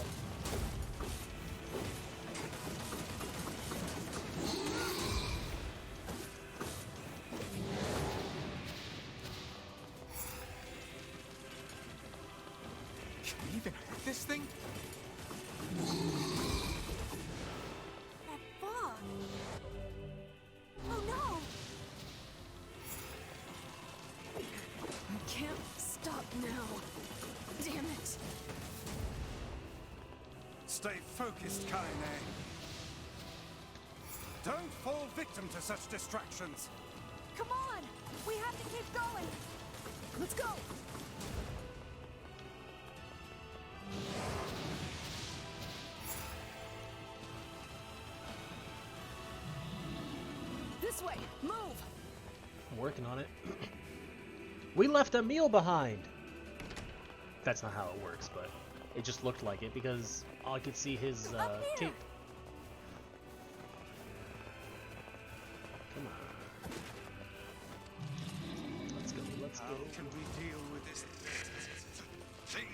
Can we even hurt this thing? That fog. Oh no! I can't stop now. Damn it. Stay focused, Kaine. Don't fall victim to such distractions. Come on! We have to keep going! Let's go! This way! Move! I'm working on it. We left a meal behind! That's not how it works, but it just looked like it because all I could see his tape. Come on. Let's go, let's How go. can we deal with this thing?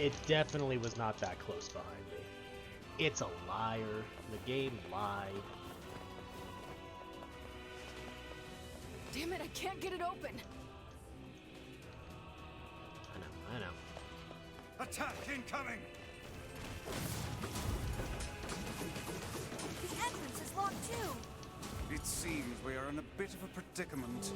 It definitely was not that close behind me. It's a liar. The game lied. Damn it, I can't get it open. I know. Attack incoming! The entrance is locked too. It seems we are in a bit of a predicament.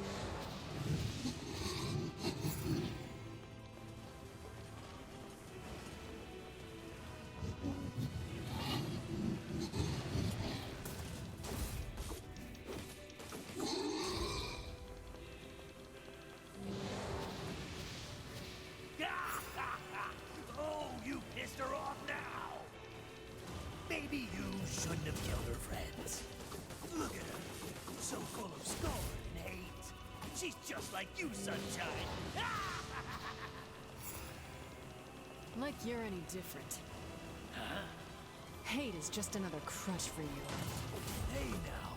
Oh, you pissed her off now! Maybe you shouldn't have killed her friends. Look at her, so full of scorn and hate. She's just like you, Sunshine. Like you're any different. Huh? Hate is just another crutch for you. Hey now.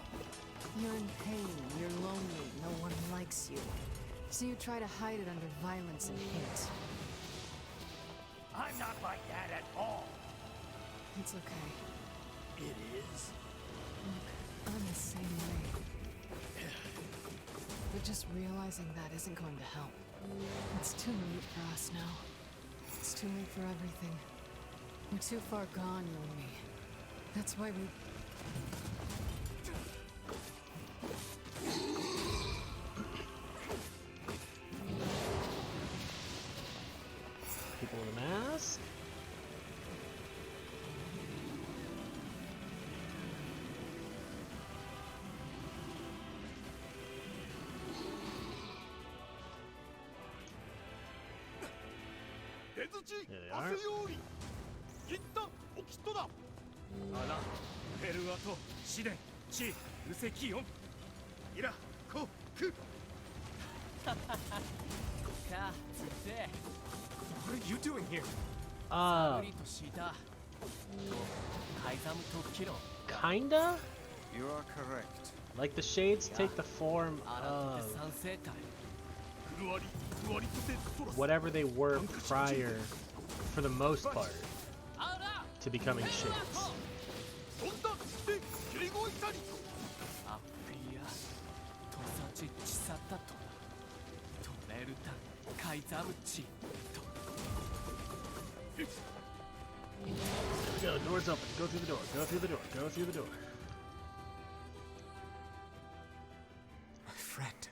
You're in pain, you're lonely, no one likes you. So you try to hide it under violence and hate. I'm not like that at all. It's okay. It is? Look, I'm the same way. But just realizing that isn't going to help. It's too late for us now. It's too late for everything. We're too far gone, you and me. That's why we... People in the mask. There they are. アラ、フェルアト、試練、地、無責音。イラ、コ、ク。What are you doing here? Kinda? You are correct. Like the shades take the form of whatever they were prior, for the most part, to becoming shades. Go, door's open. Go through the door. Go through the door. Go through the door. My friend.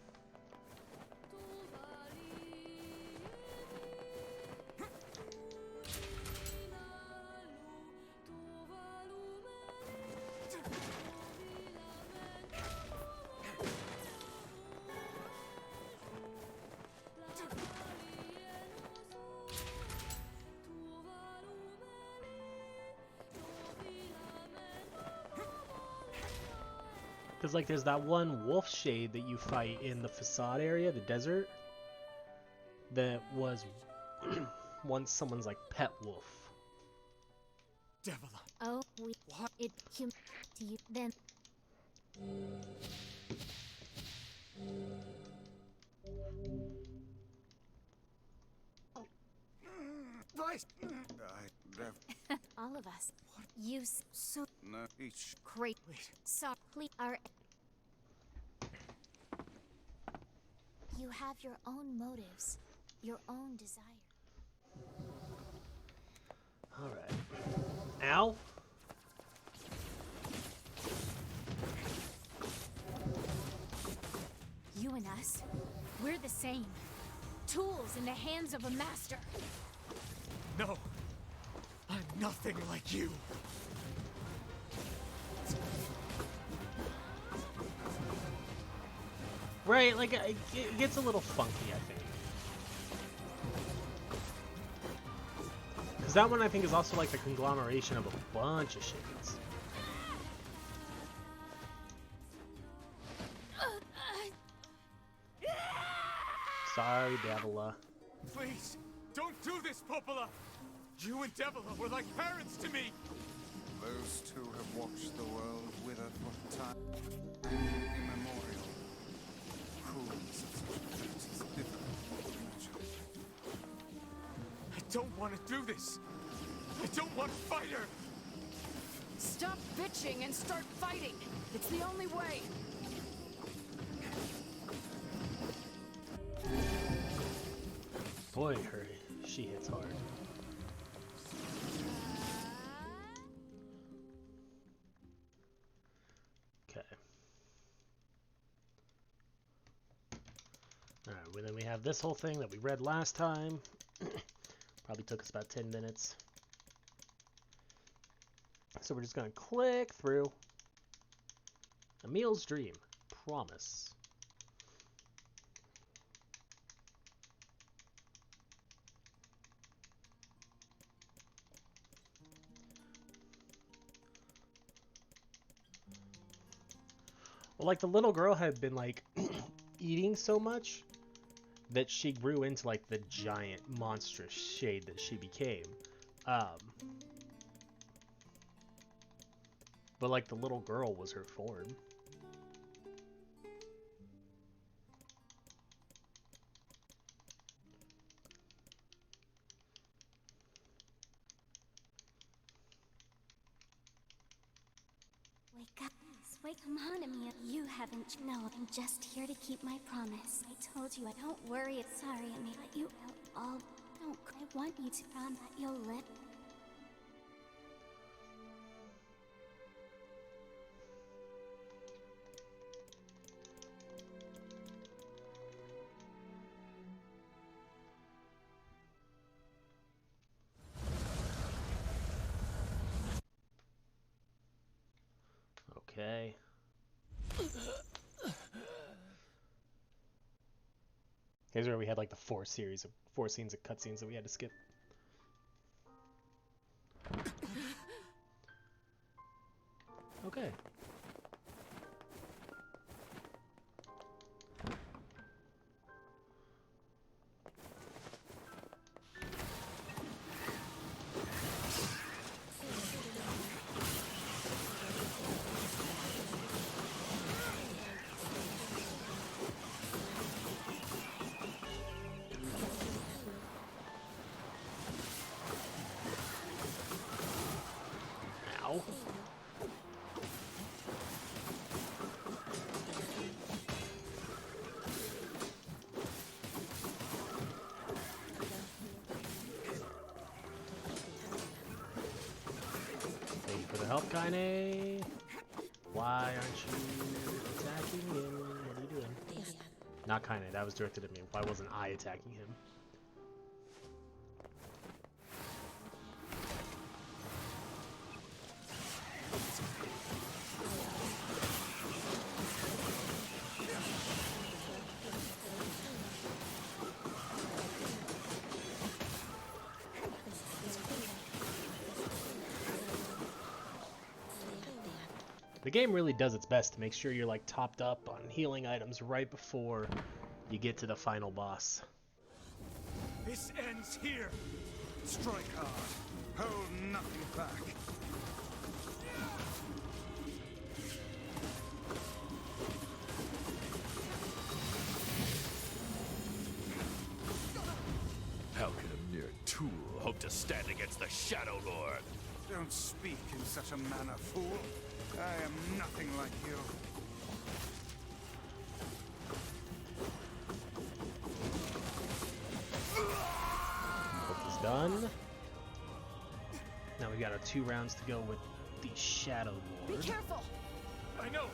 Because, like, there's that one wolf shade that you fight in the facade area, the desert, that was once someone's, like, pet wolf. Devil. Oh, we what? It hum to you then. Vice. All of us. You so No, each. great. So please are. You have your own motives, your own desire. Alright. Ow! You and us, we're the same. Tools in the hands of a master. No, I'm nothing like you. Right, like, it gets a little funky, I think. Because that one, I think, is also like the conglomeration of a bunch of shades. Sorry, Davila. Please, don't do this, Popola. You and Davila were like parents to me. Those two have watched the world wither for time immemorial. Cruelness of such events is difficult to imagine. I don't want to do this. I don't want to fight her. Stop bitching and start fighting. It's the only way. Boy, she hits hard. Okay. Alright, well, then we have this whole thing that we read last time. Probably took us about 10 minutes. So we're just going to click through. Emil's dream. Promise. Well, like, the little girl had been, like, eating so much that she grew into, like, the giant, monstrous shade that she became. But, like, the little girl was her form. Wake up. Wait, come on, Emil. You haven't. No, I'm just here to keep my promise. I told you I don't worry. Sorry, Emil. You all don't. I want you to promise that you'll live. Okay. Here's where we had like the four scenes of cutscenes that we had to skip. Okay. Ow. Thank you for the help, Kaine. Why aren't you attacking him? What are you doing? Not Kaine, that was directed at me. Why wasn't I attacking him? The game really does its best to make sure you're like topped up on healing items right before you get to the final boss. This ends here. Strike hard. Hold nothing back. How can a mere tool hope to stand against the Shadow Lord? Don't speak in such a manner, fool. I am nothing like you. Hope is done. Now we got our 2 rounds to go with the Shadow Lord. Be careful! I know!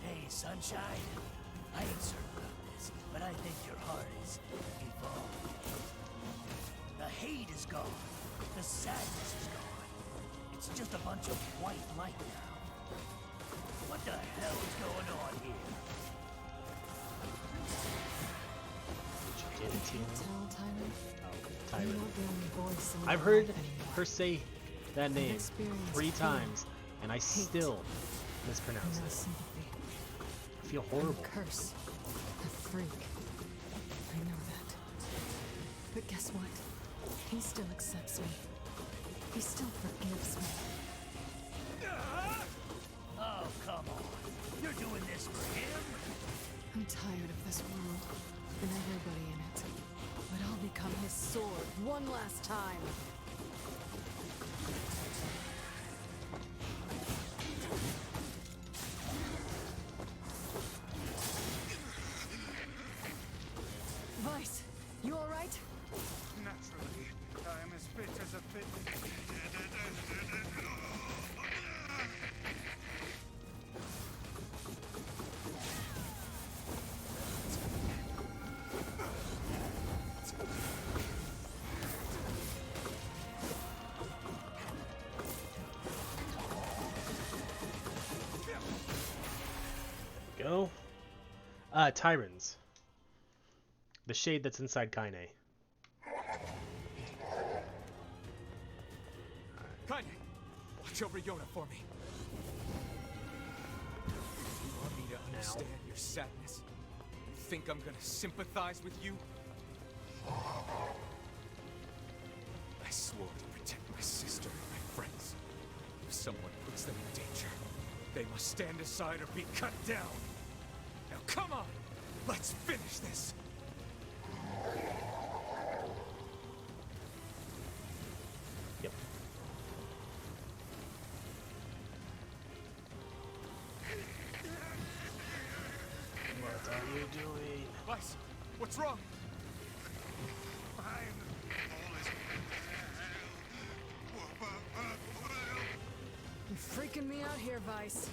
Hey, Sunshine. I ain't certain about this, but I think your heart is evolved. The hate is gone. The sadness is gone. It's just a bunch of white light now. What the hell is going on here? Did you get it, Tina? Tell Tyler. Oh, Tyler. You're not the only voice in I've my heard life anymore. her say that name experienced 3 fear, times, and I still mispronounce no it. sympathy. I feel I'm horrible. a curse. A freak. I know that. But guess what? He still accepts me. He still forgives me. Oh, come on. You're doing this for him? I'm tired of this world and everybody in it. But I'll become his sword one last time. Vice, you all right? Naturally, I am as fit as a fit. Go. Tyrants. The shade that's inside Kaine. Kaine, watch over Yona for me. You want me to understand your sadness? You think I'm gonna sympathize with you? I swore to protect my sister and my friends. If someone puts them in danger, they must stand aside or be cut down. Now come on! Let's finish this! Yep. What are you doing? Vice, what's wrong? You're freaking me out here, Vice.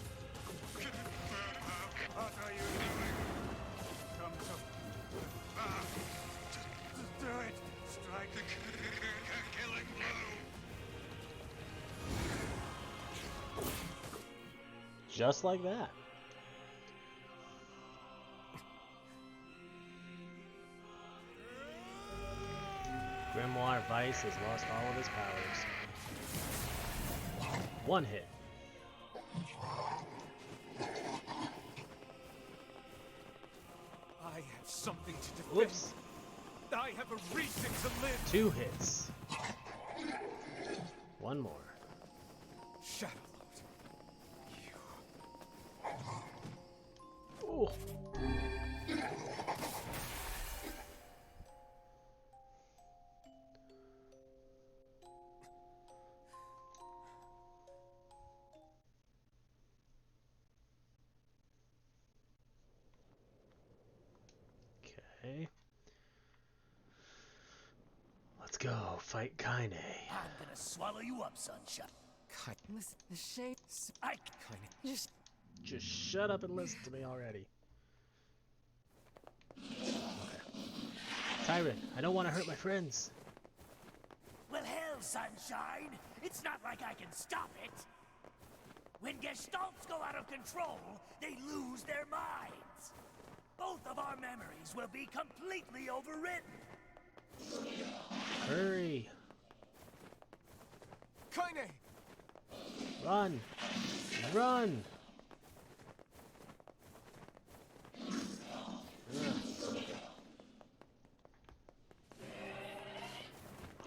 What are you doing? Come to... just do it! Strike the killing blow! Just like that. Grimoire Vice has lost all of his powers. One hit. I have something to defend. Whoops. I have a reason to live. 2 hits. One more. Shadowlord. Oh. Okay. Let's go fight Kaine. I'm gonna swallow you up, sunshine. Listen, the shade. I Just Just shut up and listen to me already. Okay. Tyrant, I don't want to hurt my friends. Well, hell, sunshine. It's not like I can stop it. When gestalts go out of control, they lose their minds. Both of our memories will be completely overwritten. Hurry. Kaine! Run. Run.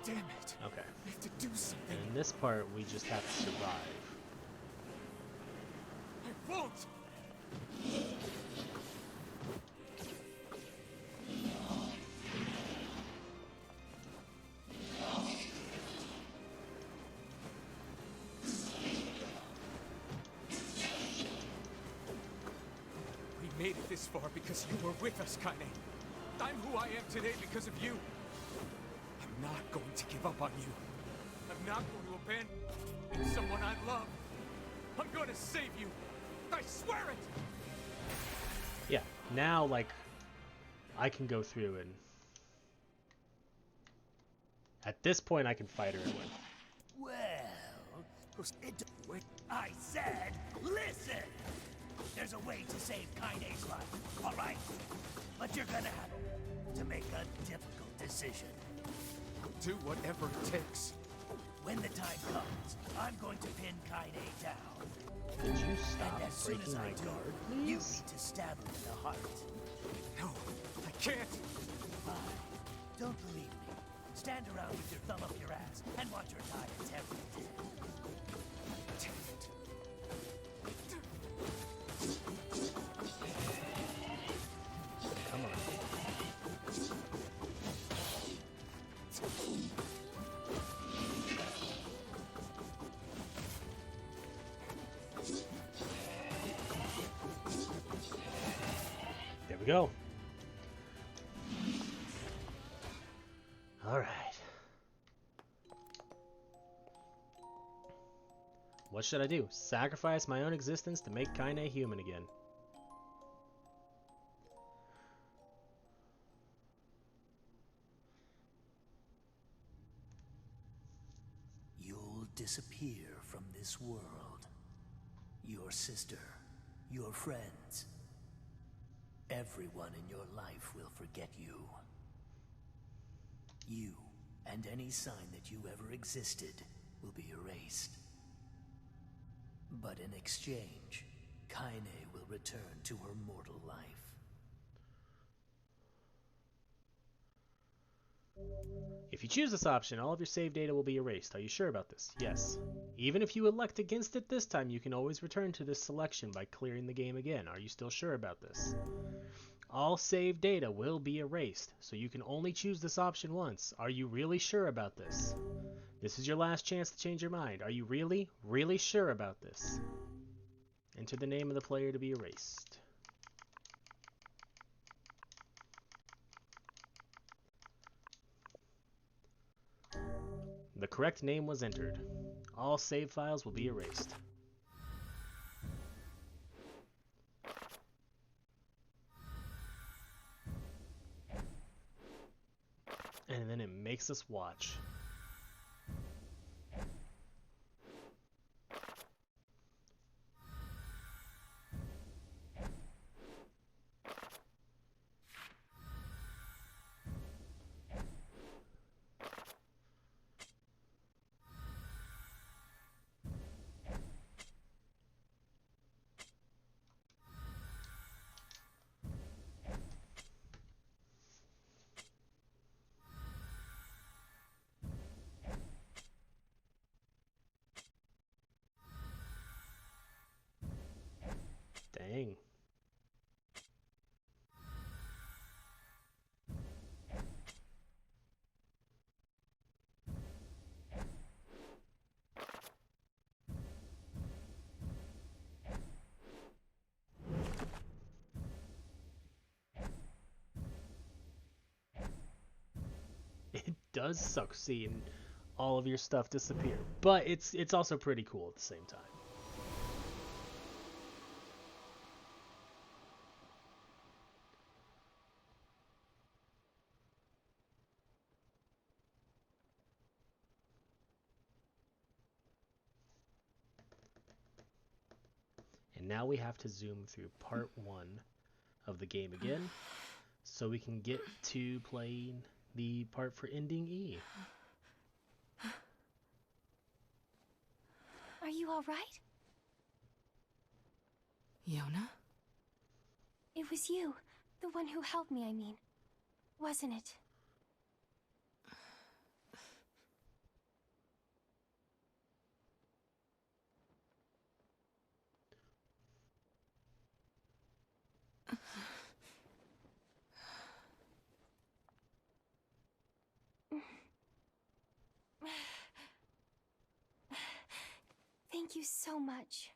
Damn it. Okay. We have to do something. In this part, we just have to survive. I won't! We made it this far because you were with us, Kaine. I'm who I am today because of you. I'm not going to give up on you. I'm not going to abandon someone I love. I'm going to save you. I swear it! Yeah, now, like, I can go through and... At this point, I can fight her and win. Well, I said, listen! There's a way to save Kaine's life, all right? But you're gonna have to make a difficult decision. I'll do whatever it takes. When the time comes, I'm going to pin Kaine down. Could you stop And as soon breaking as I my do, guard, you please? need to stab him in the heart. No, I can't. Fine. Don't believe me. Stand around with your thumb up your ass and watch her die a terrible death. Damn it. Come on. we go. Alright. What should I do? Sacrifice my own existence to make Kaine human again. You'll disappear from this world. Your sister, your friends, everyone in your life will forget you. You and any sign that you ever existed will be erased. But in exchange, Kaine will return to her mortal life. If you choose this option, all of your save data will be erased. Are you sure about this? Yes. Even if you elect against it this time, you can always return to this selection by clearing the game again. Are you still sure about this? All save data will be erased, so you can only choose this option once. Are you really sure about this? This is your last chance to change your mind. Are you really, really sure about this? Enter the name of the player to be erased. The correct name was entered. All save files will be erased. And then it makes us watch. Dang. It does suck seeing all of your stuff disappear, but it's also pretty cool at the same time. And now we have to zoom through part 1 of the game again so we can get to playing the part for ending E. Are you all right? Yona? It was you, the one who helped me, I mean. Wasn't it? Thank you so much.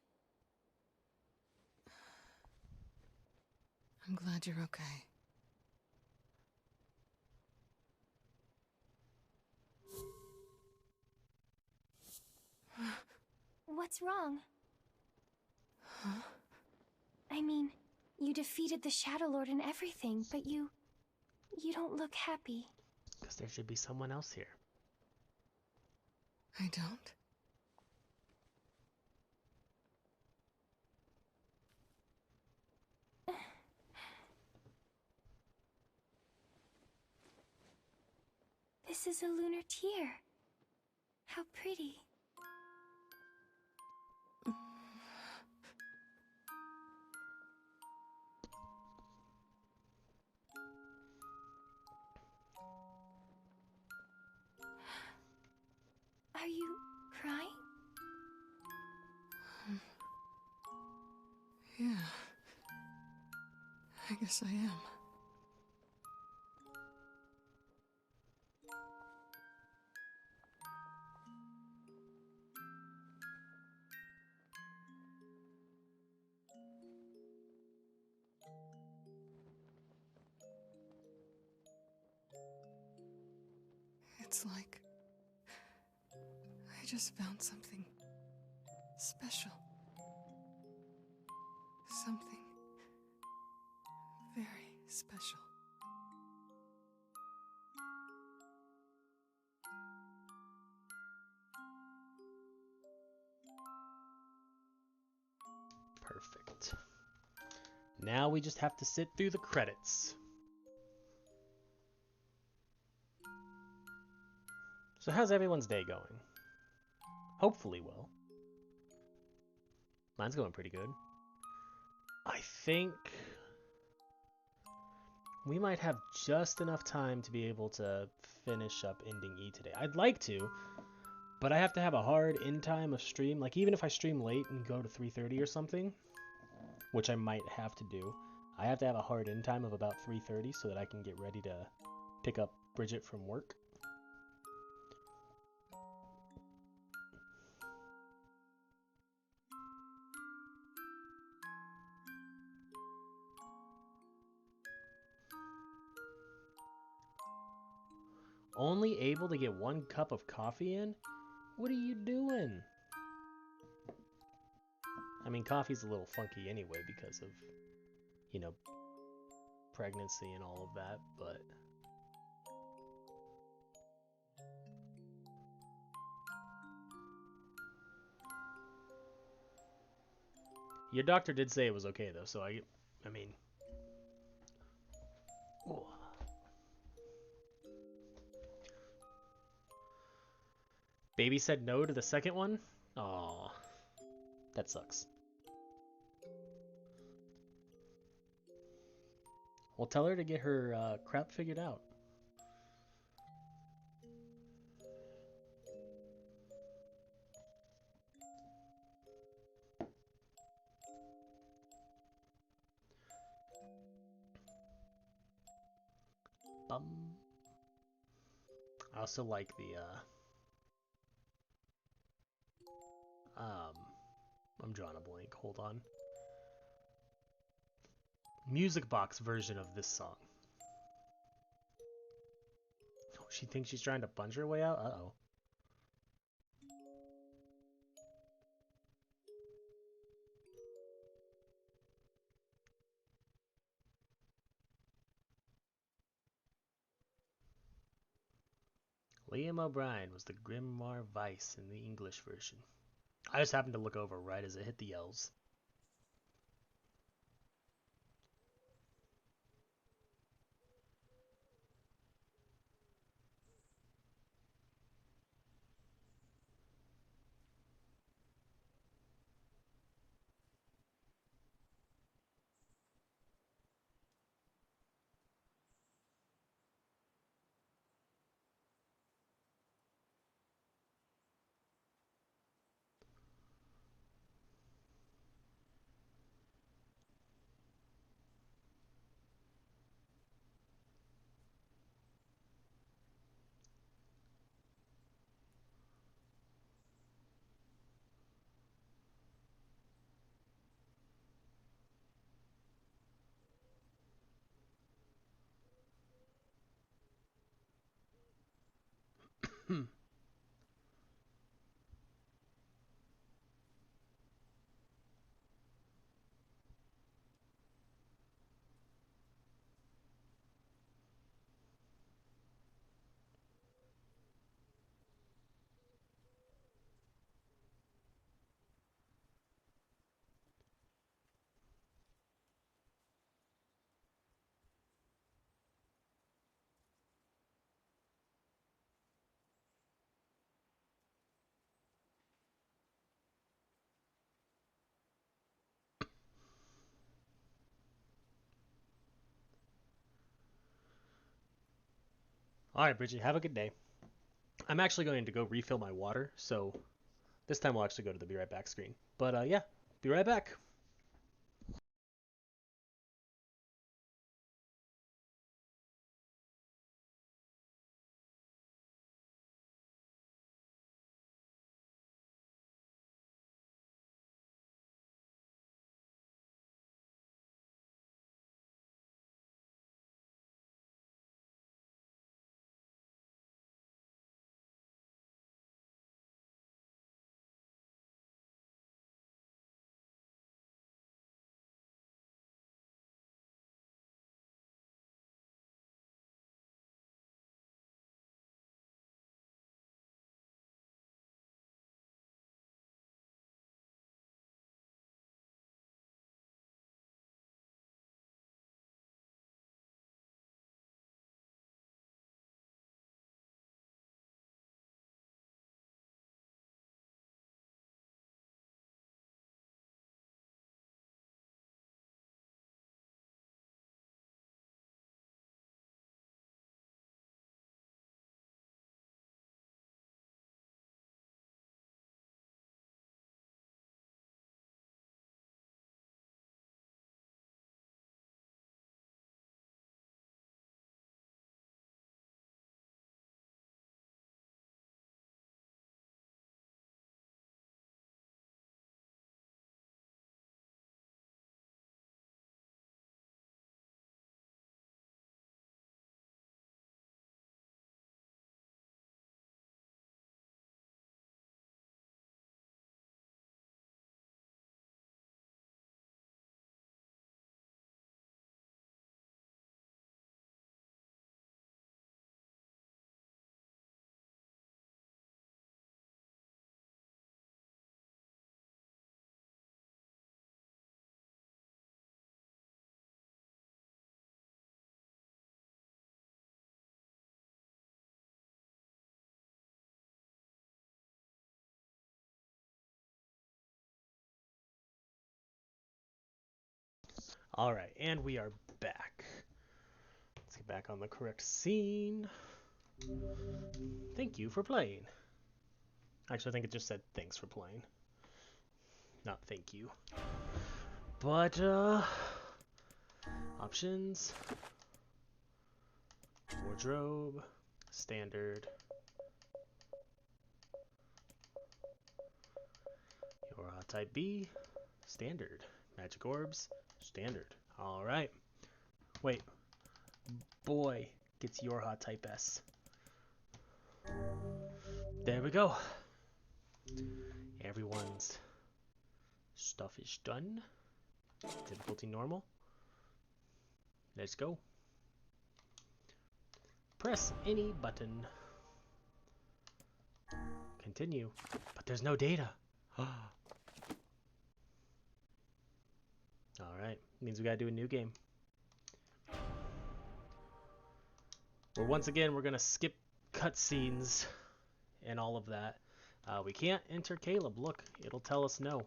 I'm glad you're okay. What's wrong? Huh? I mean, you defeated the Shadow Lord and everything, but you don't look happy. Because there should be someone else here. I don't? This is a lunar tear. How pretty. Are you crying? Yeah. I guess I am. It's like I just found something special. Something very special. Perfect. Now we just have to sit through the credits. So how's everyone's day going? Hopefully well. Mine's going pretty good. I think we might have just enough time to be able to finish up ending E today. I'd like to, but I have to have a hard end time of stream. Like, even if I stream late and go to 3:30 or something, which I might have to do, I have to have a hard end time of about 3:30 so that I can get ready to pick up Bridget from work. Only able to get 1 cup of coffee in? What are you doing? I mean, coffee's a little funky anyway because of, you know, pregnancy and all of that, but your doctor did say it was okay though, so I mean, ooh. Baby said no to the second one? Aw, that sucks. Well, tell her to get her crap figured out. I also like the I'm drawing a blank. Hold on. Music box version of this song. Oh, she thinks she's trying to punch her way out? Uh-oh. Liam O'Brien was the Grimoire Vice in the English version. I just happened to look over right as it hit the yells. Alright, Bridget, have a good day. I'm actually going to go refill my water, so this time we'll actually go to the be right back screen. But yeah, be right back. Alright, and we are back. Let's get back on the correct scene. Thank you for playing. Actually, I think it just said thanks for playing. Not thank you. But, options. Wardrobe. Standard. Your type B. Standard. Magic orbs. Standard. Alright. Wait. Boy gets your hot type S. There we go. Everyone's stuff is done. Difficulty normal. Let's go. Press any button. Continue. But there's no data. Alright. Means we gotta do a new game. Where once again we're gonna skip cutscenes and all of that. We can't enter Caleb. Look, it'll tell us no.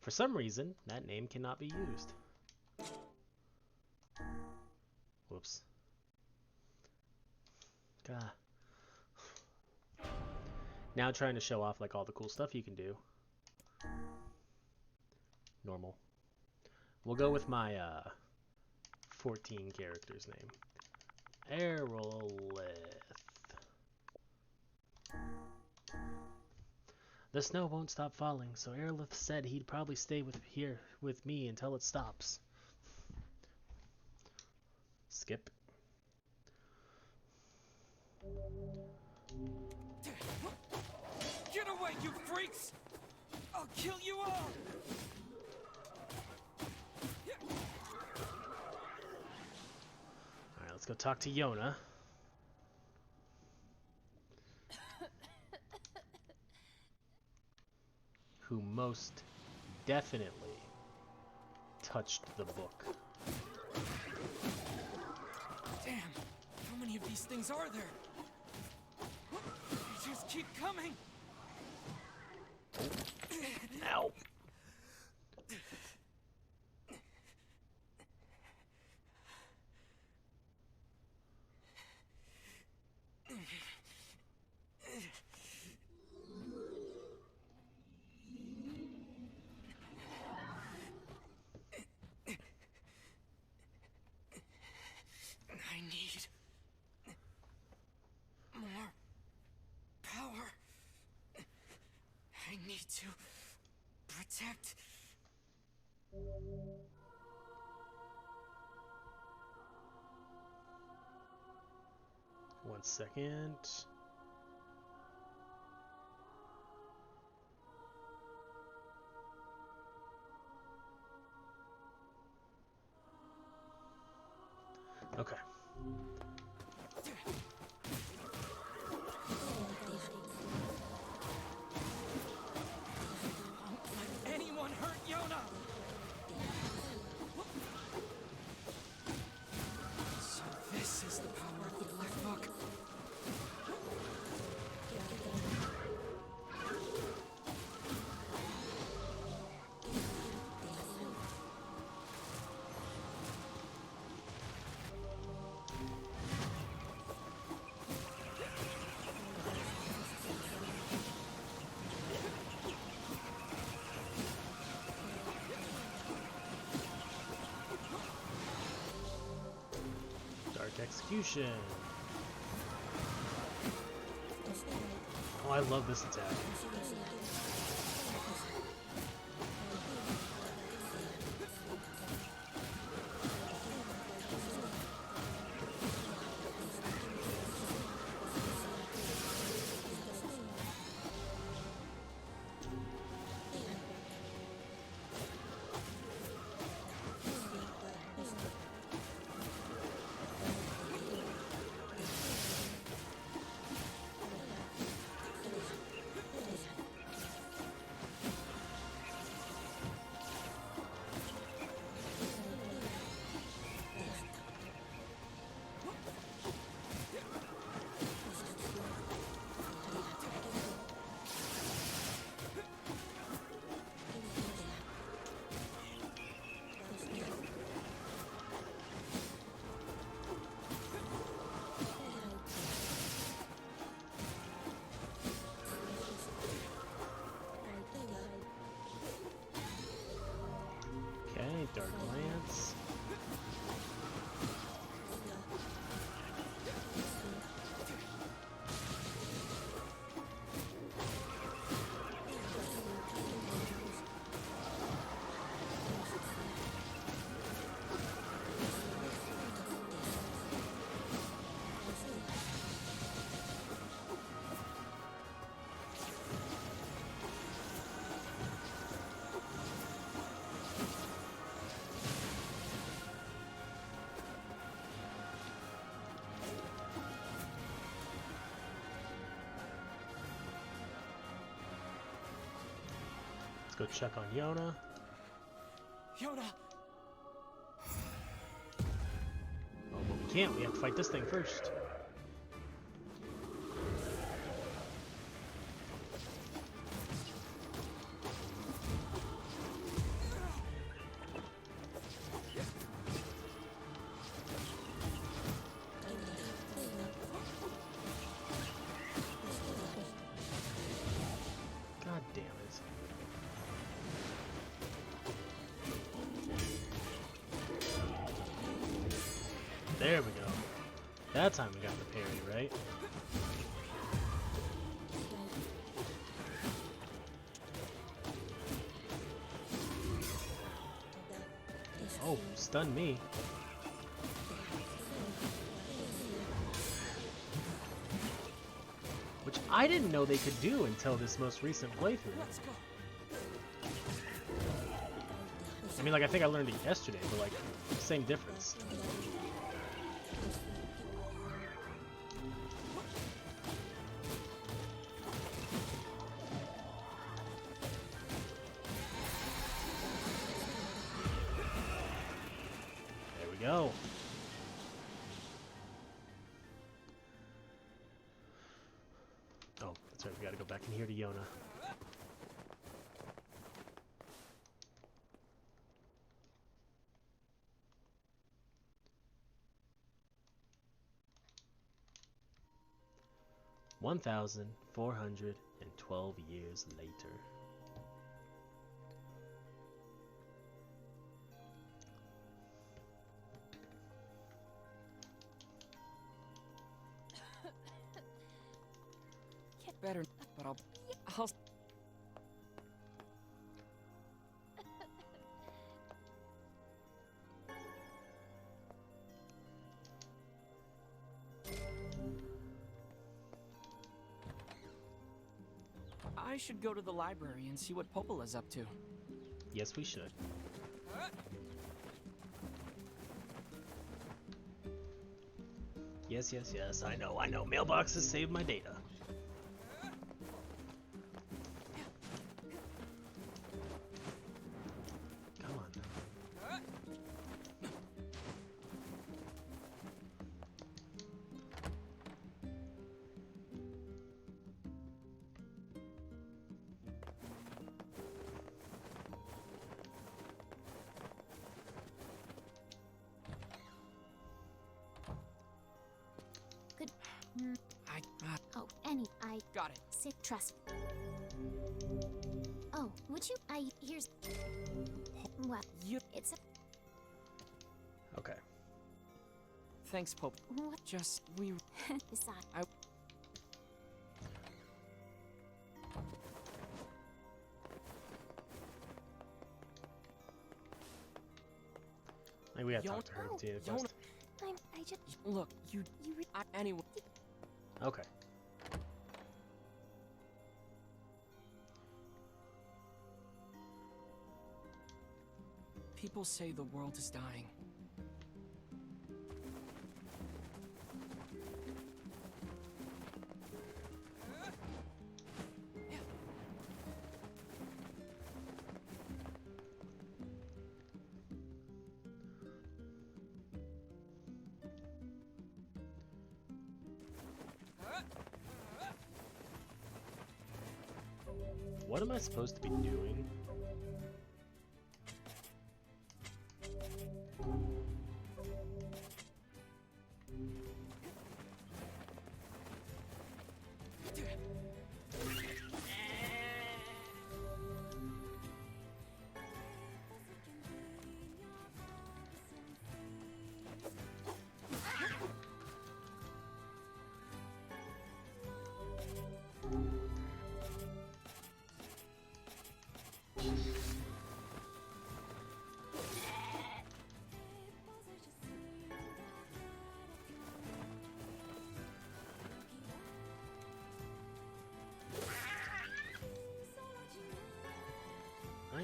For some reason, that name cannot be used. Whoops. God. Now trying to show off like all the cool stuff you can do. Normal. We'll go with my 14 character's name. Aerolith. The snow won't stop falling, so Aerolith said he'd probably stay here with me until it stops. Skip. Get away, you freaks! I'll kill you all! Alright, let's go talk to Yona. Who most definitely touched the book. Damn, how many of these things are there? They just keep coming! Ow! I need more power. I need to protect. One second. Okay. Let anyone hurt Yona! So this is the power of the Black Book. Dark Execution. Oh, I love this attack. go check on Yona. Yona! Oh, but we can't. We have to fight this thing first. God damn it. There we go. That time we got the parry, right? Oh, stun me. Which I didn't know they could do until this most recent playthrough. I mean, like, I think I learned it yesterday, but, like, same difference. There we go. Oh, that's right, we gotta go back in here to Yona. $1,412 years later. Get better, but I'll... I should go to the library and see what Popola's up to. Yes, we should. Yes, yes, yes. I know. Mailboxes save my data. Come on. Good. Oh, I got it. Sit. Trust. Oh, would you? Here's. Well, it's a. Okay. Thanks, Pope. What? Just, we... Besides. Maybe we gotta talk to her to continue the quest. I just. Look, anyway. Okay. People say the world is dying. What am I supposed to be doing?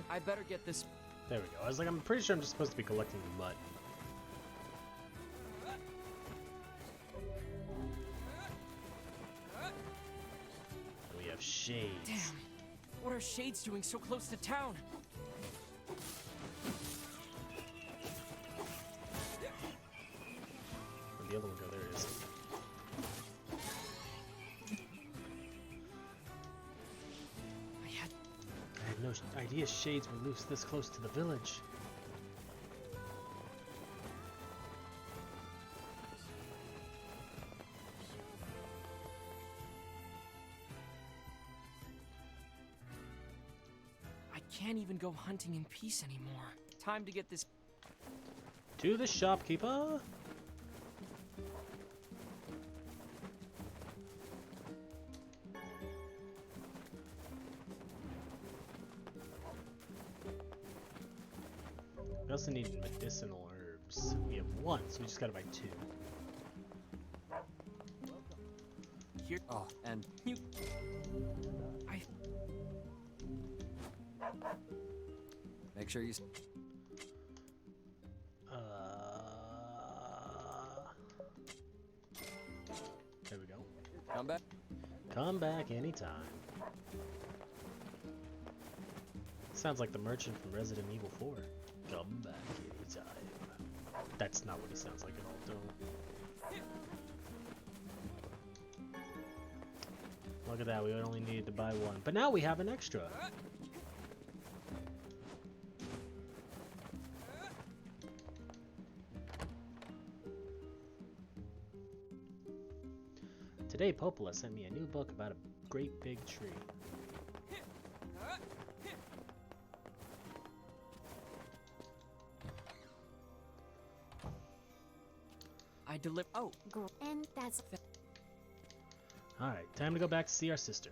I better get this. There we go. I was like, I'm pretty sure I'm just supposed to be collecting the mud. We have shades. Damn. What are shades doing so close to town? Where'd the other one go? There it is. I had no idea shades were loose this close to the village. I can't even go hunting in peace anymore. Time to get this. To the shopkeeper. We also need medicinal herbs. We have one, so we just gotta buy 2. Here. Oh, and you. Make sure you. There we go. Come back. Come back anytime. Sounds like the merchant from Resident Evil 4. Come back anytime. That's not what he sounds like at all, though. Look at that, we only needed to buy 1. But now we have an extra. Today, Popola sent me a new book about a great big tree. I deliver. Oh, Go. And that's. Alright, time to go back to see our sister.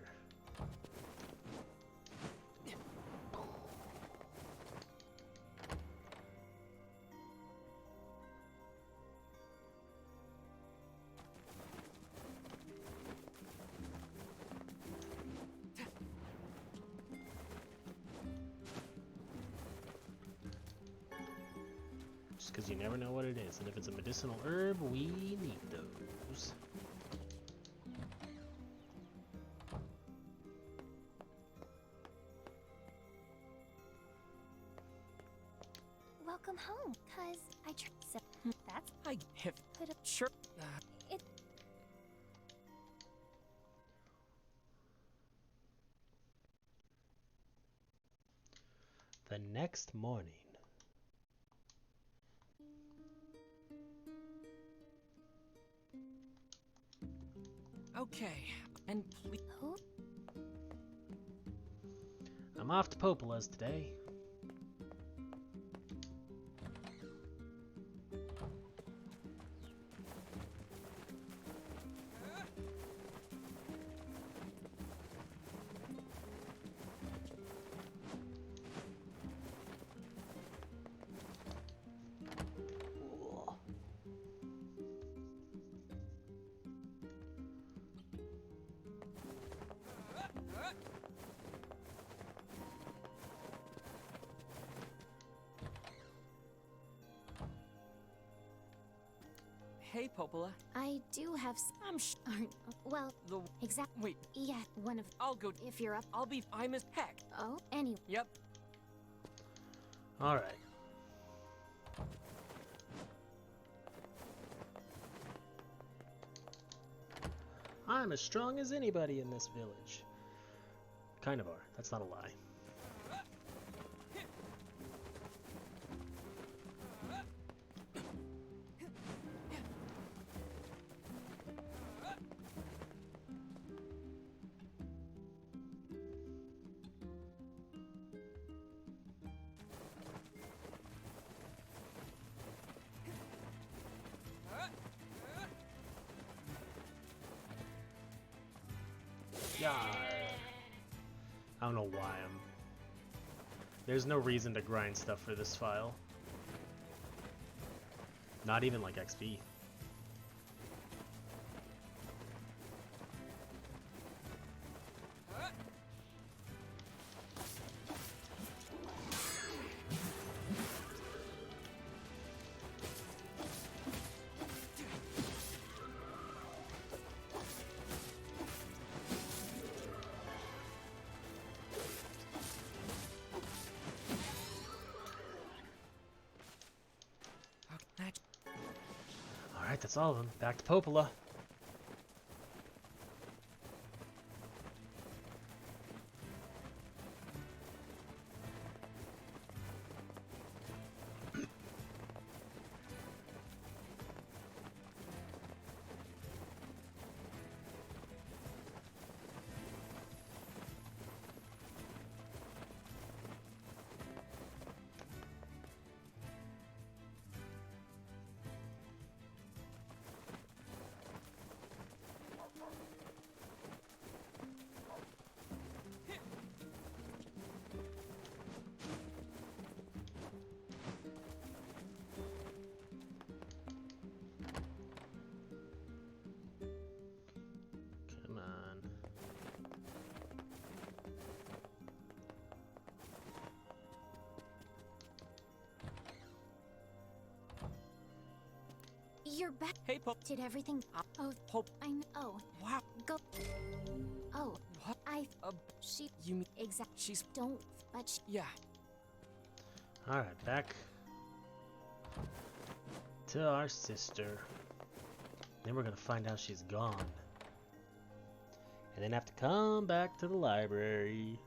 Just because you never know what it is, and if it's a medicinal herb, we need those. Welcome home, cause I so that's I have put up sure. it. The next morning. Okay, and please. Who? I'm off to Popola's today. Hey, Popola. I do have. I'm well, the. exactly. Wait, Yeah, one of. I'll go. If you're up. I'll be. I'm as heck. Oh, anyway. Yep. Alright. I'm as strong as anybody in this village. Kind of are. That's not a lie. I don't know why I'm... There's no reason to grind stuff for this file. Not even like XP. that's all of them. Back to Popola. Come on. You're back. Hey, Pop. Did everything? Oh, Pop. I know. Oh, Wow. go. Oh, What? She. You mean Exact. she's? Don't. But she. Yeah. Alright, back to our sister. Then we're gonna find out she's gone. And then have to come back to the library.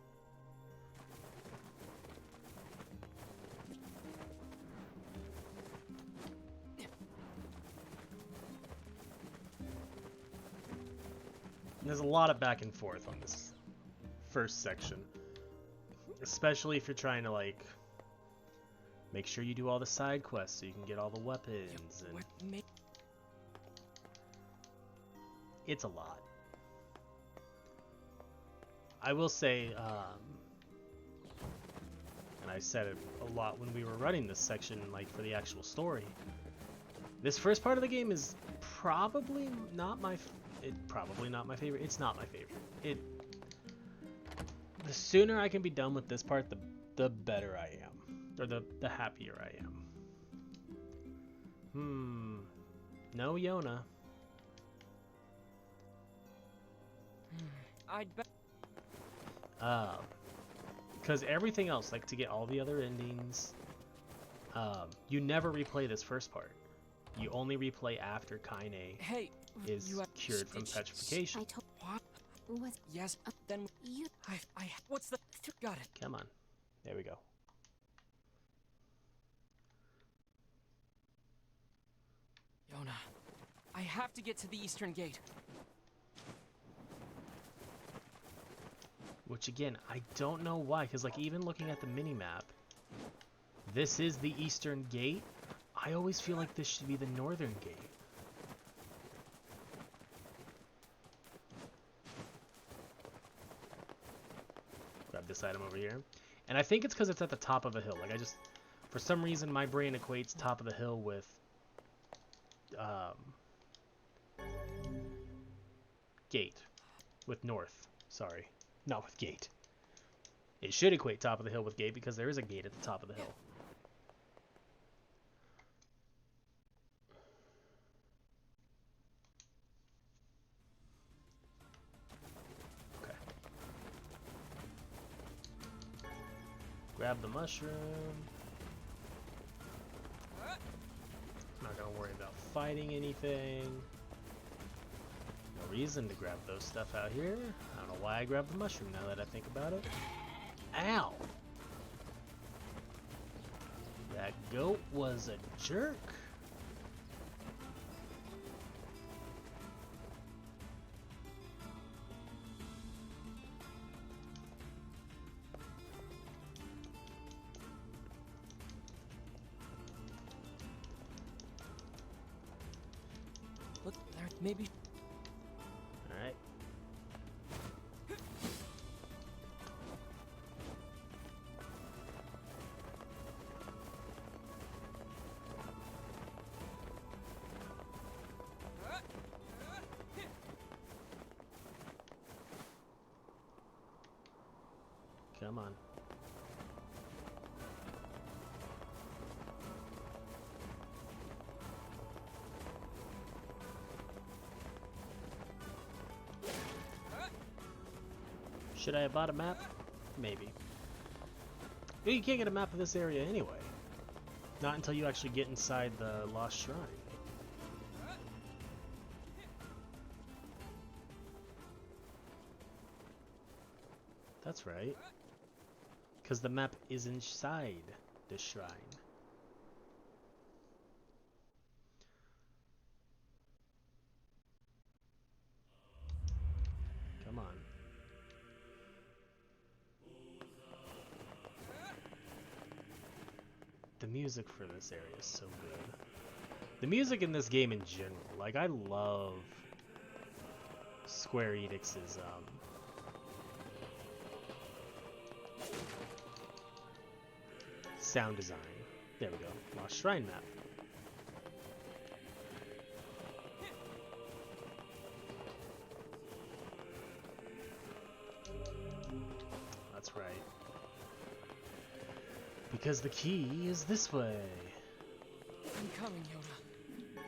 And there's a lot of back and forth on this first section. Especially if you're trying to, like, make sure you do all the side quests so you can get all the weapons. And it's a lot. I will say, and I said it a lot when we were running this section, like, for the actual story. This first part of the game is probably not my favorite. It's not my favorite. The sooner I can be done with this part, the better I am, or the happier I am. No Yona. I'd bet. Because everything else, like to get all the other endings, you never replay this first part. You only replay after Kaine is cured from petrification. I told. What? What? Yes. Then You. I. What's the? Got it. Come on. There we go. Yona, I have to get to the eastern gate. Which again, I don't know why, because like even looking at the mini-map, this is the eastern gate. I always feel like this should be the northern gate. Grab this item over here. And I think it's because it's at the top of a hill. Like for some reason my brain equates top of the hill with gate. With north. Sorry. Not with gate. It should equate top of the hill with gate because there is a gate at the top of the hill. Okay. Grab the mushroom. Not gonna worry about fighting anything. No reason to grab those stuff out here. I don't know why I grabbed the mushroom now that I think about it. Ow! That goat was a jerk. Look there, maybe. All right. Come on. Should I have bought a map? Maybe. You can't get a map of this area anyway. Not until you actually get inside the Lost Shrine. That's right. Because the map is inside the shrine. Come on. The music for this area is so good. The music in this game in general, like I love Square Enix's sound design. There we go. Lost Shrine map. That's right. Because the key is this way. I'm coming, Yoda.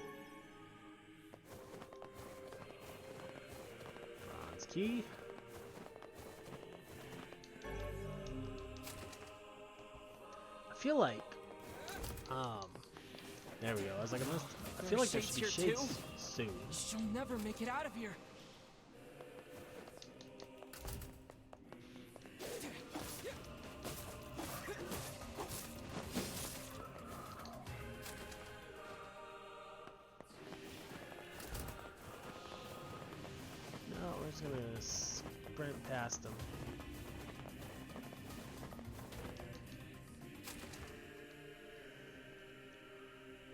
Bronze key. I feel like, there we go. I was like, I feel like there should be shades soon. She'll never make it out of here. No, we're just gonna sprint past them.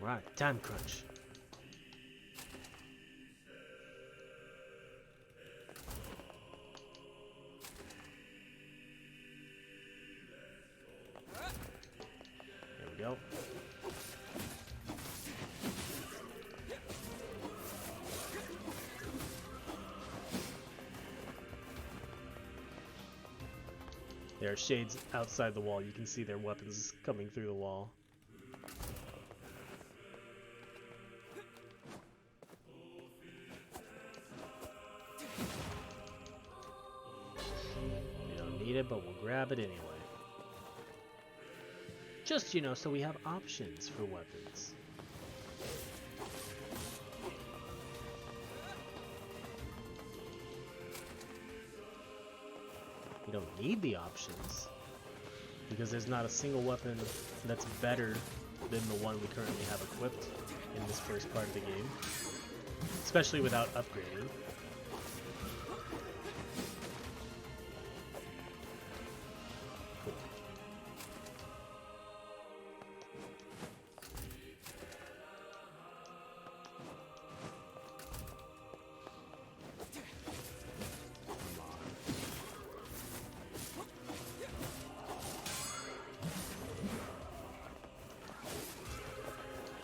Right, time crunch. There we go. There are shades outside the wall. You can see their weapons coming through the wall. We don't need it, but we'll grab it anyway. Just, you know, so we have options for weapons. We don't need the options because there's not a single weapon that's better than the one we currently have equipped in this first part of the game, especially without upgrading. Cool.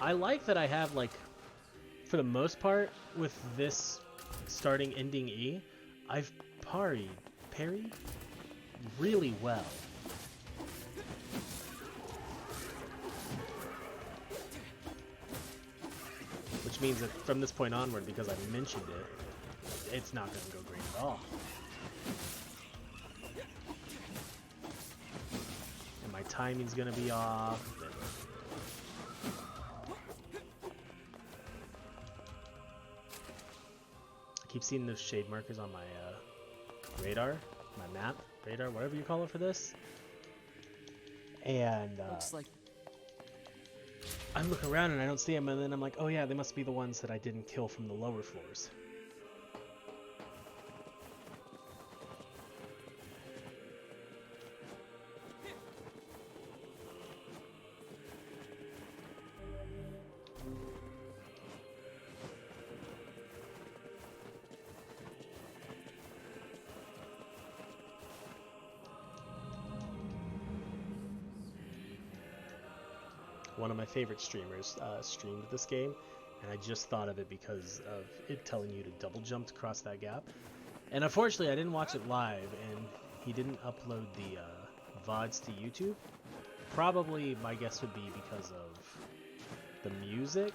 I like that I have, like, for the most part, with this starting ending E, I've parried really well. Which means that from this point onward, because I mentioned it, it's not going to go great at all. And my timing's going to be off. I keep seeing those shade markers on my radar, my map, radar, whatever you call it for this. And Looks like I look around and I don't see them, and then I'm like, oh yeah, they must be the ones that I didn't kill from the lower floors. One of my favorite streamers streamed this game, and I just thought of it because of it telling you to double jump to cross that gap. And unfortunately, I didn't watch it live, and he didn't upload the VODs to YouTube. Probably, my guess would be because of the music.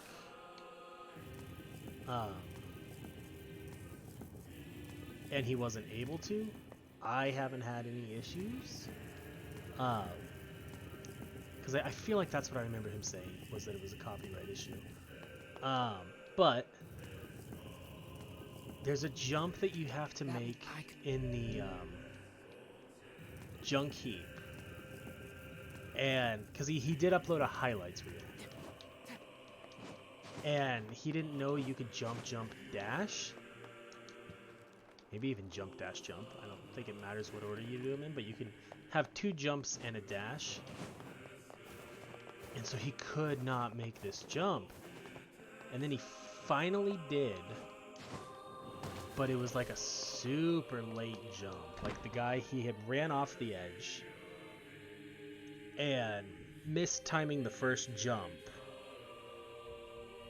And he wasn't able to. I haven't had any issues. Because I feel like that's what I remember him saying, was that it was a copyright issue. But there's a jump that you have to make in the junk heap, and because he did upload a highlights reel, and he didn't know you could jump, dash. Maybe even jump, dash, jump. I don't think it matters what order you do them in, but you can have 2 jumps and a dash. And so he could not make this jump. And then he finally did. But it was like a super late jump. Like the guy, he had ran off the edge and missed timing the first jump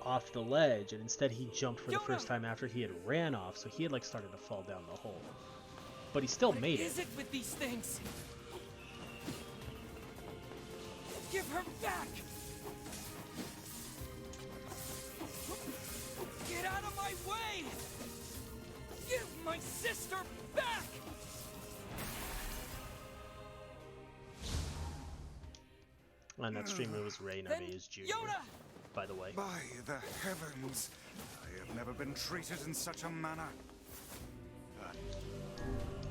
off the ledge, and instead he jumped for the first time after he had ran off, so he had like started to fall down the hole. But he still made it. What is it with these things? Give her back! Get out of my way! Give my sister back! And that streamer was Ray Narvaez Jr., by the way. By the heavens, I have never been treated in such a manner.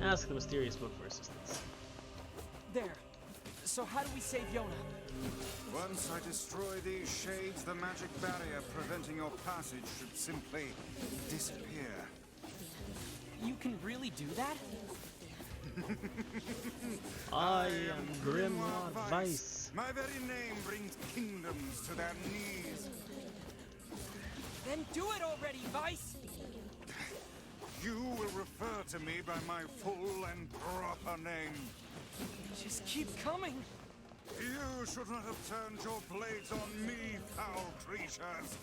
Ask the mysterious book for assistance. There. So how do we save Yona? Once I destroy these shades, the magic barrier preventing your passage should simply disappear. You can really do that? I am Grimoire Weiss. My very name brings kingdoms to their knees. Then do it already, Weiss! You will refer to me by my full and proper name. Just keep coming. You should not have turned your blades on me, foul creatures.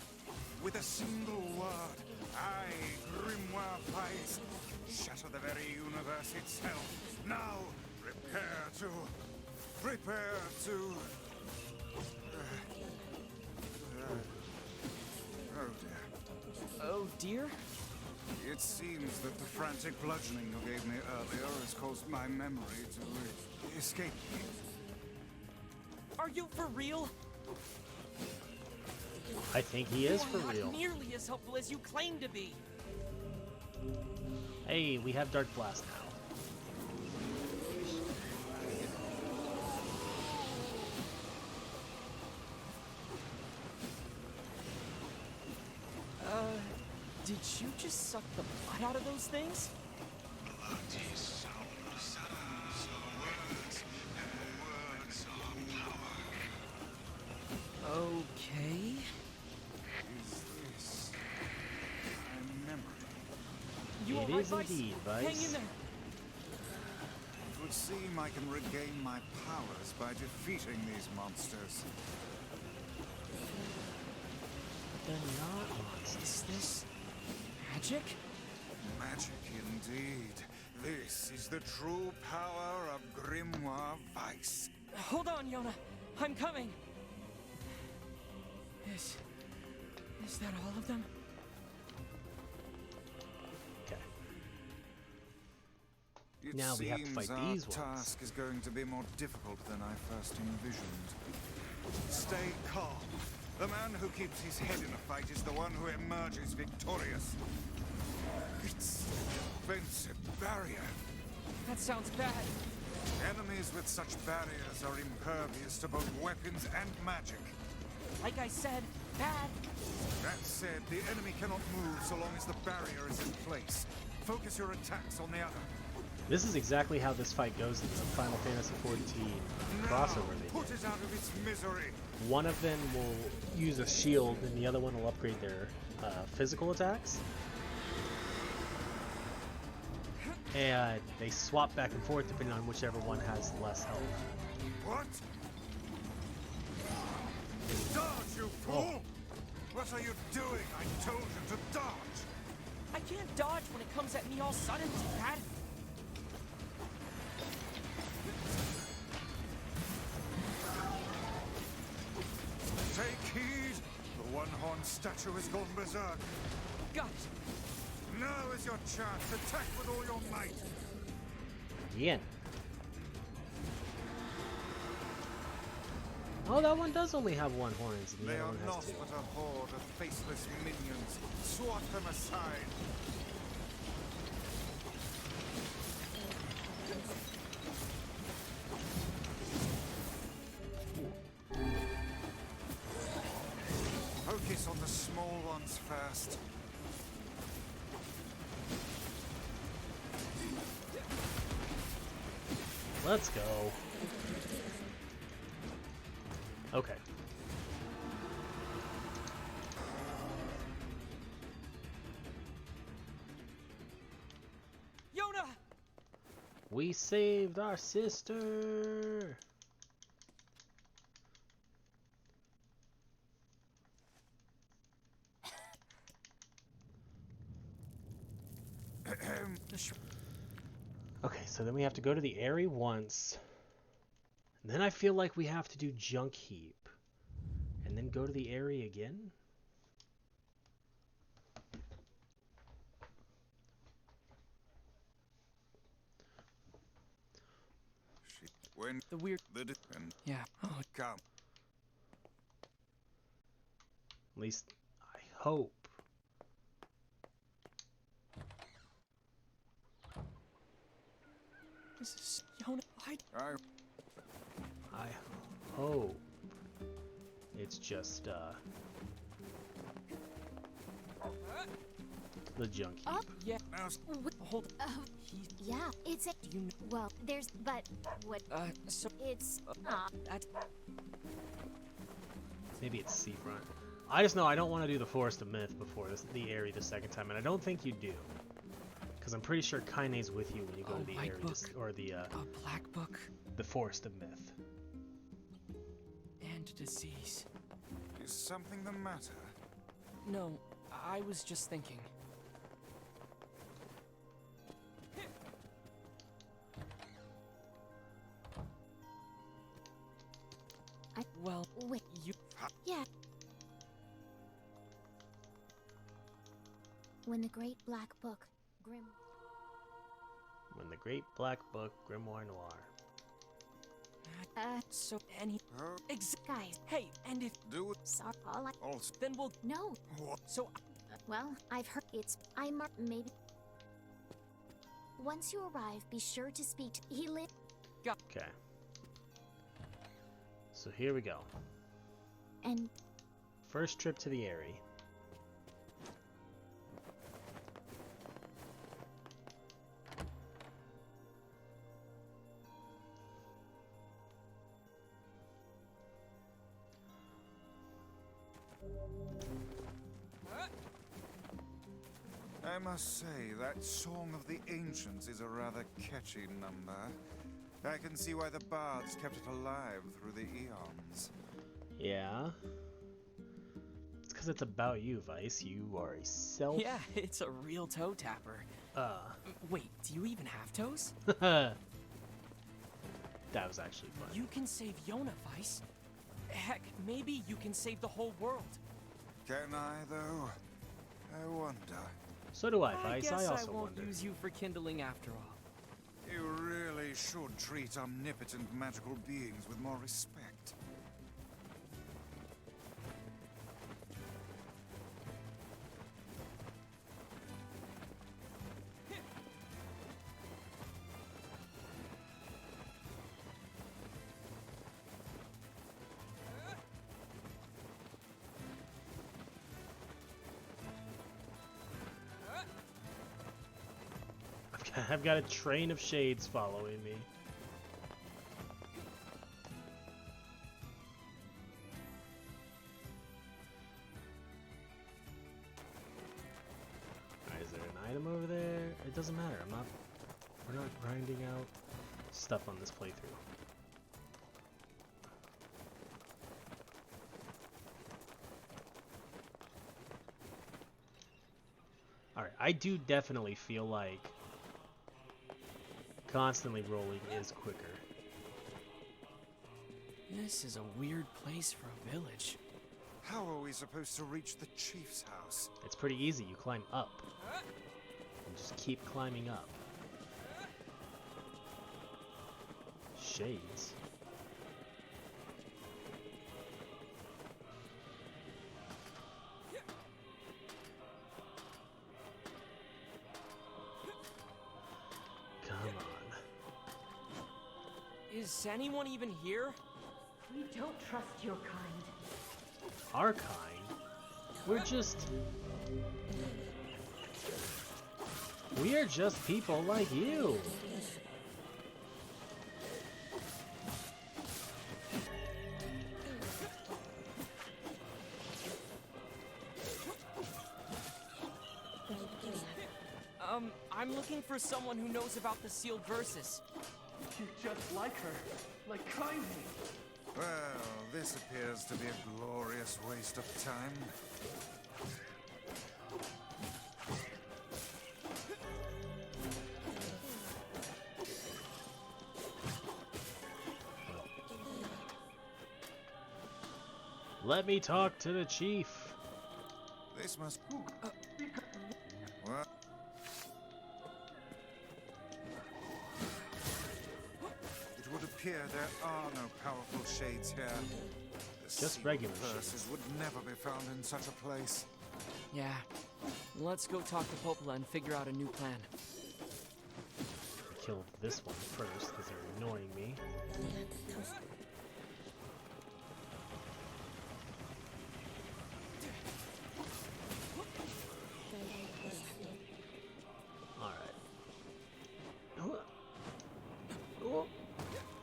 With a single word, I, Grimoire Weiss, shatter the very universe itself. Now, prepare to... oh dear. Oh dear? It seems that the frantic bludgeoning you gave me earlier has caused my memory to escape me. Are you for real? I think he is for real. Not nearly as helpful as you claim to be. Hey, we have Dark Blast now. Did you just suck the blood out of those things? Bloody sound sounds words, and words are power. Okay. Is this my memory? You It is indeed, Weiss. Hang in there. It would seem I can regain my powers by defeating these monsters. They're not monsters. Is this magic? Magic indeed. This is the true power of Grimoire Weiss. Hold on, Yona. I'm coming. Is that all of them? Okay. It Now we have to fight seems these our ones. task is going to be more difficult than I first envisioned. Stay calm. The man who keeps his head in a fight is the one who emerges victorious. It's an offensive barrier. That sounds bad. Enemies with such barriers are impervious to both weapons and magic. Like I said, bad. That said, the enemy cannot move so long as the barrier is in place. Focus your attacks on the other. This is exactly how this fight goes in the Final Fantasy XIV crossover they Put did. it out of its misery. One of them will use a shield, and the other one will upgrade their physical attacks. And they swap back and forth depending on whichever one has less health. What? Dodge, you fool! What are you doing? I told you to dodge! I can't dodge when it comes at me all sudden, Dad. Take heed! The one-horned statue has gone berserk. Got it. Now is your chance. Attack with all your might. Yin. Oh, that one does only have one horn, and the They other are one has not two. but a horde of faceless minions. Swat them aside. focus on the small ones first. Let's go. Okay. Yona! We saved our sister. Okay, so then we have to go to the area once. And then I feel like we have to do Junk Heap. And then go to the area again? When the weird yeah. Oh, come. At least I hope. This is Yona. I hope it's just the Junk Heap. Yeah. Hold. Yeah, it's a. Do you know? Well, there's. But what? So It's. that's. Maybe it's Seafront. I just know I don't want to do the Forest of Myth before the area the second time, and I don't think you do. Because I'm pretty sure Kaine's with you when you go to the area, or the a black book the Forest of Myth. and disease. Is something the matter? No, I was just thinking. Well, Wait. you. Yeah. When the Great Black Book, Grim. When the Great Black Book, Grimoire Noir. So any. Guys. Hey, and if. Do it. Sorry. All I. Also. Then we'll. No. What? So. Well, I've heard it's. Maybe. Once you arrive, be sure to speak. He live. Okay. So here we go. And. First trip to the area. I must say, that Song of the Ancients is a rather catchy number. I can see why the bards kept it alive through the eons. Yeah. It's because it's about you, Vice. You are a self... Yeah, it's a real toe tapper. Wait, do you even have toes? That was actually fun. You can save Yona, Vice. Heck, maybe you can save the whole world. Can I, though? I wonder. So do I, Vice. I guess I also won't wonder. use you for kindling after all. You really should treat omnipotent magical beings with more respect. I've got a train of shades following me. Alright, is there an item over there? It doesn't matter. We're not grinding out stuff on this playthrough. Alright, I do definitely feel like constantly rolling is quicker. This is a weird place for a village. How are we supposed to reach the chief's house? It's pretty easy. You climb up. And just keep climbing up. Shades. Come on. Is anyone even here? We don't trust your kind. Our kind? We are just people like you. I'm looking for someone who knows about the sealed verses. You're just like her, like Kaine. Well, this appears to be a glorious waste of time. Let me talk to the chief. This must... What? It would appear there are no powerful shades here. The Just regular verses would never be found in such a place. Yeah. Let's go talk to Popola and figure out a new plan. Kill this one first because they're annoying me.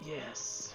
Yes.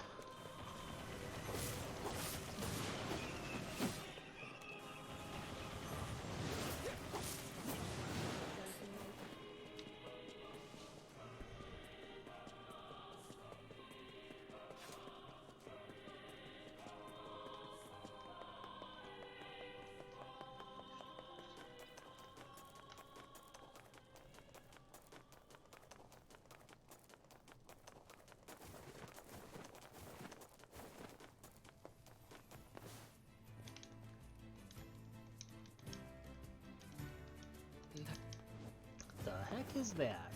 The heck is that?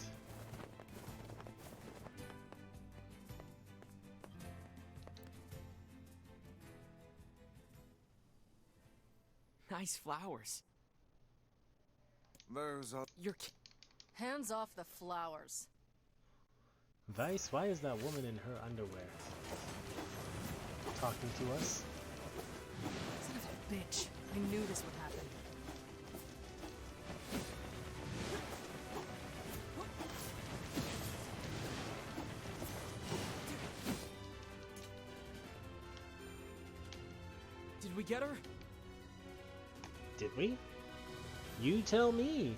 Nice flowers. Those are... Hands off the flowers. Vice, why is that woman in her underwear talking to us? Son of a bitch. I knew this would happen. Did we get her? Did we? You tell me.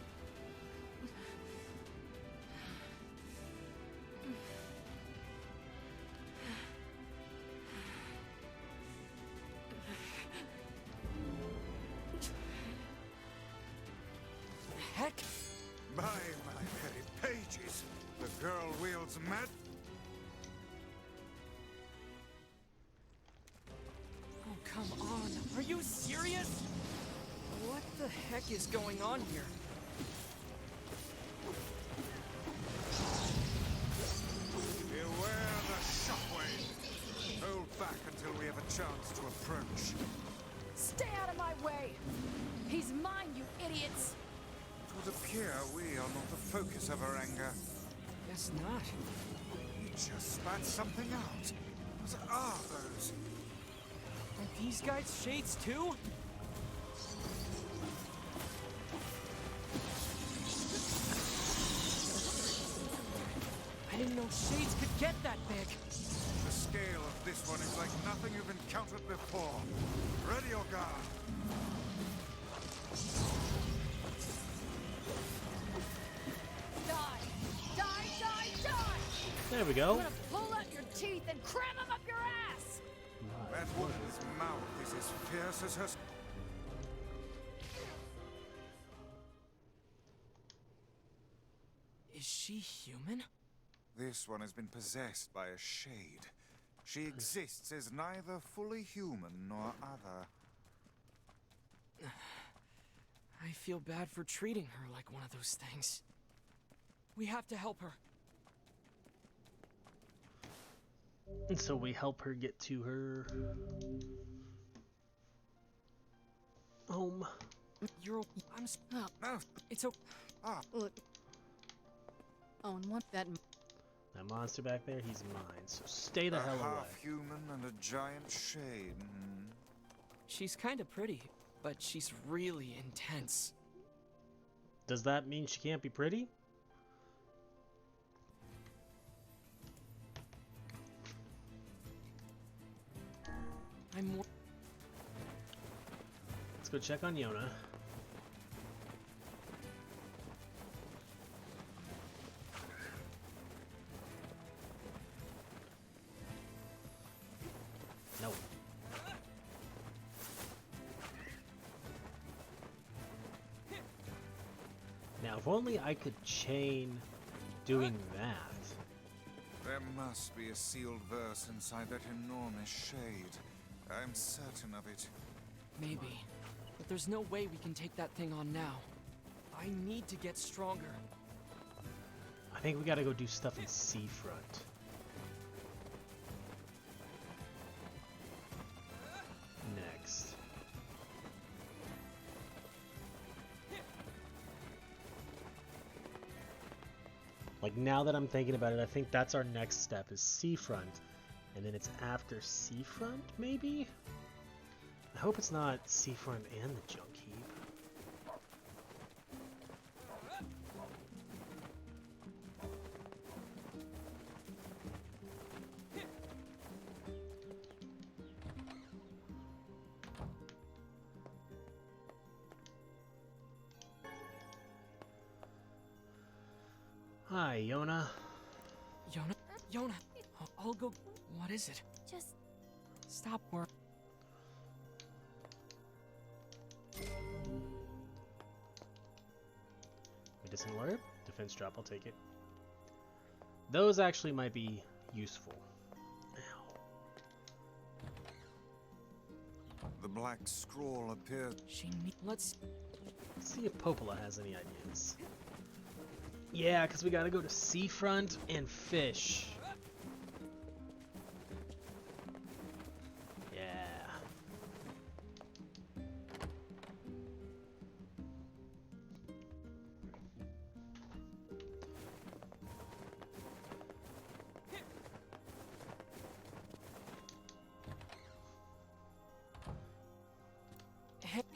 Heck? By my very pages, the girl wields mad... Oh, come on. Are you serious? What the heck is going on here? Beware the shockwave! Hold back until we have a chance to approach. Stay out of my way! He's mine, you idiots! It would appear we are not the focus of her anger. Guess not. You just spat something out. What are those? Are these guys shades too? I didn't know shades could get that big. The scale of this one is like nothing you've encountered before. Ready your guard. Die! Die, die, die! There we go. I'm gonna pull out your teeth and cram them up your ass! That woman's mouth is as fierce as her... Is she human? This one has been possessed by a shade. She exists as neither fully human nor other. I feel bad for treating her like one of those things. We have to help her. And so we help her get to her home. I'm. Oh, It's okay. look. Oh, and what that... That monster back there, he's mine. So stay the hell away. Half human and a giant shade. She's kind of pretty. but she's really intense. Does that mean she can't be pretty? I'm more. Let's go check on Yona. No. Now, if only I could chain doing that. There must be a sealed verse inside that enormous shade. I'm certain of it. Maybe. But there's no way we can take that thing on now. I need to get stronger. I think we gotta go do stuff in Seafront. Next. Like, now that I'm thinking about it, I think that's our next step is Seafront. And then it's after Seafront, maybe? I hope it's not Seafront and the Junk Heap. Hi, Yona. Yona, I'll go. What is it? Just stop work. Medicine water, defense drop, I'll take it. Those actually might be useful. Ow. The black scrawl appears. Let's see if Popola has any ideas. Yeah, because we gotta go to Seafront and fish. Yeah.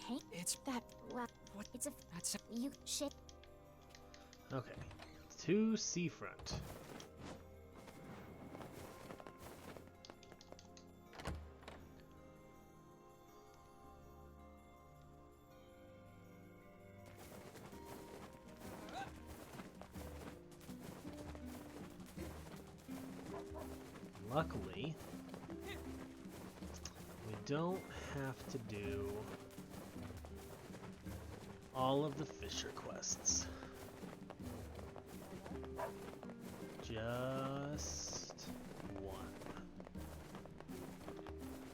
hey, it's that. What? It's a. That's a. You shit. Okay. To Seafront. Luckily, we don't have to do all of the Fisher quests. Just one.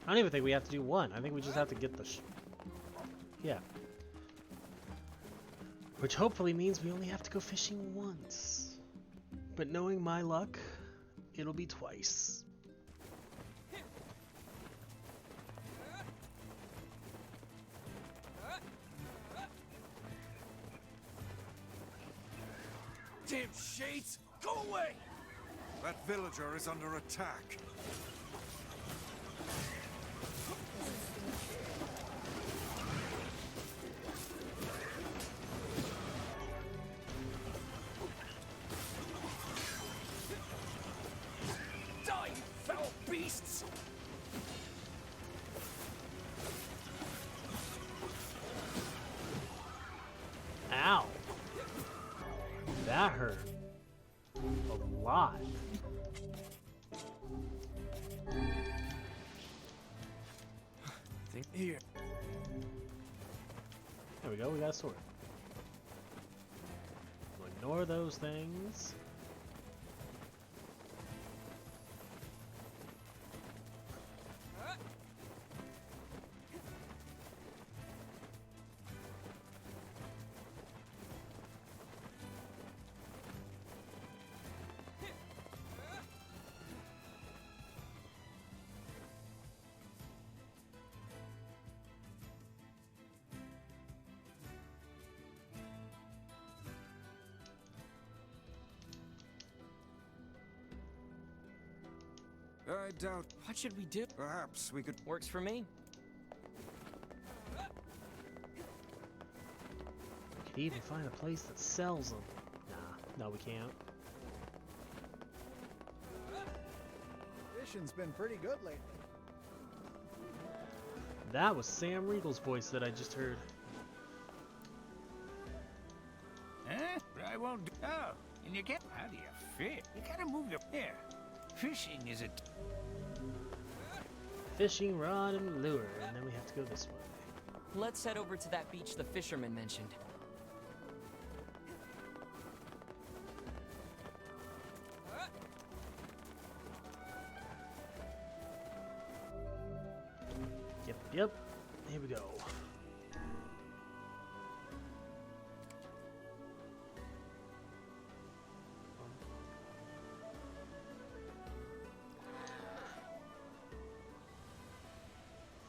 I don't even think we have to do one. I think we just have to get the yeah. Which hopefully means we only have to go fishing once. But knowing my luck, it'll be twice. Damn shades! Go away! That villager is under attack. Die, you foul beasts! Ow! That hurt a lot. Think here. There we go, we got a sword. We'll ignore those things. I doubt. What should we do? Perhaps we could. Works for me. Could even find a place that sells them. Nah, no we can't. Fishing's been pretty good lately. That was Sam Riegel's voice that I just heard. Huh? I won't do. Oh, and you can't. How do you fish? You gotta move your hair. Fishing is a. Fishing rod and lure, and then we have to go this way. Let's head over to that beach the fisherman mentioned. Yep, here we go.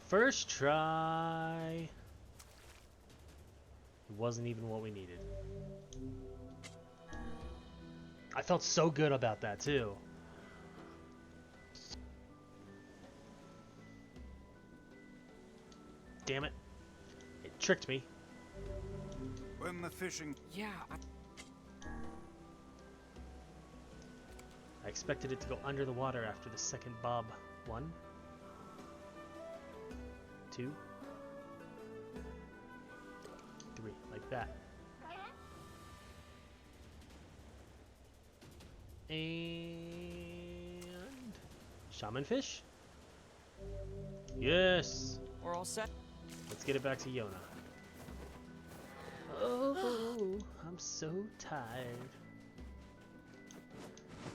First try. It wasn't even what we needed. I felt so good about that too. Damn it. It tricked me. When the fishing... Yeah, I expected it to go under the water after the second bob. 1, 2, 3, like that. And... shaman fish? Yes! we're all set. Let's get it back to Yona. Oh, I'm so tired.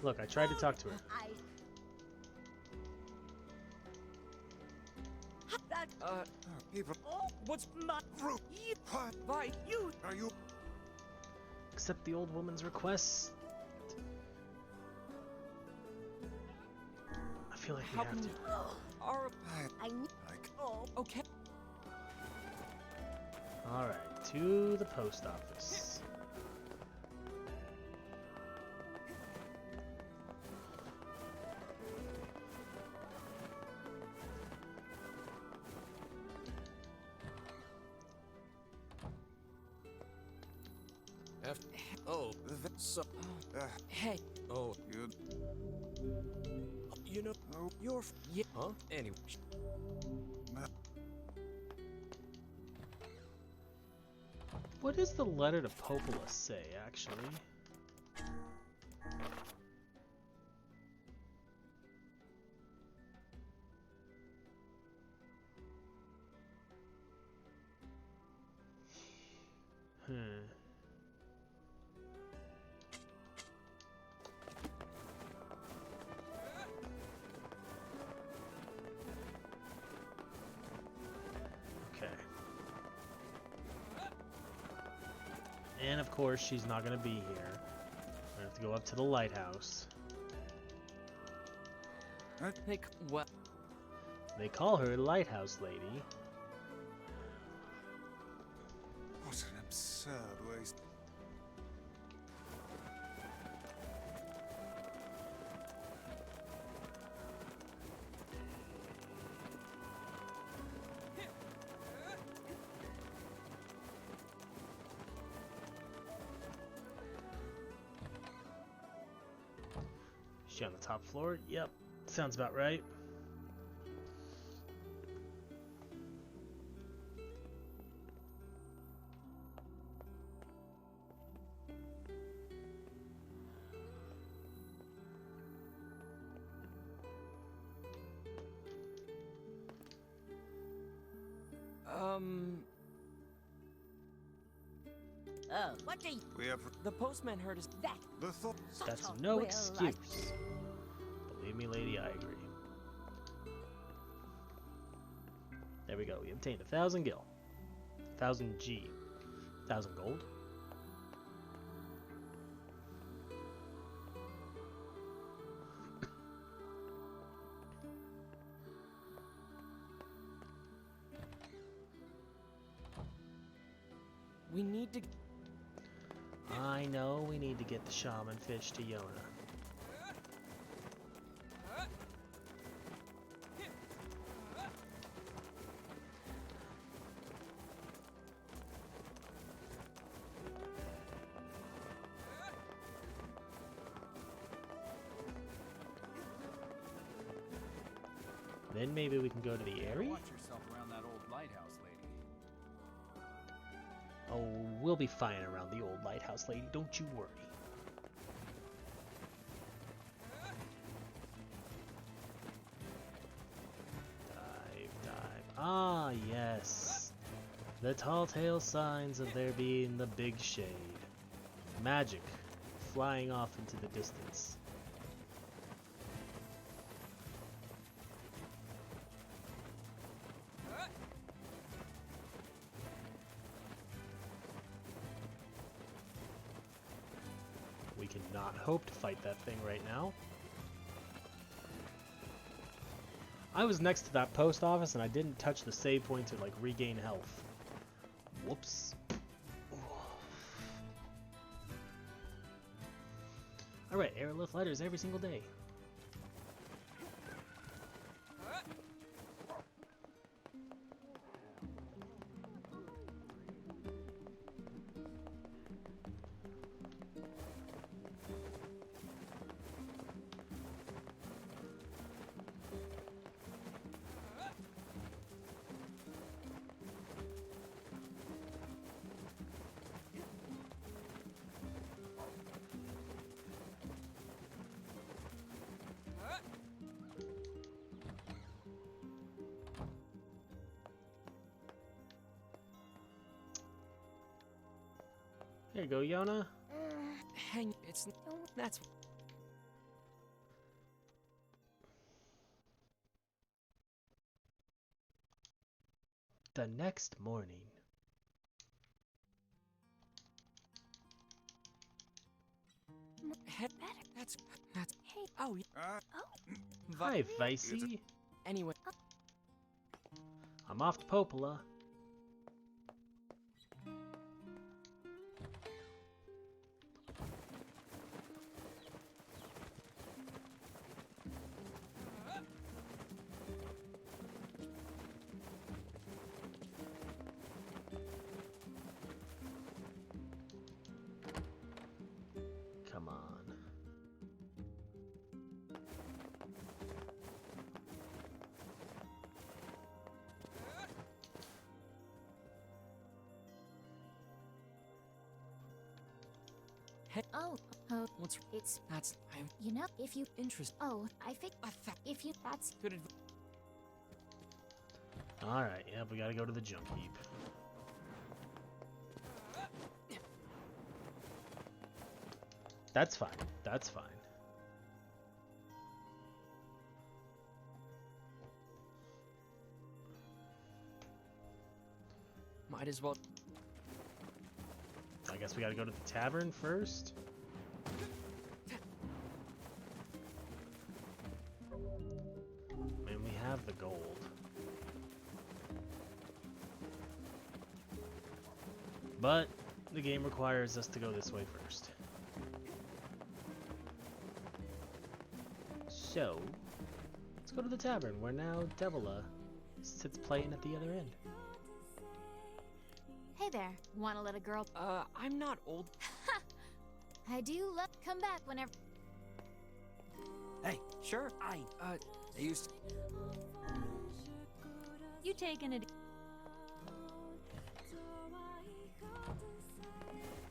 Look, I tried to talk to her. People... What's my group? Why you? Are you... Accept the old woman's request. I feel like we have to. Oh, okay. Alright, to the post office. Oh, so... Hey. Oh, You... you know... Oh. You're... Yeah. Huh? Anyway. What does the letter to Popola say, actually? Okay. And of course, she's not going to be here. I have to go up to the lighthouse. Like, what? They call her Lighthouse Lady. What an absurd waste. Is she on the top floor? Yep. Sounds about right. Oh, what do you... We have... The postman heard us... That... The thought... That's no excuse. Believe me, lady, I agree. There we go. We obtained 1,000 gil. 1,000 G. 1,000 gold. We need to... I know we need to get the shaman fish to Yona. Then maybe we can go to the area? Watch yourself around that old lighthouse lady. Oh, we'll be fine around the old lighthouse lady, don't you worry. Dive, dive. Ah, yes. The tall tale signs of there being the big shade. Magic flying off into the distance. We cannot hope to fight that thing right now. I was next to that post office and I didn't touch the save point to like regain health. Whoops. Alright, airlift letters every single day. There you go, Yona. Hang, that's... The next morning. That's... Hey. Oh. Hi, Vicey. Anyway. I'm off to Popola. Come on. Hey. Oh, What's... That's... You know, if you... Interest... Oh, I think... If you... That's... Good Alright, yep, we gotta go to the junk heap. That's fine. That's fine. Might as well... I guess we gotta go to the tavern first. And we have the gold. But the game requires us to go this way first. So, let's go to the tavern where now Devila sits playing at the other end. Hey there, want a little girl? I'm not old. I do love... Come back whenever... Hey, sure, I used to... You taking it...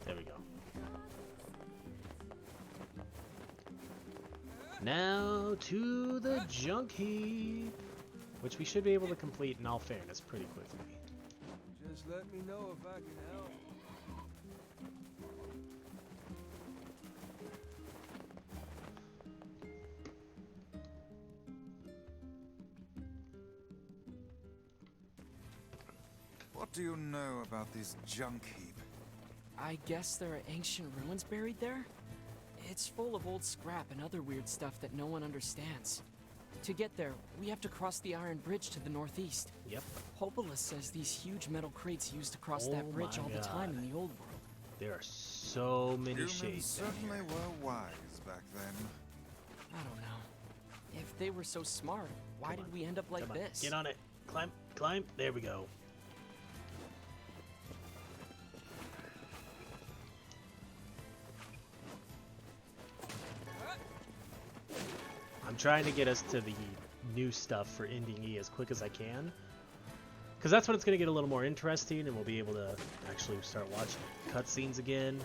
There we go. Now to the junk heap, which we should be able to complete in all fairness pretty quickly. Just let me know if I can help. What do you know about this junk heap? I guess there are ancient ruins buried there? It's full of old scrap and other weird stuff that no one understands. To get there, we have to cross the iron bridge to the northeast. Yep. Popola says these huge metal crates used to cross that bridge all the time in the old world. There are so many Humans shades down certainly here. were wise back then. I don't know. If they were so smart, why did we end up like this? Get on it. Climb, climb. There we go. I'm trying to get us to the new stuff for ending E as quick as I can. Because that's when it's going to get a little more interesting and we'll be able to actually start watching cutscenes again.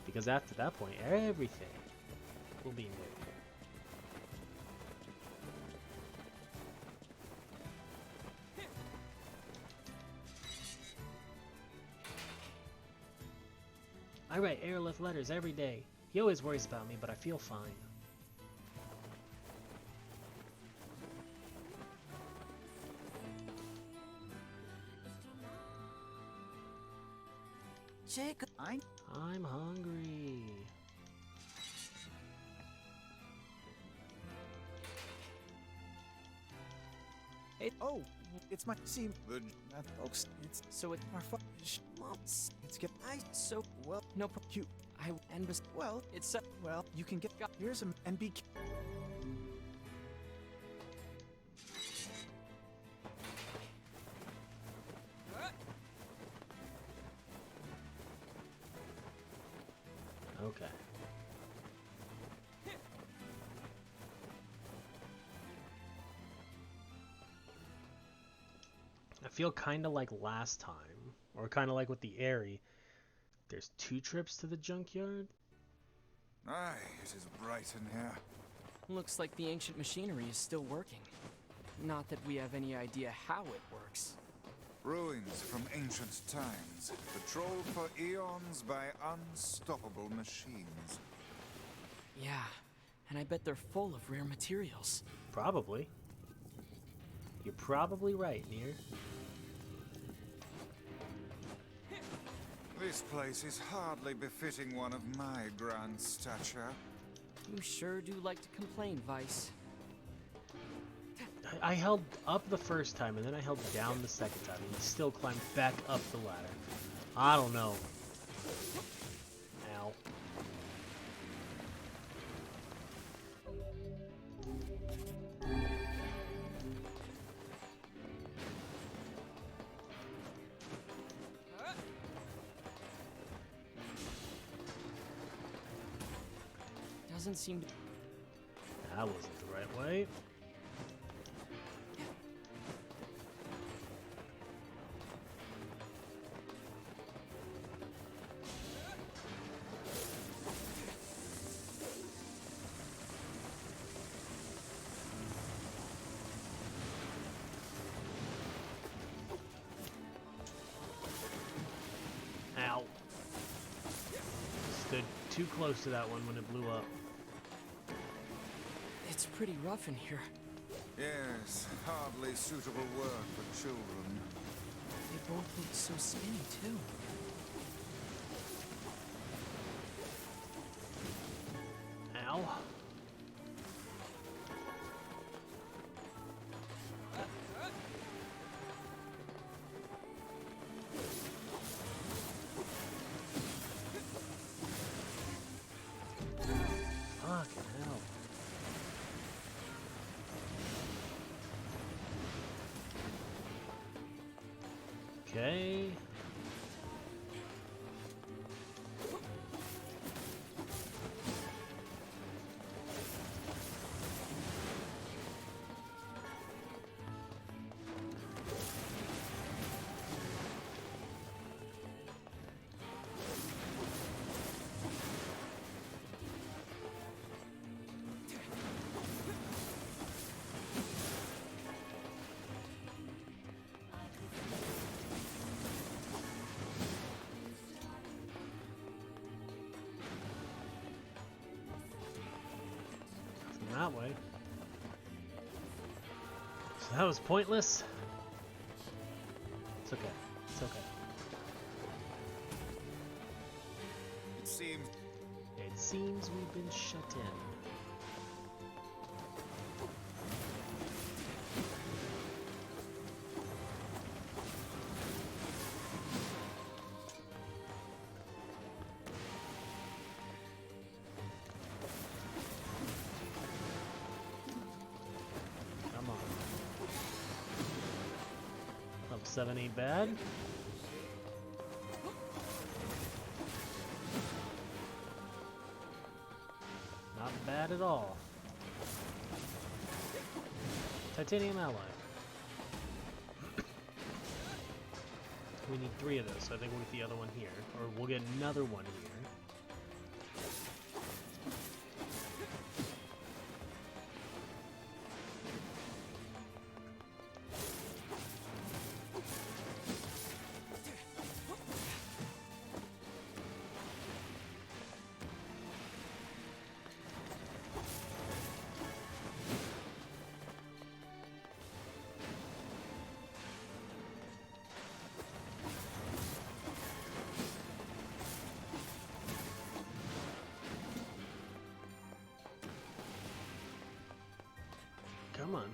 Because after that point, everything will be new. I write Aerolith letters every day. He always worries about me, but I feel fine. Jacob, I'm hungry. Oh, it's my see the folks. It's So it our it's get I so well no you I and well it's well you can get here's a and be. Okay. I feel kind of like last time, or kind of like with the Airy. There's 2 trips to the junkyard? Aye, it is bright in here. looks like the ancient machinery is still working. Not that we have any idea how it works. Ruins from ancient times, patrolled for eons by unstoppable machines. Yeah, and I bet they're full of rare materials. Probably. You're probably right, NieR. This place is hardly befitting one of my grand stature. You sure do like to complain, Vice. I held up the first time, and then I held down the second time, and he still climbed back up the ladder. I don't know. Ow. Doesn't seem to... That wasn't the right way. Ow. Stood too close to that one when it blew up. It's pretty rough in here. Yes, hardly suitable work for children. They both look so skinny, too. Ow. Fucking hell. Okay. That way. So that was pointless. It's okay. It's okay. It seems we've been shut in. Come on. Level 7 ain't bad. Not bad at all. Titanium alloy. We need 3 of those, so I think we'll get the other one here. Or we'll get another one here. Come on.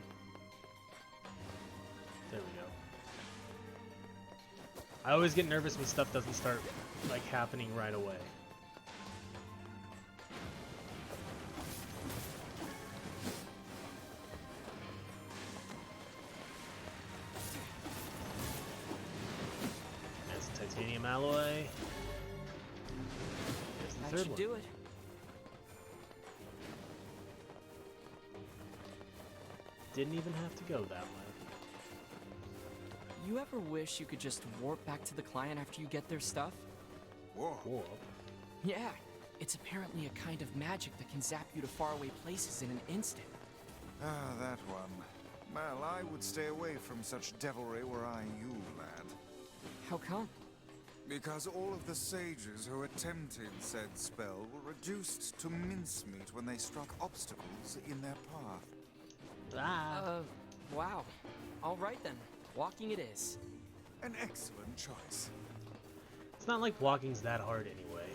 There we go. I always get nervous when stuff doesn't start, like, happening right away. That's titanium alloy. There's the That third should one. do it. Didn't even have to go that way. You ever wish you could just warp back to the client after you get their stuff? Whoa. Yeah, it's apparently a kind of magic that can zap you to faraway places in an instant. Ah, that one. Well, I would stay away from such devilry were I you, lad. How come? Because all of the sages who attempted said spell were reduced to mincemeat when they struck obstacles in their path. Wow. All right then. Walking it is. An excellent choice. It's not like walking's that hard anyway.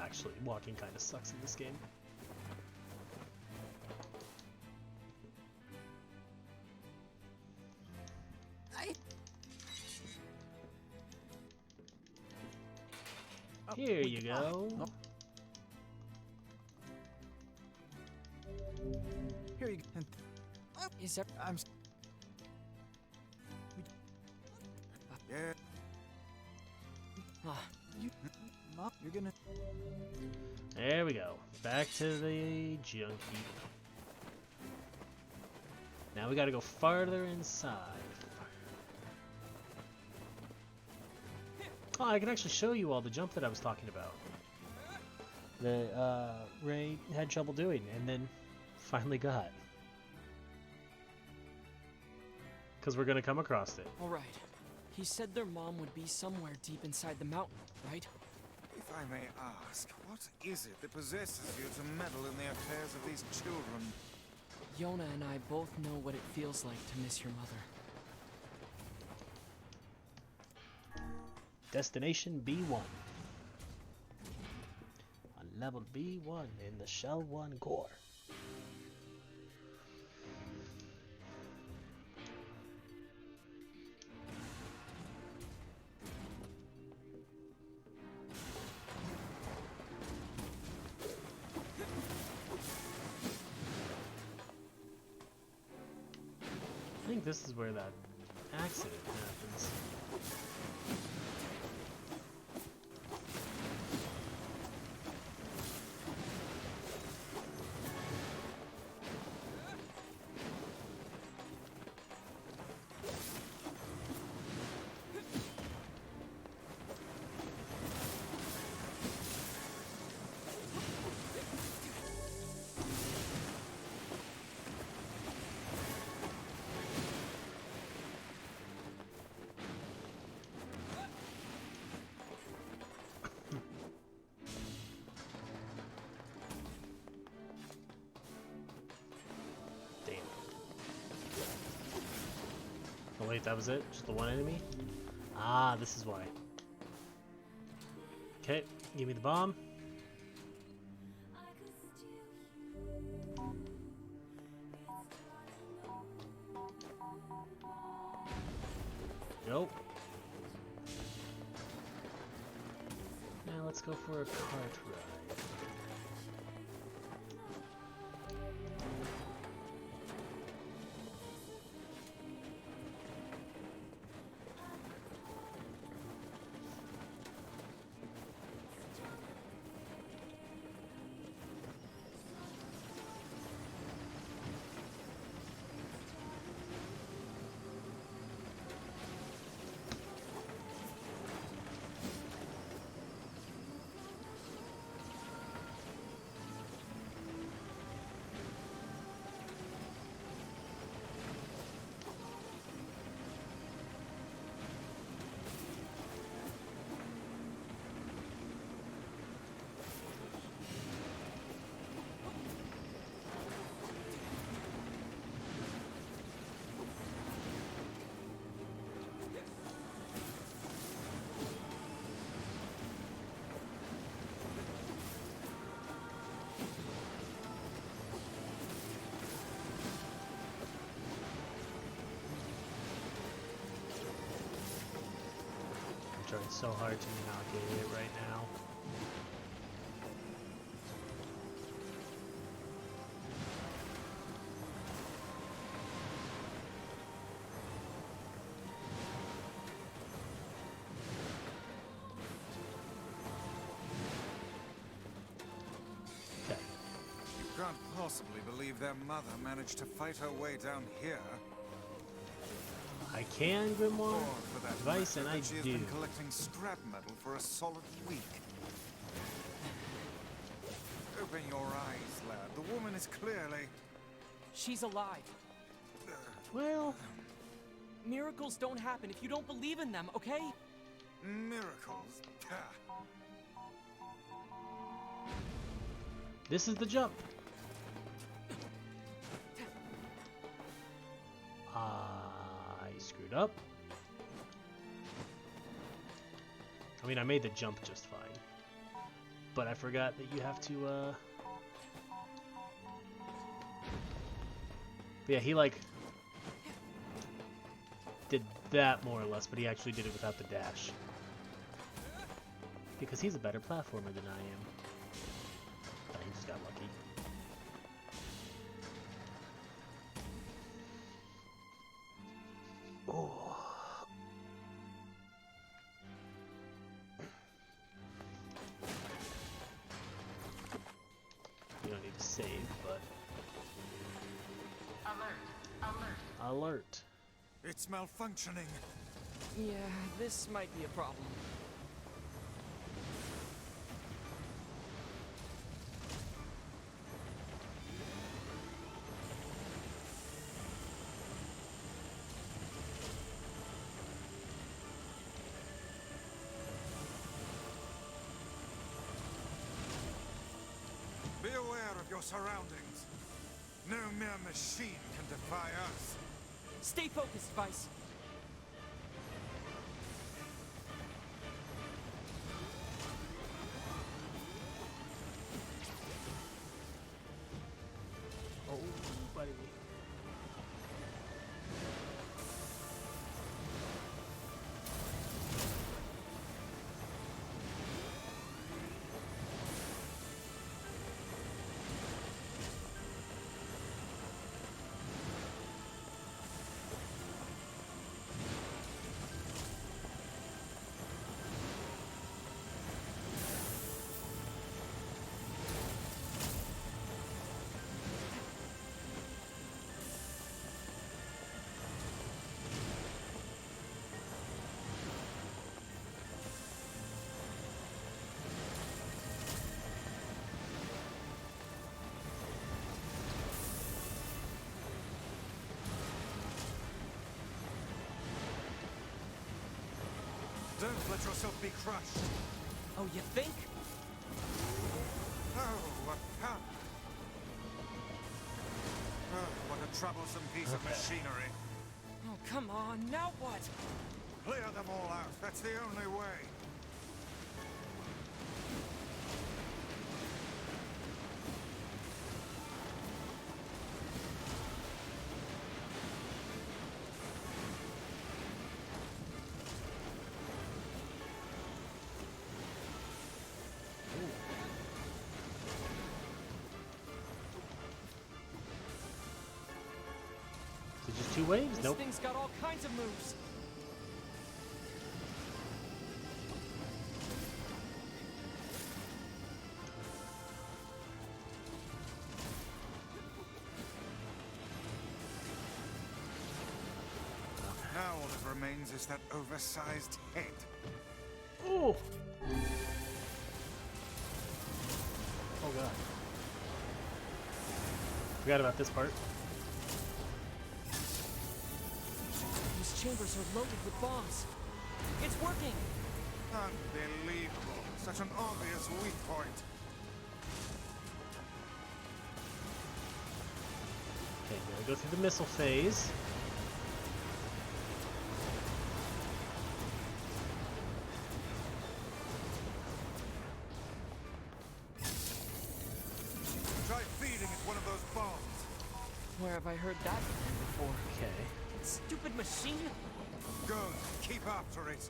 Actually, walking kind of sucks in this game. Here you go. Here you go. Is there... Yeah. You're gonna... There we go. Back to the junk heap. Now we gotta go farther inside. Oh, I can actually show you all the jump that I was talking about. That Ray had trouble doing and then finally got. Because we're gonna come across it. All right. He said their mom would be somewhere deep inside the mountain, right? If I may ask, what is it that possesses you to meddle in the affairs of these children? Yona and I both know what it feels like to miss your mother. Destination B1. On level B1 in the Shell 1 core. I think this is where that accident happens. Oh wait, that was it? Just the one enemy? Ah, this is why. Okay, give me the bomb. Nope. Now let's go for a cart ride. It's so hard to not get it right now. You can't possibly believe their mother managed to fight her way down here. I can, Grimoire. Or for that Advice, matter, and I that she has do. been collecting scrap metal for a solid week. Open your eyes, lad. The woman is clearly... She's alive. Well... Miracles don't happen if you don't believe in them, okay? Miracles? This is the jump. I screwed up. I mean, I made the jump just fine. But I forgot that you have to, yeah, he, like, did that more or less, but he actually did it without the dash. Because he's a better platformer than I am. Oh, he just got lucky. Oh. You don't need to save, but... Alert. It's malfunctioning. Yeah, this might be a problem. Be aware of your surroundings. No mere machine can defy us. Stay focused, Vice. Oh, buddy. Don't let yourself be crushed. Oh, you think? Oh, what happened? Oh, what a troublesome piece of machinery. Oh, come on, now what? Clear them all out. That's the only way. Is it just two waves? This Nope. thing's got all kinds of moves. Now all that remains is that oversized head. Oh! Oh god. Forgot about this part. These chambers are loaded with bombs. It's working! Unbelievable. Such an obvious weak point. Okay, gotta go through the missile phase. Try feeding it one of those bombs. Where have I heard that before? Okay. Stupid machine! Good. Keep after it.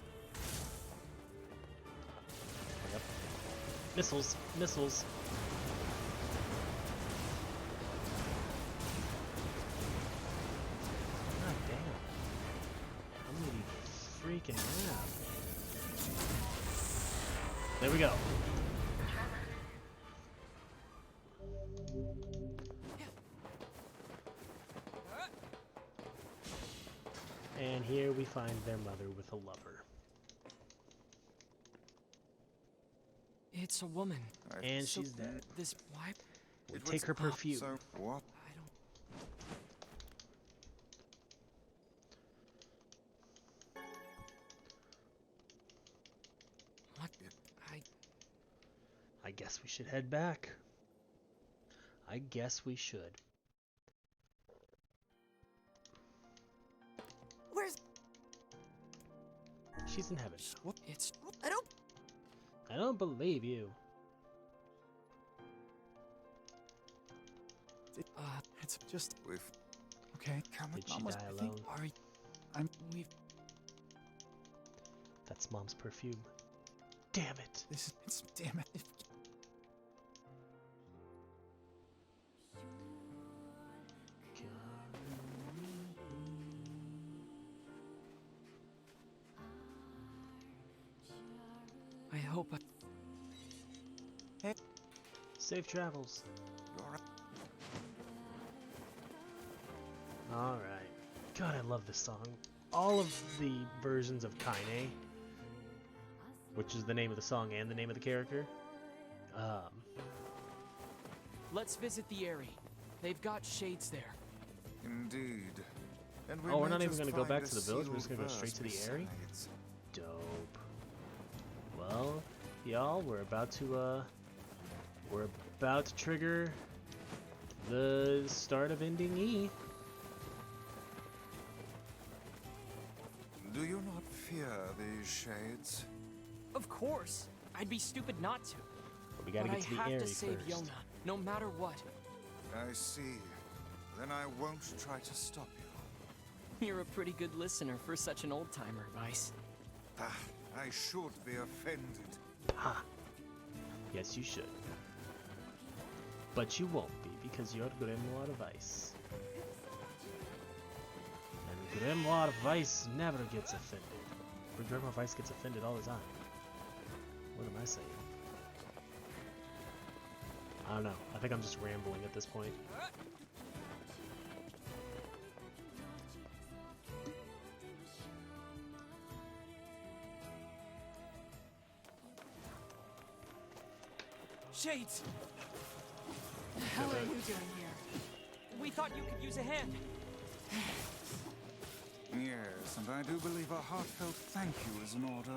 Missiles, missiles. God damn. How many do you freaking have? There we go. And here we find their mother with a lover. It's a woman. And she's dead. This why? We take her perfume. So what? I don't. What? I guess we should head back. I guess we should. Where's... She's in heaven. What? It's... I don't believe you. It's just... Okay, come Did she almost, die I think- alone? We've... That's Mom's perfume. Damn it. It's... Damn it. I hope I... Hey. Safe travels. You're right. Alright. God, I love this song. All of the versions of Kaine, which is the name of the song and the name of the character. Let's visit the Eyrie. They've got shades there. Indeed. And we Oh, we're may not even just going to go find back a to the village. We're just sealed going to go straight verse to the Eyrie. besides. Dope. Well, y'all, we're about to trigger the start of ending E. Do you not fear these shades? Of course. I'd be stupid not to. But we gotta But get to the I have Eyrie to save first. Yona, no matter what. I see. Then I won't try to stop you. You're a pretty good listener for such an old-timer, Vice. Ah, I should be offended. Ha! Yes, you should. But you won't be, because you're Grimoire of Ice. And Grimoire of Ice never gets offended. Or Grimoire of Ice gets offended all the time. What am I saying? I don't know. I think I'm just rambling at this point. Shades! The hell are you doing here? We thought you could use a hand. Yes, and I do believe a heartfelt thank you is in order.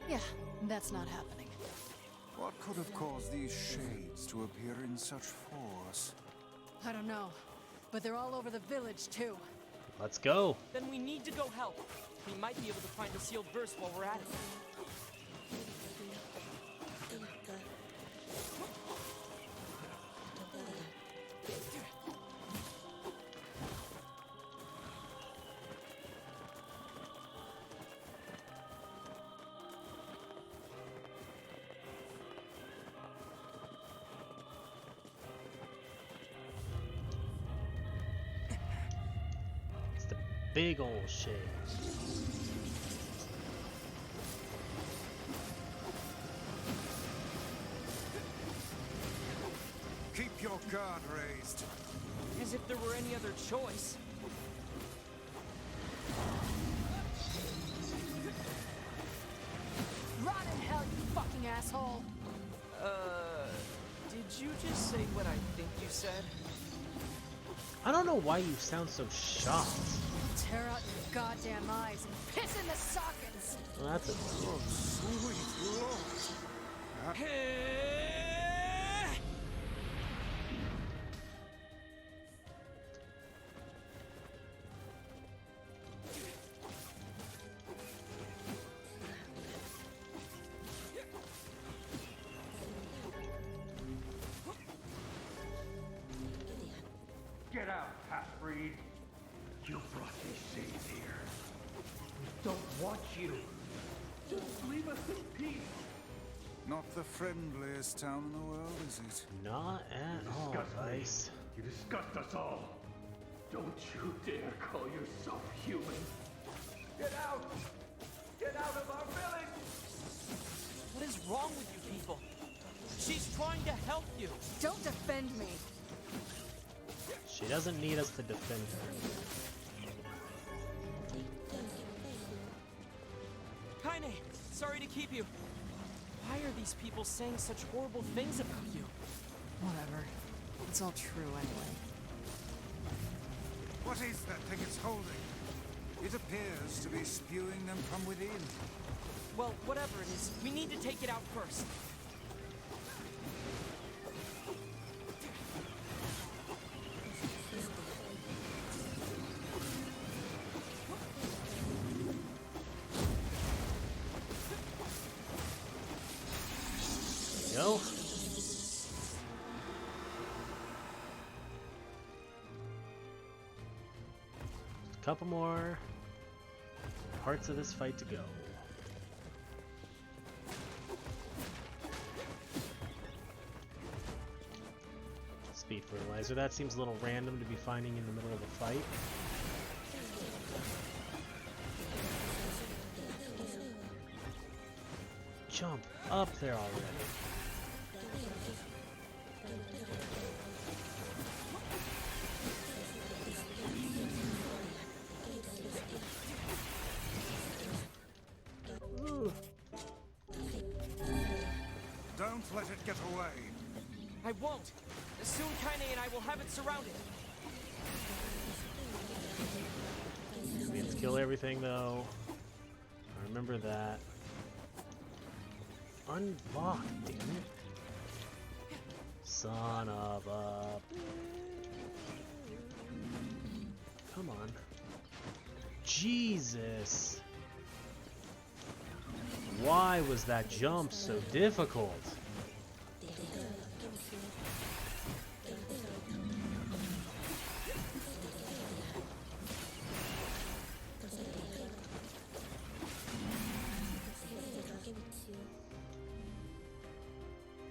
Yeah, that's not happening. What could have caused these shades to appear in such force? I don't know, but they're all over the village too. Let's go. Then we need to go help. We might be able to find the sealed verse while we're at it. It's the big old shade. Keep your guard raised. As if there were any other choice. Rot in hell, you fucking asshole! Did you just say what I think you said? I don't know why you sound so shocked. Tear out your goddamn eyes and piss in the sockets! Well, that's a... Oh, sweet Lord. Get out, half-breed. You brought these shades here. We don't want you. Just leave us in peace. Not the friendliest town in the world, is it? Not at all, Vice. You disgust us all. Don't you dare call yourself human. Get out! Get out of our village! What is wrong with you people? She's trying to help you. Don't defend me. She doesn't need us to defend her. Kaine, sorry to keep you. Why are these people saying such horrible things about you? Whatever. It's all true anyway. What is that thing it's holding? It appears to be spewing them from within. Well, whatever it is, we need to take it out first. Go. A couple more parts of this fight to go. Speed fertilizer. That seems a little random to be finding in the middle of a fight. Jump up there already. Ooh. Don't let it get away. I won't. Soon Kaine and I will have it surrounded. We have to kill everything though. I remember that. Unlock, damn it. Son of a... Come on. Jesus. Why was that jump so difficult?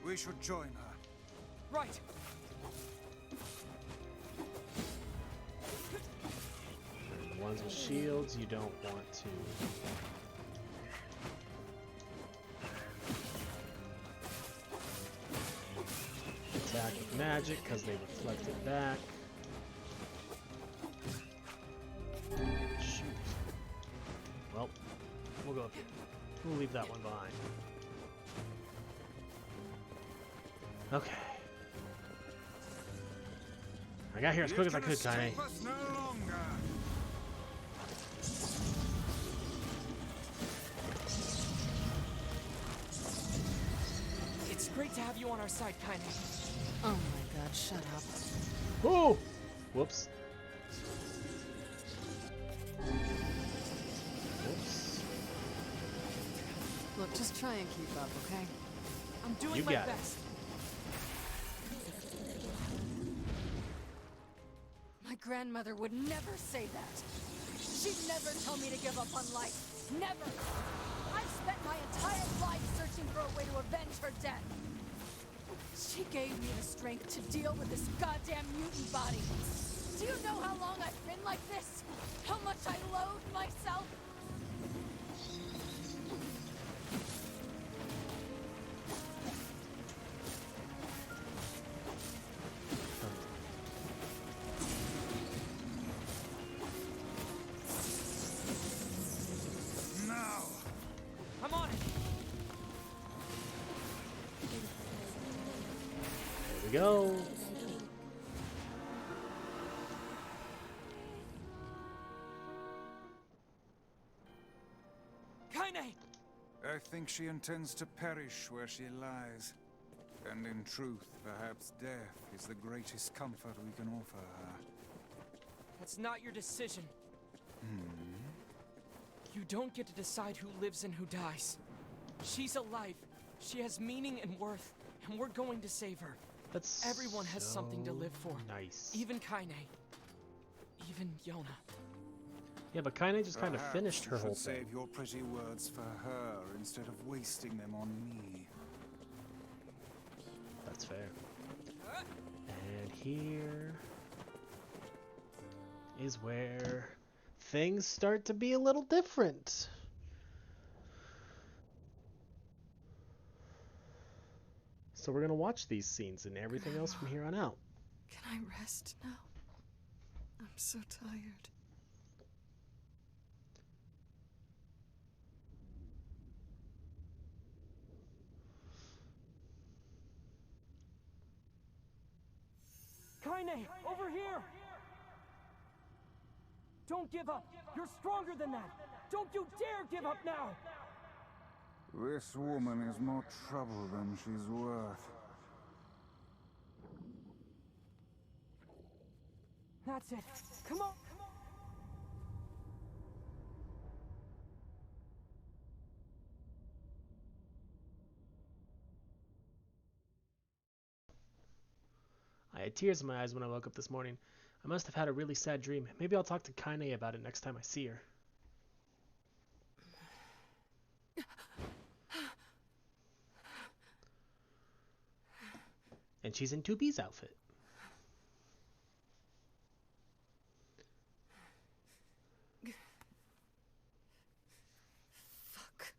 We should join her. Right. And the ones with shields you don't want to. Attack with magic because they reflect it back. Shoot. Well, we'll go up here. We'll leave that one behind. Okay. I got here as quick as I could, Kaine. No longer. It's great to have you on our side, Kaine. Oh my god, shut up. Oh! Whoops. Whoops. Look, just try and keep up, okay? I'm doing You my got it. best. My grandmother would never say that. She'd never tell me to give up on life. Never! I've spent my entire life searching for a way to avenge her death. She gave me the strength to deal with this goddamn mutant body. Do you know how long I've been like this? How much I loathe myself? Now. I'm on it. There we go. Kaine! I think she intends to perish where she lies. And in truth, perhaps death is the greatest comfort we can offer her. That's not your decision. You don't get to decide who lives and who dies. She's alive. She has meaning and worth, and we're going to save her. That's Everyone has something to live for. Nice. Even Kaine. Even Yona. Yeah, but Kaine just kind of Perhaps finished you her should whole save thing. your pretty words for her instead of wasting them on me. That's fair. And here is where things start to be a little different. So we're going to watch these scenes and everything else from here on out. Can I rest now? I'm so tired. Kaine, over here! Don't give up! You're stronger than that! Don't you dare give up now! This woman is more trouble than she's worth. That's it! Come on! I had tears in my eyes when I woke up this morning. I must have had a really sad dream. Maybe I'll talk to Kaine about it next time I see her. And she's in 2B's outfit. Fuck.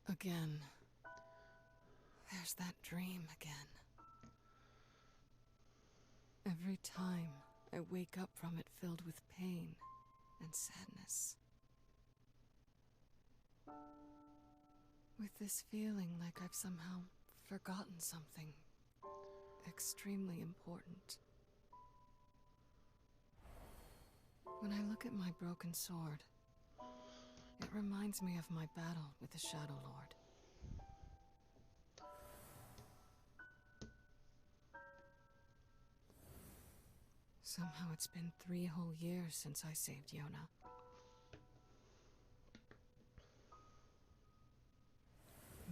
Again. There's that dream again. Every time I wake up from it filled with pain and sadness. With this feeling like I've somehow forgotten something extremely important. When I look at my broken sword, it reminds me of my battle with the Shadow Lord. Somehow it's been 3 whole years since I saved Yona.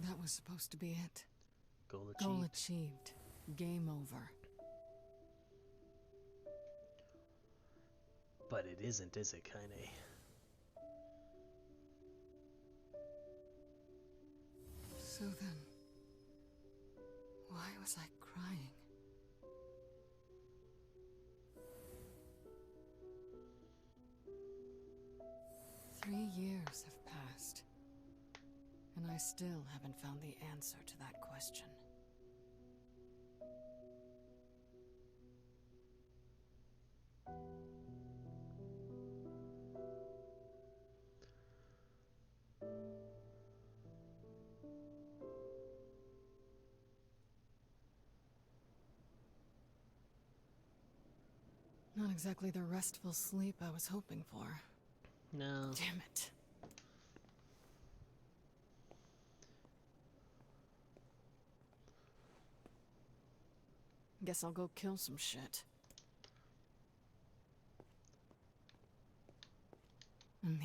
That was supposed to be it. Goal achieved. Game over. But it isn't, is it, Kaine? So then, why was I crying? Three years have passed, and I still haven't found the answer to that question. Not exactly the restful sleep I was hoping for. No. Damn it. Guess I'll go kill some shit. A meal.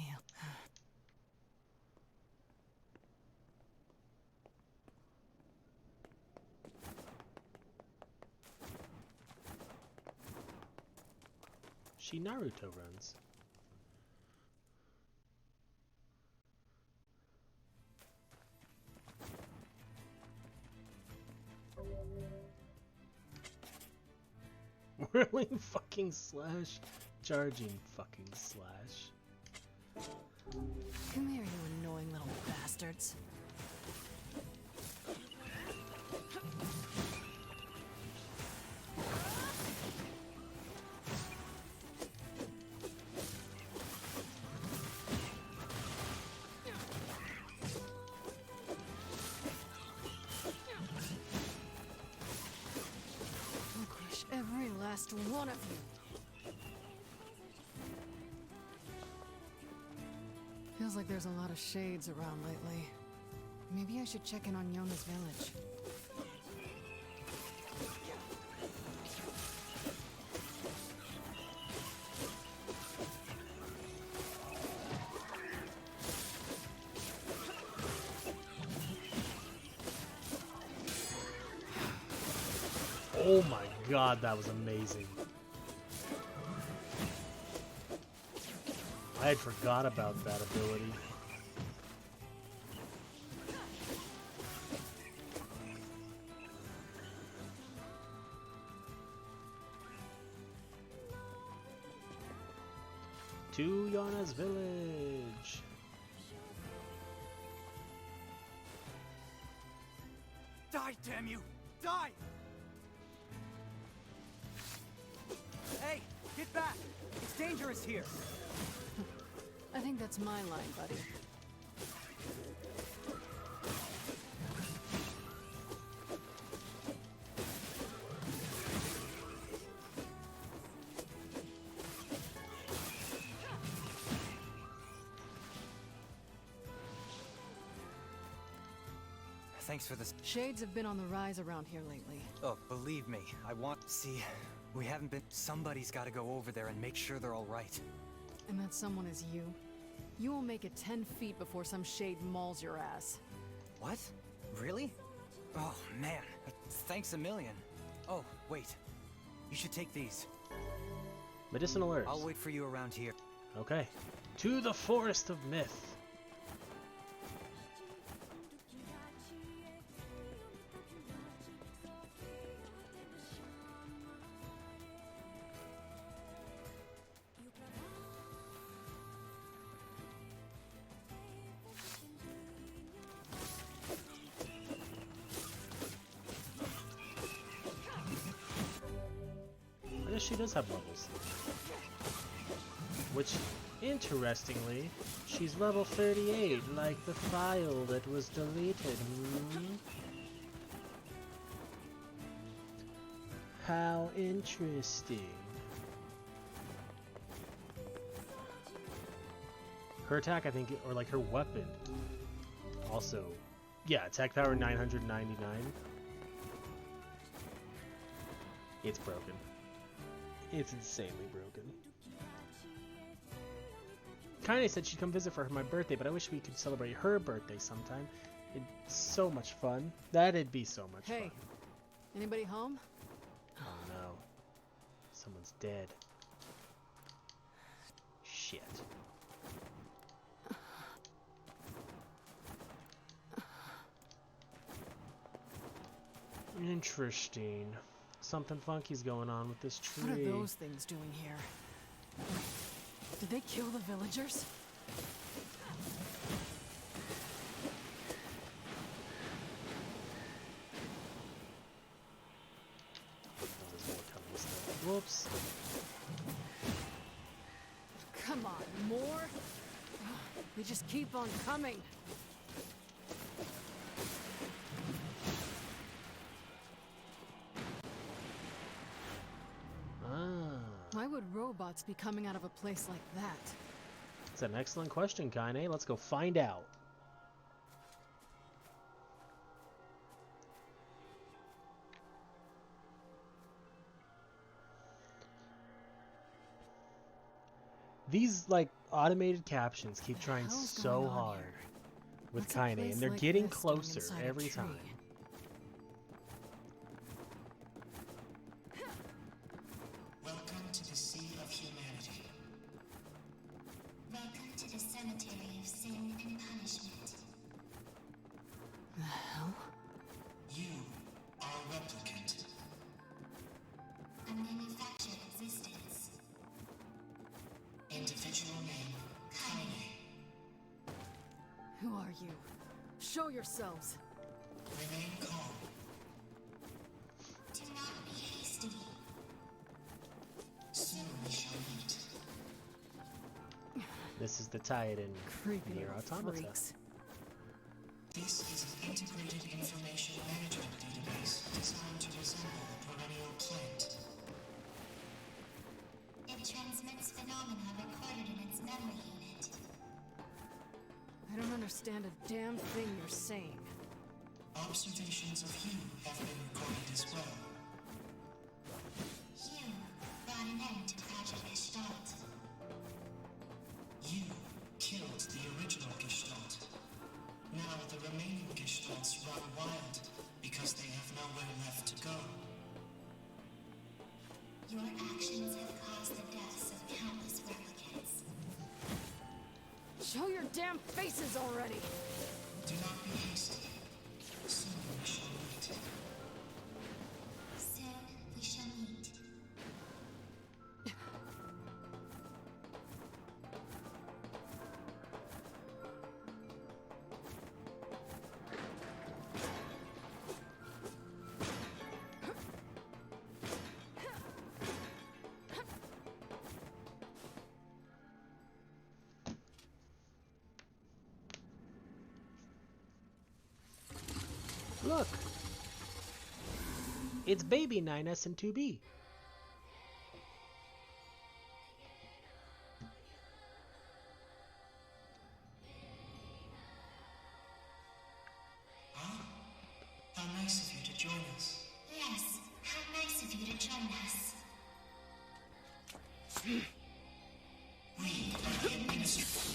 She Naruto runs. Whirling fucking slash. Charging fucking slash. Come here, you annoying little bastards. I'll crush every last one of you. Feels like there's a lot of shades around lately. Maybe I should check in on Yona's village. Oh my god, that was amazing. I had forgot about that ability. To Yana's village. Die, damn you! Die! Hey, get back! It's dangerous here! I think that's my line, buddy. Thanks for this. Shades have been on the rise around here lately. Oh, believe me, I want... See, we haven't been... Somebody's gotta go over there and make sure they're all right. And that someone is you? You will make it 10 feet before some shade mauls your ass. What? Really? Oh, man. Thanks a million. Oh, wait. You should take these. Medicinal herbs. I'll wait for you around here. Okay. To the Forest of Myth. I guess she does have levels. Which, interestingly, she's level 38, like the file that was deleted. How interesting. Her attack, I think, or like her weapon, also, yeah, attack power 999. It's broken. It's insanely broken. Kaine said she'd come visit for my birthday, but I wish we could celebrate her birthday sometime. It's so much fun. That'd be so much fun. Hey, anybody home? Oh no. Someone's dead. Shit. Interesting. Something funky's going on with this tree. What are those things doing here? Did they kill the villagers? Whoops. Come on, more? They just keep on coming. Why would robots be coming out of a place like that? That's an excellent question, Kaine. Let's go find out. These, like, automated captions keep trying so hard with Kaine, and they're getting closer every time. Welcome to the Sea of Humanity. Welcome to the Cemetery of Sin and Punishment. The hell? You are a replicant. A manufactured existence. Individual name, Kaine. Who are you? Show yourselves. Remain calm. Do not be hasty. Soon we shall meet. This is the tie-in NieR Automata. Freaks. This is an integrated information management database designed to resemble a perennial plant. It transmits phenomena recorded in its memory unit. I don't understand a damn thing you're saying. Observations of you have been recorded as well. You brought an end to Project Gestalt. You killed the original Gestalt. Now the remaining Gestalts run wild because they have nowhere left to go. Your actions have caused the deaths of countless replicants. Show your damn faces already! Do not be hasty. Soon we shall meet. Soon we shall meet. Look! It's baby 9S and 2B. How nice of you to join us. Yes, how nice of you to join us. We are the administrators.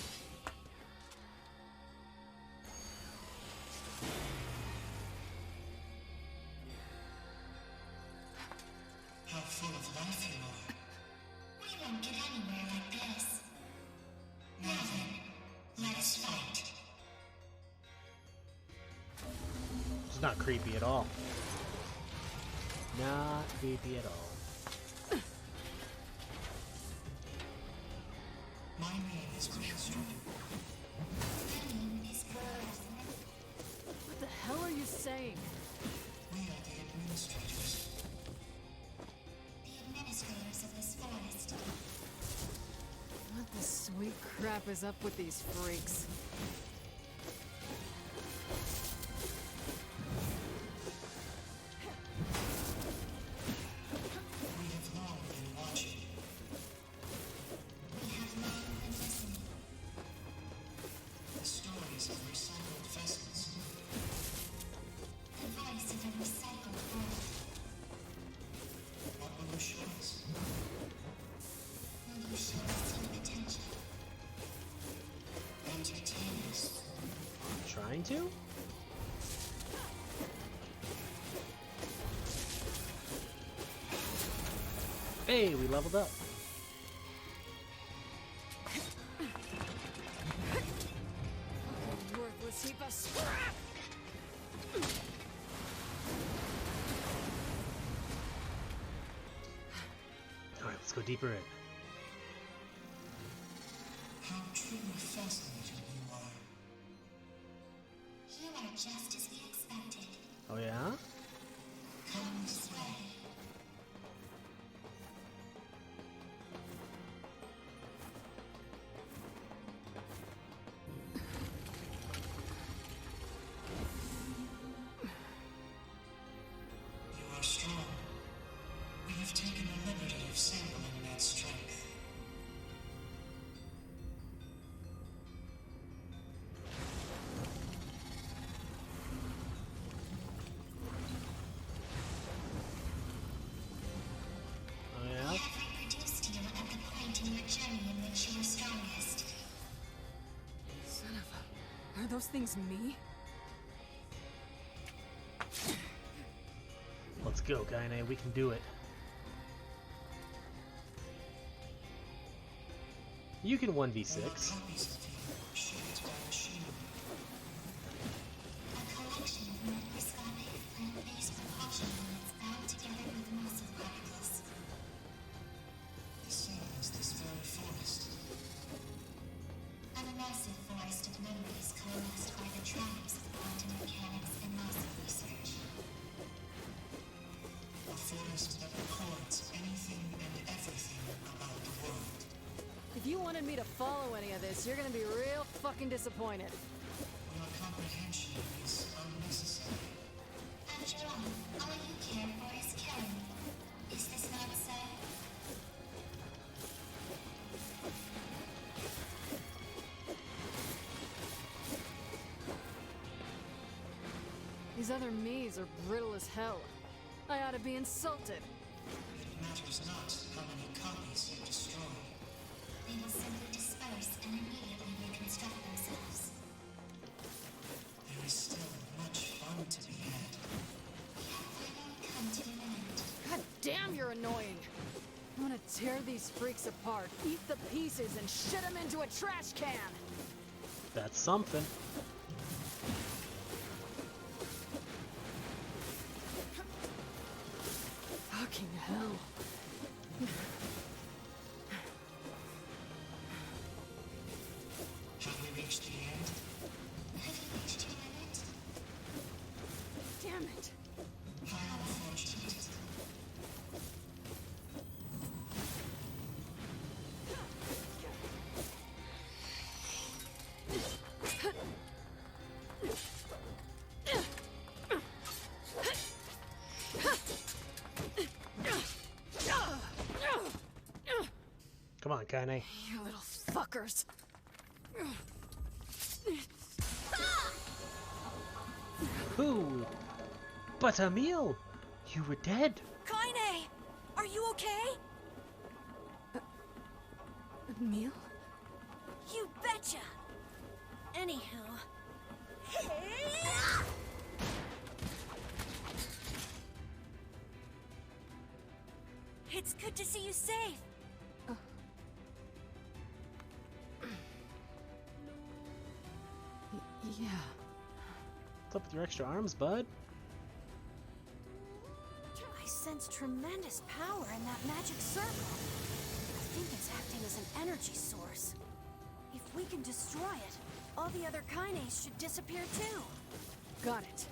How full of life you are. We won't get anywhere like this. Now then, let us fight. It's not creepy at all. Not creepy at all. My name is Replicant. My name is Rose. What the hell are you saying? We are the administrators. The administrators of this forest. What the sweet crap is up with these freaks? We have long been watching. We have long been listening. The stories of recycled vessels. The voice of a recycled world. What will you show us? Will you show us your potential? Entertain us. Trying to? Hey, we leveled up. Worthless heap of scrap! Alright, let's go deeper in. How truly fascinating you are. You are just as we expected. Oh yeah? Come this way. You are strong. We have taken the liberty of sampling that strength. Oh yeah? We have reproduced you at the point in your journey in which you were strongest. Son of a... Are those things me? Let's go, Gaine. We can do it. You can 1v6. There are copies of you shaped by machine. A collection of microscopic plant-based propulsion units bound together with massive particles. The same as this very forest. A massive forest of memories coalesced by the tribes of quantum mechanics and massive research. A forest that records anything and everything about the world. If you wanted me to follow any of this, you're gonna be real fucking disappointed. Your comprehension is unnecessary. After all you care for is killing. Is this not so? These other me's are brittle as hell. I ought to be insulted. It matters not how many copies you destroy. They will simply disperse and immediately reconstruct themselves. There is still much fun to be had. We have finally come to an end. God damn, you're annoying. I'm gonna tear these freaks apart, eat the pieces, and shit them into a trash can! That's something. Fucking hell. Have we reached the end? Have you reached your limit? Damn it. How unfortunate. Come on, Kaine. You little fuckers. Who? But Emil, you were dead. Kaine! Are you okay? Emil? You betcha! Anywho... It's good to see you safe. Yeah. What's up with your extra arms, bud? I sense tremendous power in that magic circle. I think it's acting as an energy source. If we can destroy it, all the other Kaines should disappear too. Got it.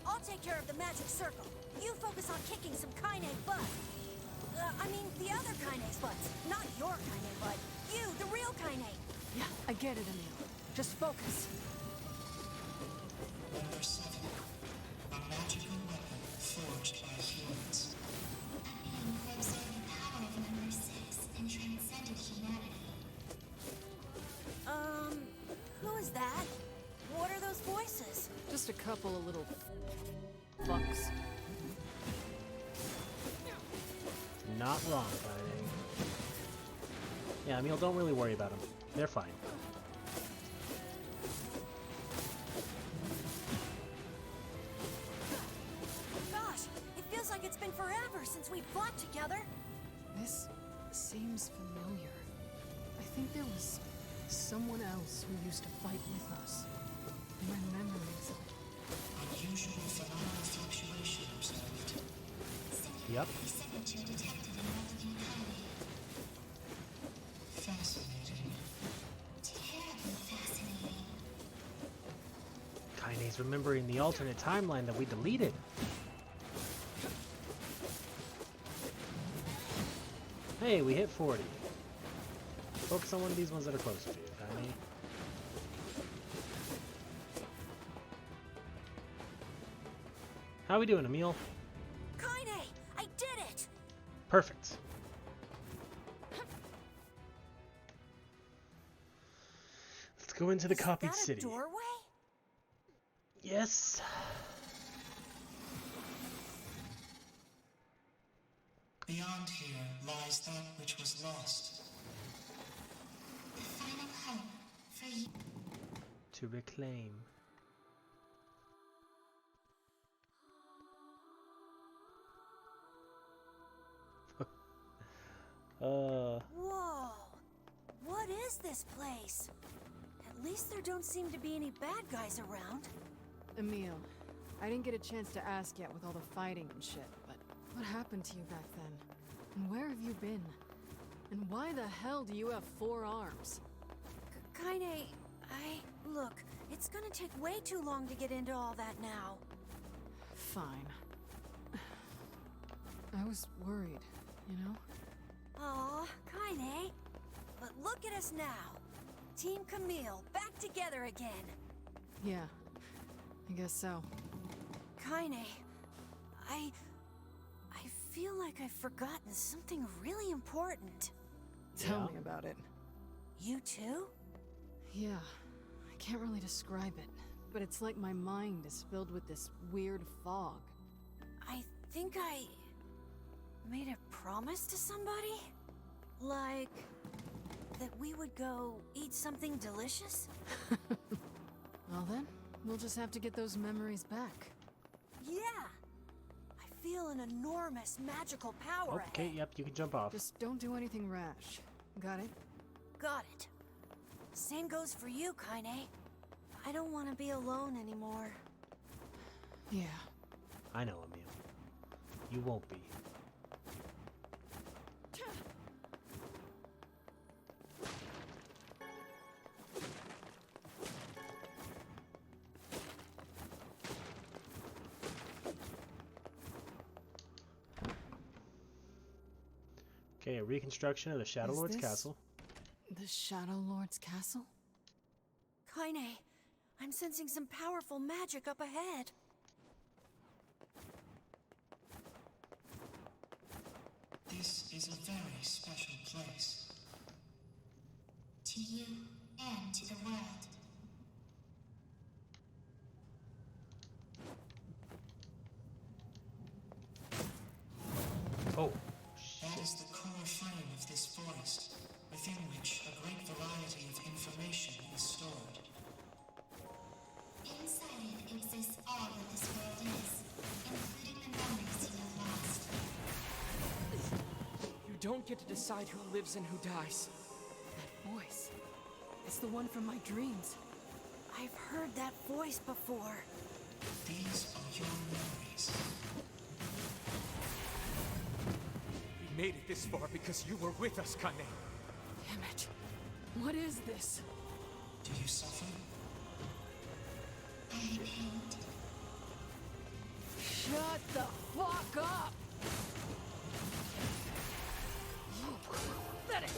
I'll take care of the magic circle. You focus on kicking some Kaine butt. I mean, the other Kaine's butts. Not your Kaine butt. You, the real Kaine. Yeah, I get it, Emil. Just focus. Number 7. A magical weapon forged by humans. A being who absorbed the power of number 6 and transcended humanity. Who is that? What are those voices? Just a couple of little fucks. Not wrong, Kaine. Yeah, Emil, don't really worry about them. They're fine. Gosh, it feels like it's been forever since we fought together. This seems familiar. I think there was someone else who used to fight with us. My memories of it. Unusual phenomenal fluctuation observed. Yep. Signature detected in Replicant Kaine. Fascinating. Terribly fascinating. Kaine's remembering the alternate timeline that we deleted. Hey, we hit 40. Focus on one of these ones that are closer to you, Kaine. How we doing, Emil? Kaine, I did it! Perfect. Let's go into the copied city. Doorway? Yes. Beyond here lies that which was lost. The final hope for you. To reclaim. Whoa! What is this place? At least there don't seem to be any bad guys around. Emil, I didn't get a chance to ask yet with all the fighting and shit, but what happened to you back then? And where have you been? And why the hell do you have 4 arms? Kaine, look, it's gonna take way too long to get into all that now. Fine. I was worried, you know? Aw, Kaine. But look at us now. Team Camille, back together again. Yeah, I guess so. Kaine, I feel like I've forgotten something really important. Tell me about it. You too? Yeah, I can't really describe it, but it's like my mind is filled with this weird fog. I think I made a promise to somebody? Like that we would go eat something delicious? Well then, we'll just have to get those memories back. Yeah! I feel an enormous magical power Okay, ahead. yep, you can jump off. Just don't do anything rash. Got it? Got it. Same goes for you, Kaine. I don't want to be alone anymore. Yeah. I know, Emil. You won't be. Okay, a reconstruction of the Shadow Is Lord's this castle. The Shadow Lord's castle? Kaine, I'm sensing some powerful magic up ahead. This is a very special place. To you and to the world. Oh, That is the core frame of this forest, within which a great variety of information is stored. Inside it exists all that this world is, including the memories you have lost. You don't get to decide who lives and who dies. That voice. It's the one from my dreams. I've heard that voice before. These are your memories. We made it this far because you were with us, Kaine. Damn it. What is this? Do you suffer? I am pained. Shut the fuck up! You pathetic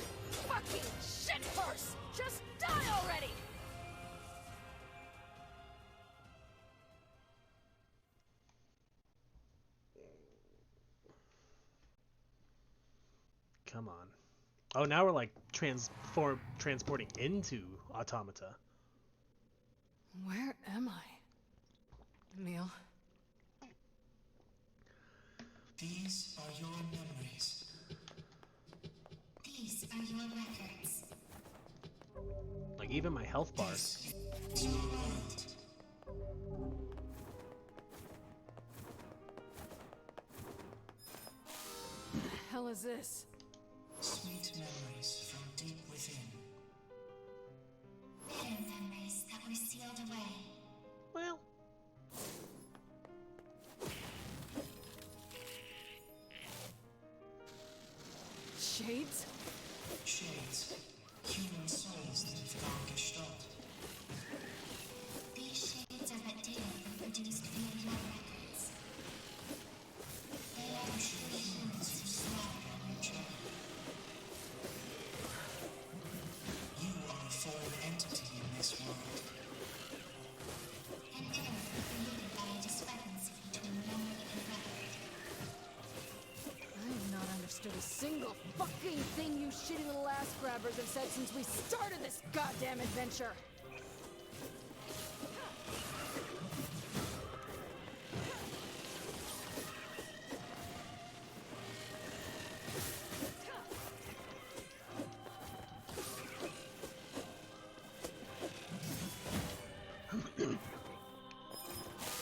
fucking shitpurse! Just die already! come on. Oh, now we're like transporting into Automata. Where am I? Emil. These are your memories. These are your records. Like even my health bar. This is your world. What the hell is this? Sweet memories from deep within. Bitter memories that were sealed away. Well, Shades? Shades. Human souls that have gone gestalt. These shades are but data reproduced via your records. They are the true humans who slaughtered on your journey. You are a foreign entity in this world. An error created by a discrepancy between memory and record. I have not understood a single fucking thing you shitty little ass grabbers have said since we started this goddamn adventure!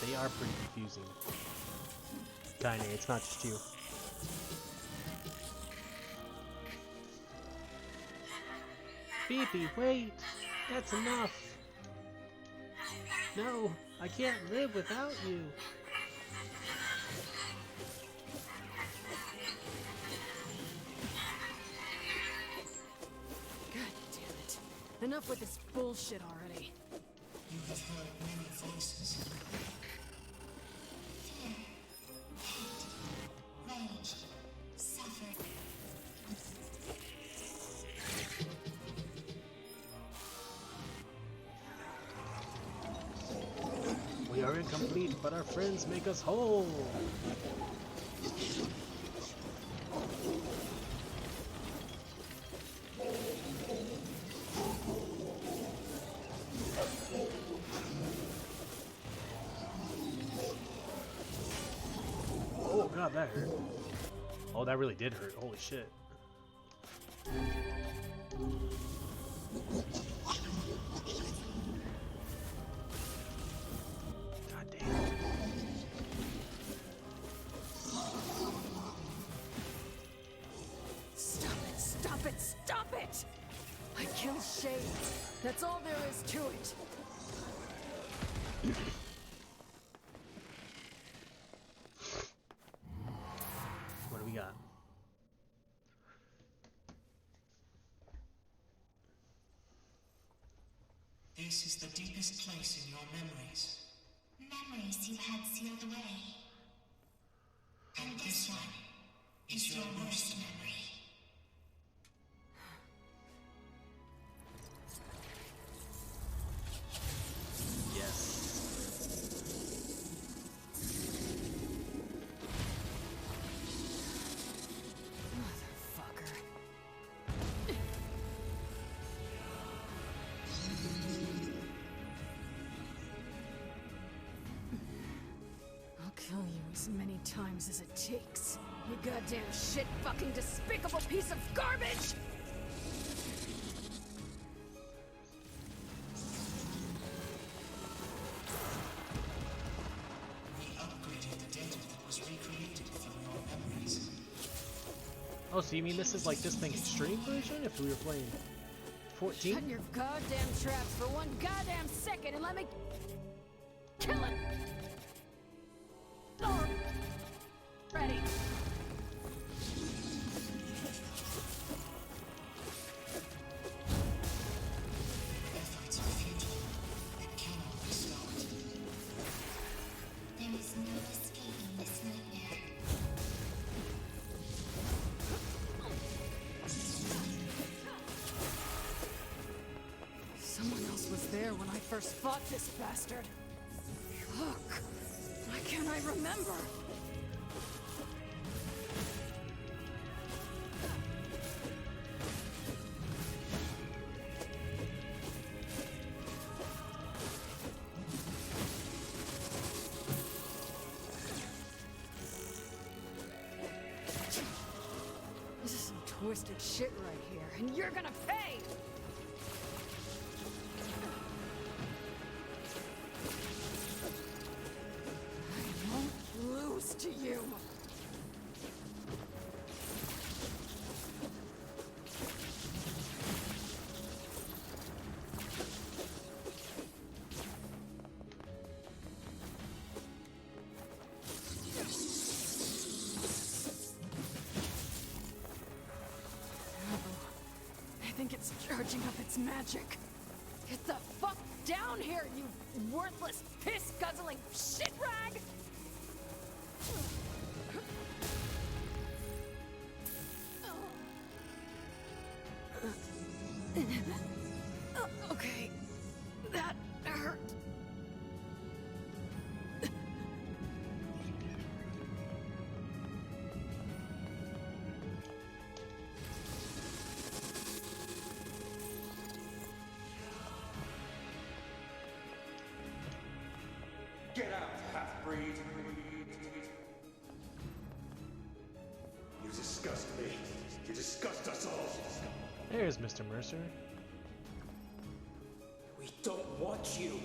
they are pretty confusing. Kaine, it's not just you. Phoebe, wait! That's enough! No, I can't live without you! God damn it. Enough with this bullshit already. You have heard many voices. Fear, hate, rage, suffering. We are incomplete, but our friends make us whole! Oh god, that hurt. Oh, that really did hurt. Holy shit. God damn. Stop it! Stop it! I killed Shades. That's all there is to it. What do we got? This is the deepest place in your memories. Memories you had sealed away. And this one is your worst memory. Yes. Motherfucker. I'll kill you as many times as it takes. You goddamn shit fucking despicable piece of garbage! We upgraded the data that was recreated from your memories. Oh, so you mean this is like this thing extreme version if we were playing 14? Shut your goddamn traps for one goddamn second and let me kill it! Oh. Ready. Efforts are futile and cannot be stopped. There is no escaping this nightmare. Someone else was there when I first fought this bastard. Fuck. Why can't I remember? This is some twisted shit right here, and you're gonna pay! I won't lose to you! I think it's charging up its magic. Get the fuck down here, you worthless, piss-guzzling shit rag! Okay, that hurt. Get out, half-breed! You disgust me. You disgust us all. There's Mr. Mercer. We don't want you.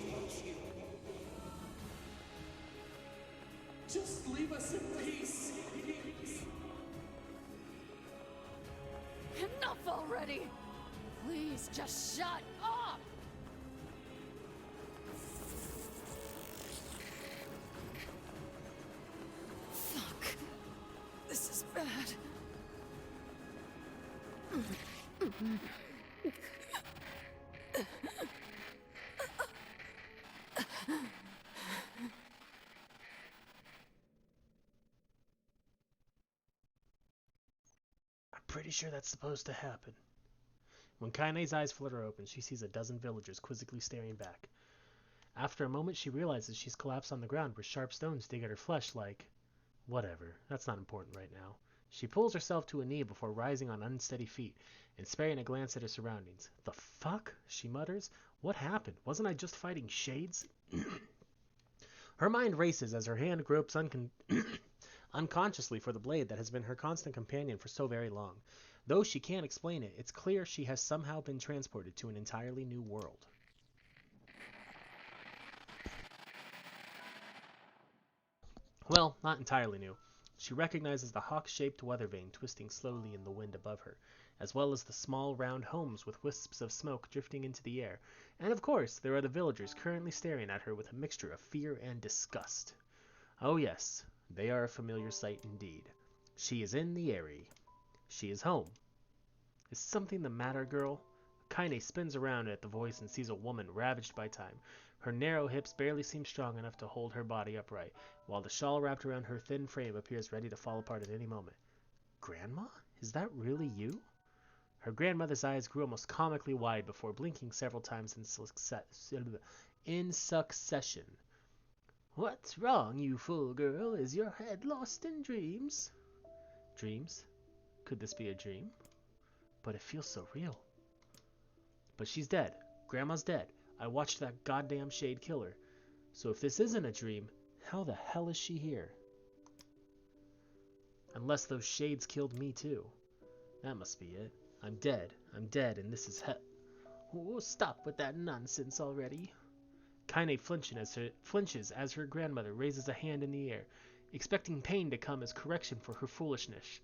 Just leave us in peace. Enough already! Please, just shut up! Fuck. This is bad. I'm pretty sure that's supposed to happen. When Kaine's eyes flutter open, she sees a dozen villagers quizzically staring back. After a moment, she realizes she's collapsed on the ground where sharp stones dig at her flesh like... Whatever, that's not important right now. She pulls herself to a knee before rising on unsteady feet and sparing a glance at her surroundings. The fuck? She mutters. What happened? Wasn't I just fighting shades? Her mind races as her hand gropes unconsciously for the blade that has been her constant companion for so very long. Though she can't explain it, it's clear she has somehow been transported to an entirely new world. Well, not entirely new. She recognizes the hawk-shaped weather vane twisting slowly in the wind above her, as well as the small round homes with wisps of smoke drifting into the air. And of course, there are the villagers currently staring at her with a mixture of fear and disgust. Oh yes, they are a familiar sight indeed. She is in the Eyrie. She is home. Is something the matter, girl? Kaine spins around at the voice and sees a woman ravaged by time. Her narrow hips barely seem strong enough to hold her body upright, while the shawl wrapped around her thin frame appears ready to fall apart at any moment. Grandma? Is that really you? Her grandmother's eyes grew almost comically wide before blinking several times in succession. What's wrong, you fool girl? Is your head lost in dreams? Dreams? Could this be a dream? But it feels so real. But she's dead. Grandma's dead. I watched that goddamn shade kill her. So if this isn't a dream, how the hell is she here? Unless those shades killed me too. That must be it. I'm dead, and this is hell. Oh, stop with that nonsense already. Kaine flinches as her grandmother raises a hand in the air, expecting pain to come as correction for her foolishness.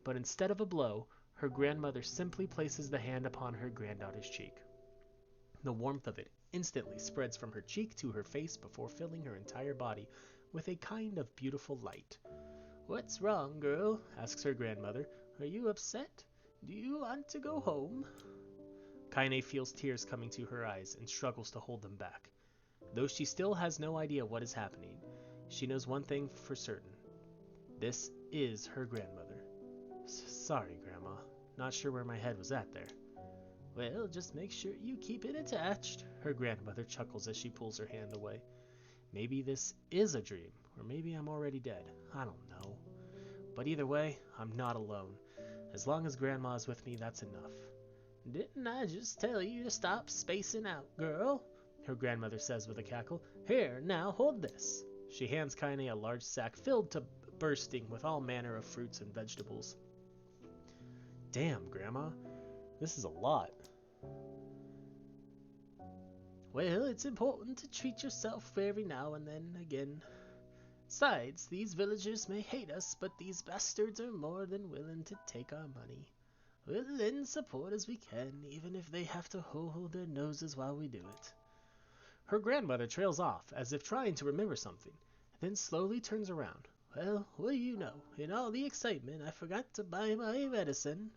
But instead of a blow, her grandmother simply places the hand upon her granddaughter's cheek. The warmth of it instantly spreads from her cheek to her face before filling her entire body with a kind of beautiful light. What's wrong, girl? Asks her grandmother. Are you upset? Do you want to go home? Kaine feels tears coming to her eyes and struggles to hold them back. Though she still has no idea what is happening, she knows one thing for certain. This is her grandmother. Sorry, Grandma. Not sure where my head was at there. Well, just make sure you keep it attached. Her grandmother chuckles as she pulls her hand away. Maybe this is a dream, or maybe I'm already dead. I don't know. But either way, I'm not alone. As long as Grandma's with me, that's enough. Didn't I just tell you to stop spacing out, girl? Her grandmother says with a cackle. Here, now hold this. She hands Kaine a large sack filled to bursting with all manner of fruits and vegetables. Damn, Grandma. This is a lot. Well, it's important to treat yourself every now and then again. Besides, these villagers may hate us, but these bastards are more than willing to take our money. We'll lend support as we can, even if they have to hold their noses while we do it. Her grandmother trails off, as if trying to remember something, then slowly turns around. Well, what do you know? In all the excitement, I forgot to buy my medicine.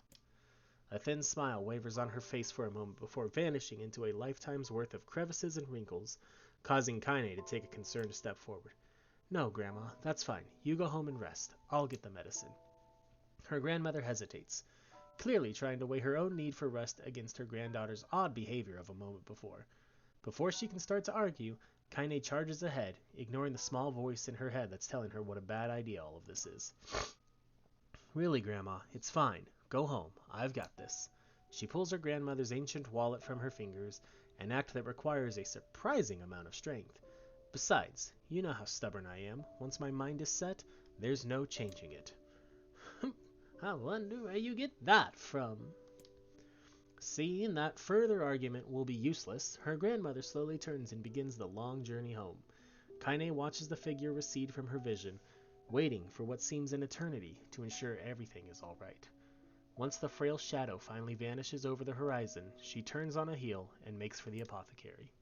A thin smile wavers on her face for a moment before vanishing into a lifetime's worth of crevices and wrinkles, causing Kaine to take a concerned step forward. No, Grandma, that's fine. You go home and rest. I'll get the medicine. Her grandmother hesitates, clearly trying to weigh her own need for rest against her granddaughter's odd behavior of a moment before. Before she can start to argue, Kaine charges ahead, ignoring the small voice in her head that's telling her what a bad idea all of this is. Really, Grandma, it's fine. Go home. I've got this. She pulls her grandmother's ancient wallet from her fingers, an act that requires a surprising amount of strength. Besides, you know how stubborn I am. Once my mind is set, there's no changing it. I wonder where you get that from. Seeing that further argument will be useless, her grandmother slowly turns and begins the long journey home. Kaine watches the figure recede from her vision, waiting for what seems an eternity to ensure everything is all right. Once the frail shadow finally vanishes over the horizon, she turns on a heel and makes for the apothecary.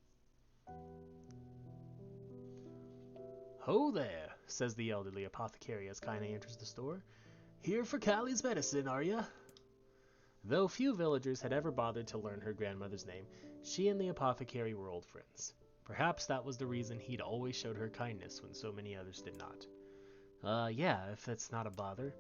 Ho there, says the elderly apothecary as Kaine enters the store. Here for Callie's medicine, are ya? Though few villagers had ever bothered to learn her grandmother's name, she and the apothecary were old friends. Perhaps that was the reason he'd always showed her kindness when so many others did not. Yeah, if that's not a bother.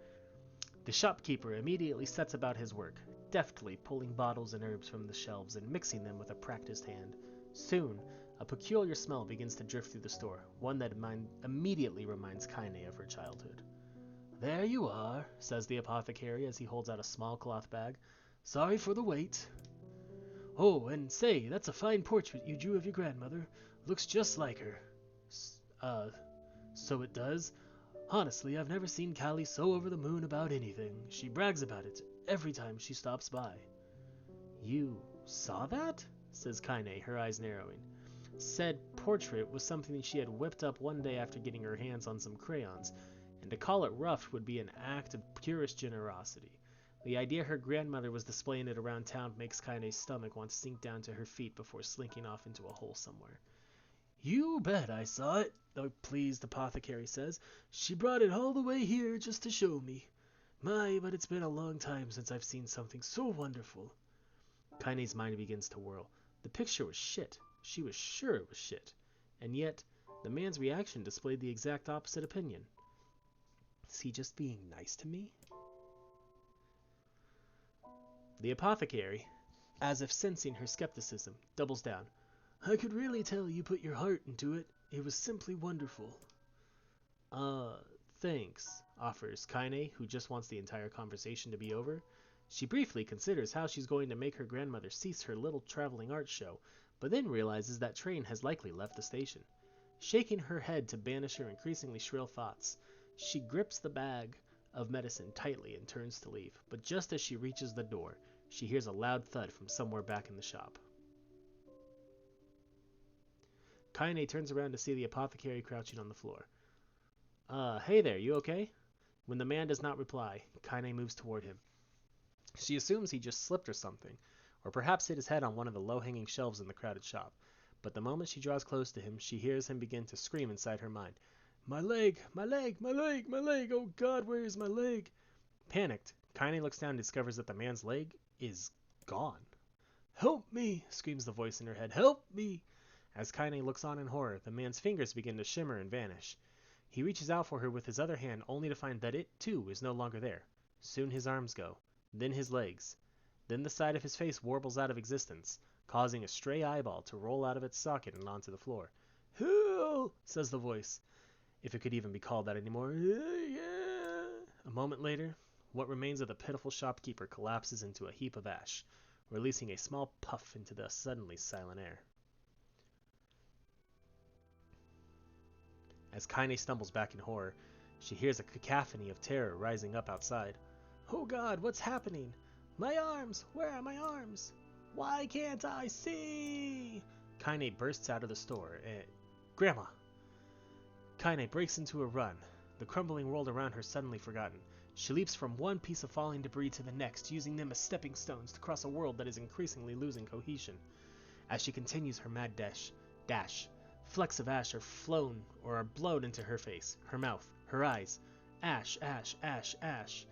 The shopkeeper immediately sets about his work, deftly pulling bottles and herbs from the shelves and mixing them with a practiced hand. Soon, a peculiar smell begins to drift through the store, one that immediately reminds Kaine of her childhood. There you are, says the apothecary as he holds out a small cloth bag. Sorry for the wait. Oh, and say, that's a fine portrait you drew of your grandmother. Looks just like her. So it does. Honestly, I've never seen Callie so over the moon about anything. She brags about it every time she stops by. You saw that? Says Kaine, her eyes narrowing. Said portrait was something she had whipped up one day after getting her hands on some crayons, and to call it rough would be an act of purest generosity. The idea her grandmother was displaying it around town makes Kaine's stomach want to sink down to her feet before slinking off into a hole somewhere. You bet I saw it, the pleased apothecary says. She brought it all the way here just to show me. My, but it's been a long time since I've seen something so wonderful. Kaine's mind begins to whirl. The picture was shit. She was sure it was shit. And yet, the man's reaction displayed the exact opposite opinion. Is he just being nice to me? The apothecary, as if sensing her skepticism, doubles down. I could really tell you put your heart into it. It was simply wonderful. Thanks, offers Kaine, who just wants the entire conversation to be over. She briefly considers how she's going to make her grandmother cease her little traveling art show, but then realizes that train has likely left the station. Shaking her head to banish her increasingly shrill thoughts, she grips the bag of medicine tightly and turns to leave, but just as she reaches the door, she hears a loud thud from somewhere back in the shop. Kaine turns around to see the apothecary crouching on the floor. Hey there, you okay? When the man does not reply, Kaine moves toward him. She assumes he just slipped or something, or perhaps hit his head on one of the low-hanging shelves in the crowded shop. But the moment she draws close to him, she hears him begin to scream inside her mind. My leg! My leg! My leg! My leg! Oh God, where is my leg? Panicked, Kaine looks down and discovers that the man's leg is gone. Help me! Screams the voice in her head. Help me! As Kaine looks on in horror, the man's fingers begin to shimmer and vanish. He reaches out for her with his other hand, only to find that it, too, is no longer there. Soon his arms go, then his legs. Then the side of his face warbles out of existence, causing a stray eyeball to roll out of its socket and onto the floor. Help! Says the voice, if it could even be called that anymore. A moment later, what remains of the pitiful shopkeeper collapses into a heap of ash, releasing a small puff into the suddenly silent air. As Kaine stumbles back in horror, she hears a cacophony of terror rising up outside. Oh God, what's happening? My arms! Where are my arms? Why can't I see? Kaine bursts out of the store. Grandma! Kaine breaks into a run, the crumbling world around her suddenly forgotten. She leaps from one piece of falling debris to the next, using them as stepping stones to cross a world that is increasingly losing cohesion. As she continues her mad dash, flecks of ash are flown or are blown into her face, her mouth, her eyes. Ash, ash, ash, ash.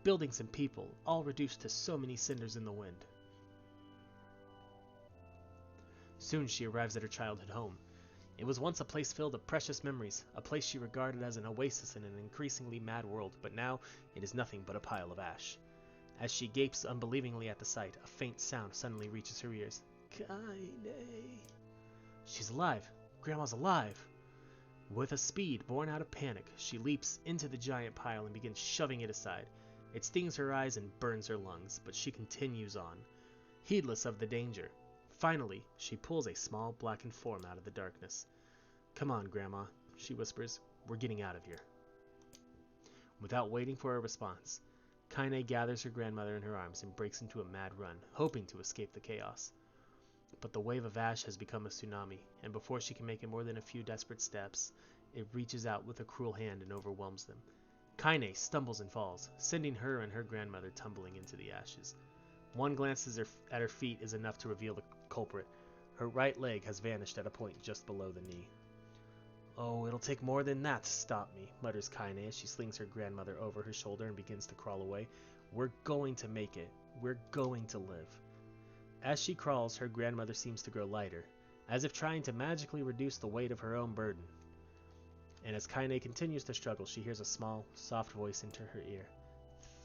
Buildings and people, all reduced to so many cinders in the wind. Soon she arrives at her childhood home. It was once a place filled with precious memories, a place she regarded as an oasis in an increasingly mad world, but now it is nothing but a pile of ash. As she gapes unbelievingly at the sight, a faint sound suddenly reaches her ears. Kaine. She's alive. Grandma's alive. With a speed born out of panic, she leaps into the giant pile and begins shoving it aside. It stings her eyes and burns her lungs, but she continues on, heedless of the danger. Finally, she pulls a small, blackened form out of the darkness. Come on, Grandma, she whispers. We're getting out of here. Without waiting for a response, Kaine gathers her grandmother in her arms and breaks into a mad run, hoping to escape the chaos. But the wave of ash has become a tsunami, and before she can make it more than a few desperate steps, it reaches out with a cruel hand and overwhelms them. Kaine stumbles and falls, sending her and her grandmother tumbling into the ashes. One glance at her feet is enough to reveal the culprit. Her right leg has vanished at a point just below the knee. Oh, it'll take more than that to stop me, mutters Kaine as she slings her grandmother over her shoulder and begins to crawl away. We're going to make it. We're going to live. As she crawls, her grandmother seems to grow lighter, as if trying to magically reduce the weight of her own burden. And as Kaine continues to struggle, she hears a small, soft voice enter her ear.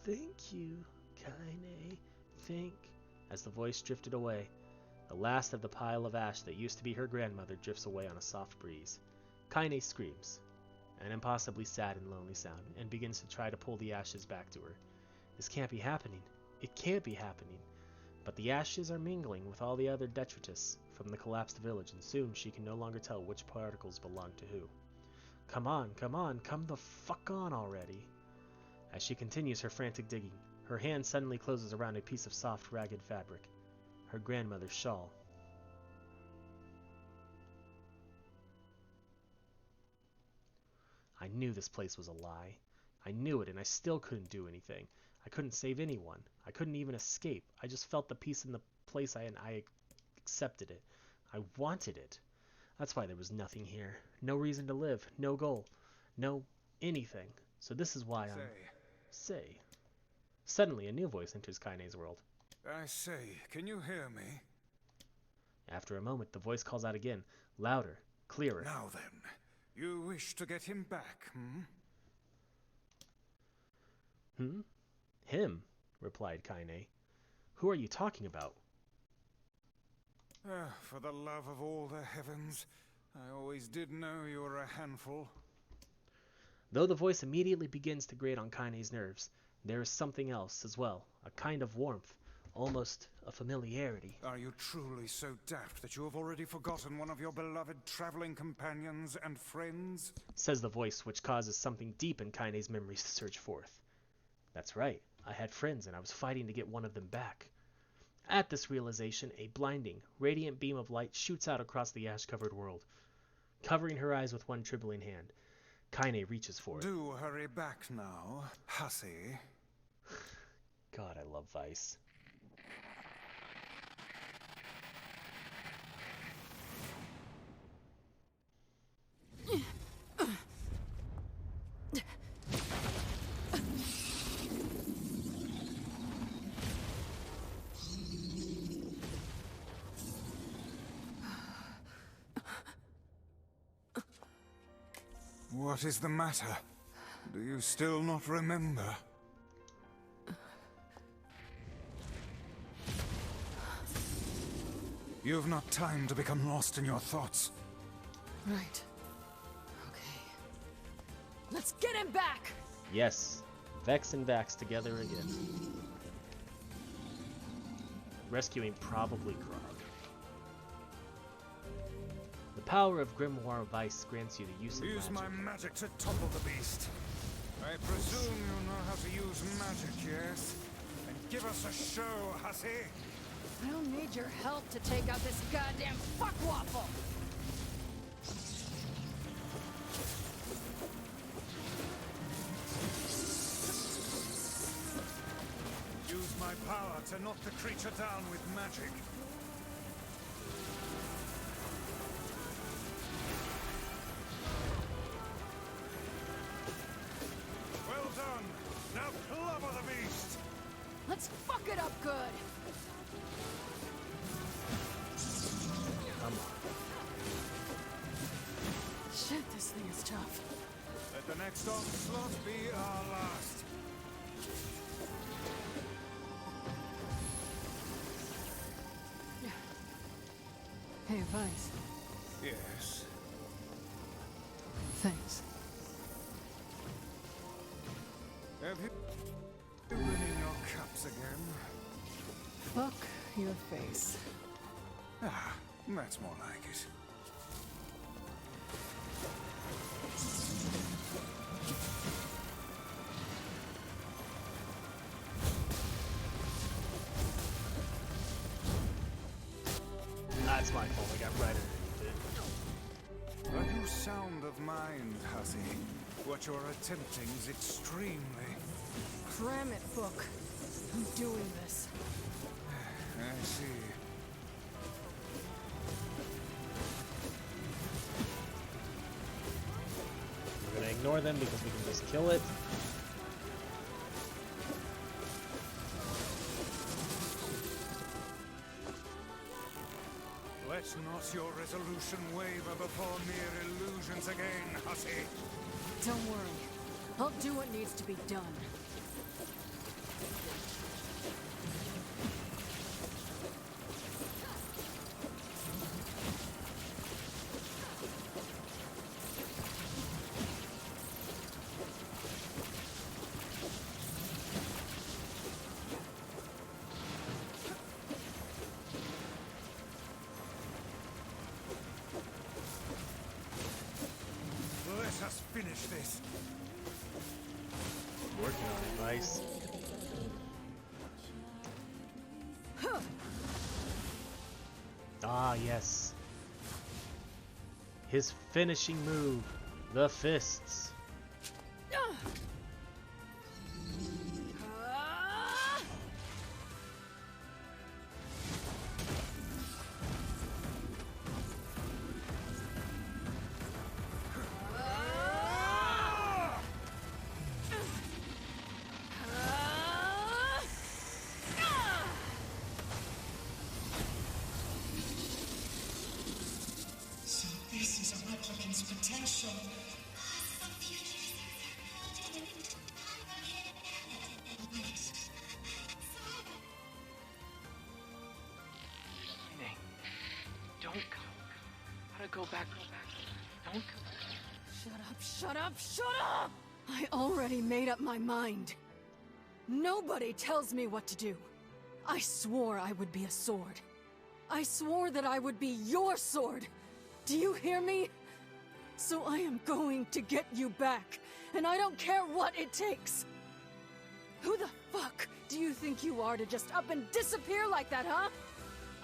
Thank you, Kaine. As the voice drifted away, the last of the pile of ash that used to be her grandmother drifts away on a soft breeze. Kaine screams, an impossibly sad and lonely sound, and begins to try to pull the ashes back to her. This can't be happening. It can't be happening. But the ashes are mingling with all the other detritus from the collapsed village, and soon she can no longer tell which particles belong to who. Come on, come the fuck on already. As she continues her frantic digging, her hand suddenly closes around a piece of soft, ragged fabric. Her grandmother's shawl. I knew this place was a lie. I knew it, and I still couldn't do anything. I couldn't save anyone. I couldn't even escape. I just felt the peace in the place and I accepted it. I wanted it. That's why there was nothing here. No reason to live. No goal. No anything. So this is why I'm... Say. Suddenly, a new voice enters Kaine's world. I say, can you hear me? After a moment, the voice calls out again, louder, clearer. Now then, you wish to get him back, hmm? Hmm? Him, replied Kaine. Who are you talking about? For the love of all the heavens, I always did know you were a handful. Though the voice immediately begins to grate on Kaine's nerves, there is something else as well, a kind of warmth, almost a familiarity. Are you truly so daft that you have already forgotten one of your beloved traveling companions and friends? Says the voice, which causes something deep in Kaine's memories to surge forth. That's right, I had friends and I was fighting to get one of them back. At this realization, a blinding, radiant beam of light shoots out across the ash-covered world. Covering her eyes with one trembling hand, Kaine reaches for it. Do hurry back now, hussy. God, I love Vice. What is the matter? Do you still not remember? You've not time to become lost in your thoughts. Right. Okay. Let's get him back! Yes. Vex and Vax together again. Rescuing probably Krog. The power of Grimoire Vice grants you the use of Use magic. my magic to topple the beast. I presume you know how to use magic, yes? And give us a show, hussy! I don't need your help to take out this goddamn fuckwaffle! Use my power to knock the creature down with magic. Well done! Now clobber the beast! Let's fuck it up good! Come on. Shit, this thing is tough. Let the next onslaught be our last. Hey, Vice. Yes? Thanks. Have you been in your cups again? Fuck your face. Ah, that's more like it. That's my fault, I got right underneath it. A new sound of mind, hussy. What you're attempting is extremely... Cram it, book. I'm doing this. I see. We're gonna ignore them because we can just kill it. Let not your resolution waver before mere illusions again, hussy. Don't worry. I'll do what needs to be done. Let us finish this. Working on it, Vice. Ah, yes. His finishing move, the fists. back. Don't come back. Shut up, shut up, shut up! I already made up my mind. Nobody tells me what to do. I swore I would be a sword. I swore that I would be your sword. Do you hear me? So I am going to get you back, and I don't care what it takes. Who the fuck do you think you are to just up and disappear like that, huh?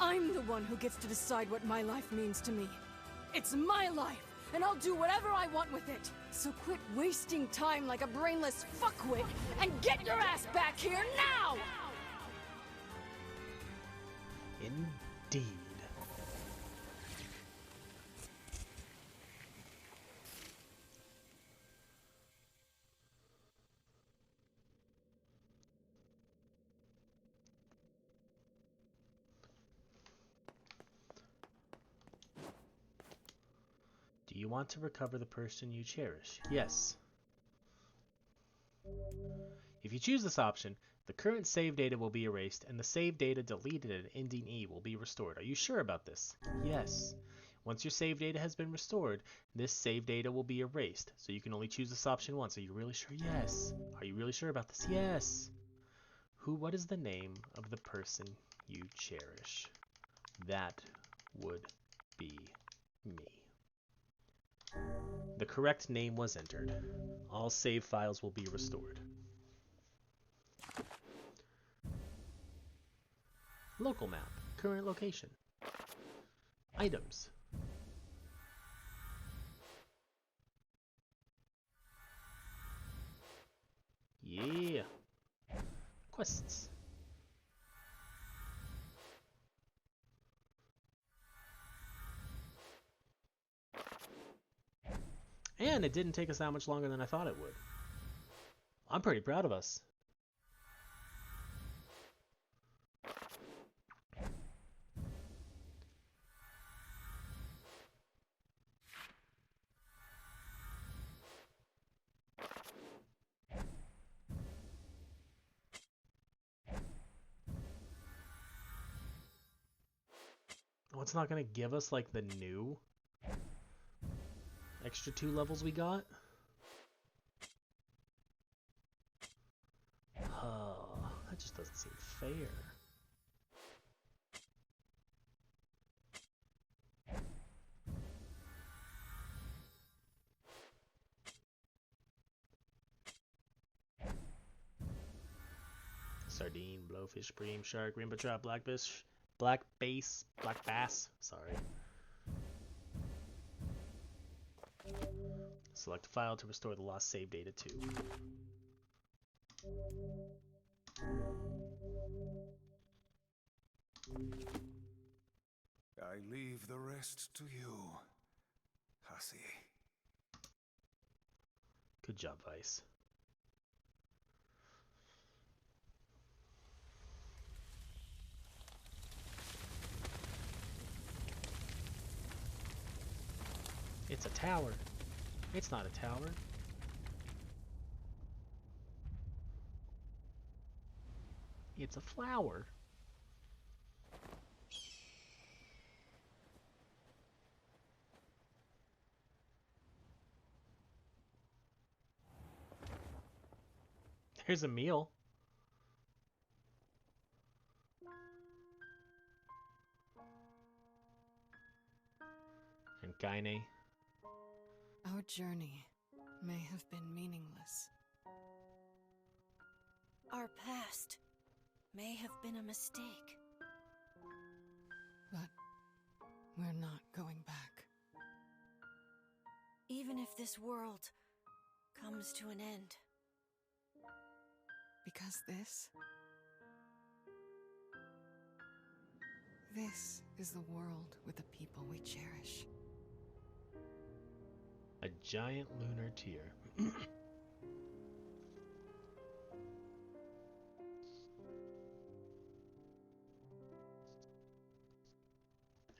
I'm the one who gets to decide what my life means to me. It's my life, and I'll do whatever I want with it. So quit wasting time like a brainless fuckwit and get your ass back here now! Indeed. Do you want to recover the person you cherish? Yes. If you choose this option, the current save data will be erased and the save data deleted at ending E will be restored. Are you sure about this? Yes. Once your save data has been restored, this save data will be erased, so you can only choose this option once. Are you really sure? Yes. Are you really sure about this? Yes. What is the name of the person you cherish? That would be me. The correct name was entered. All save files will be restored. Local map. Current location. Items. Yeah. Quests. And it didn't take us that much longer than I thought it would. I'm pretty proud of us. Oh, it's not going to give us like the new extra 2 levels we got? Oh, that just doesn't seem fair. Sardine, blowfish, bream, shark, rainbow trout, black bass, sorry. Select a file to restore the lost save data to. I leave the rest to you, hussy. Good job, Vice. It's a tower. It's not a tower. It's a flower. Here's a meal. And Kaine. Our journey may have been meaningless. Our past may have been a mistake. But we're not going back. Even if this world comes to an end. Because this is the world with the people we cherish. A giant lunar tear.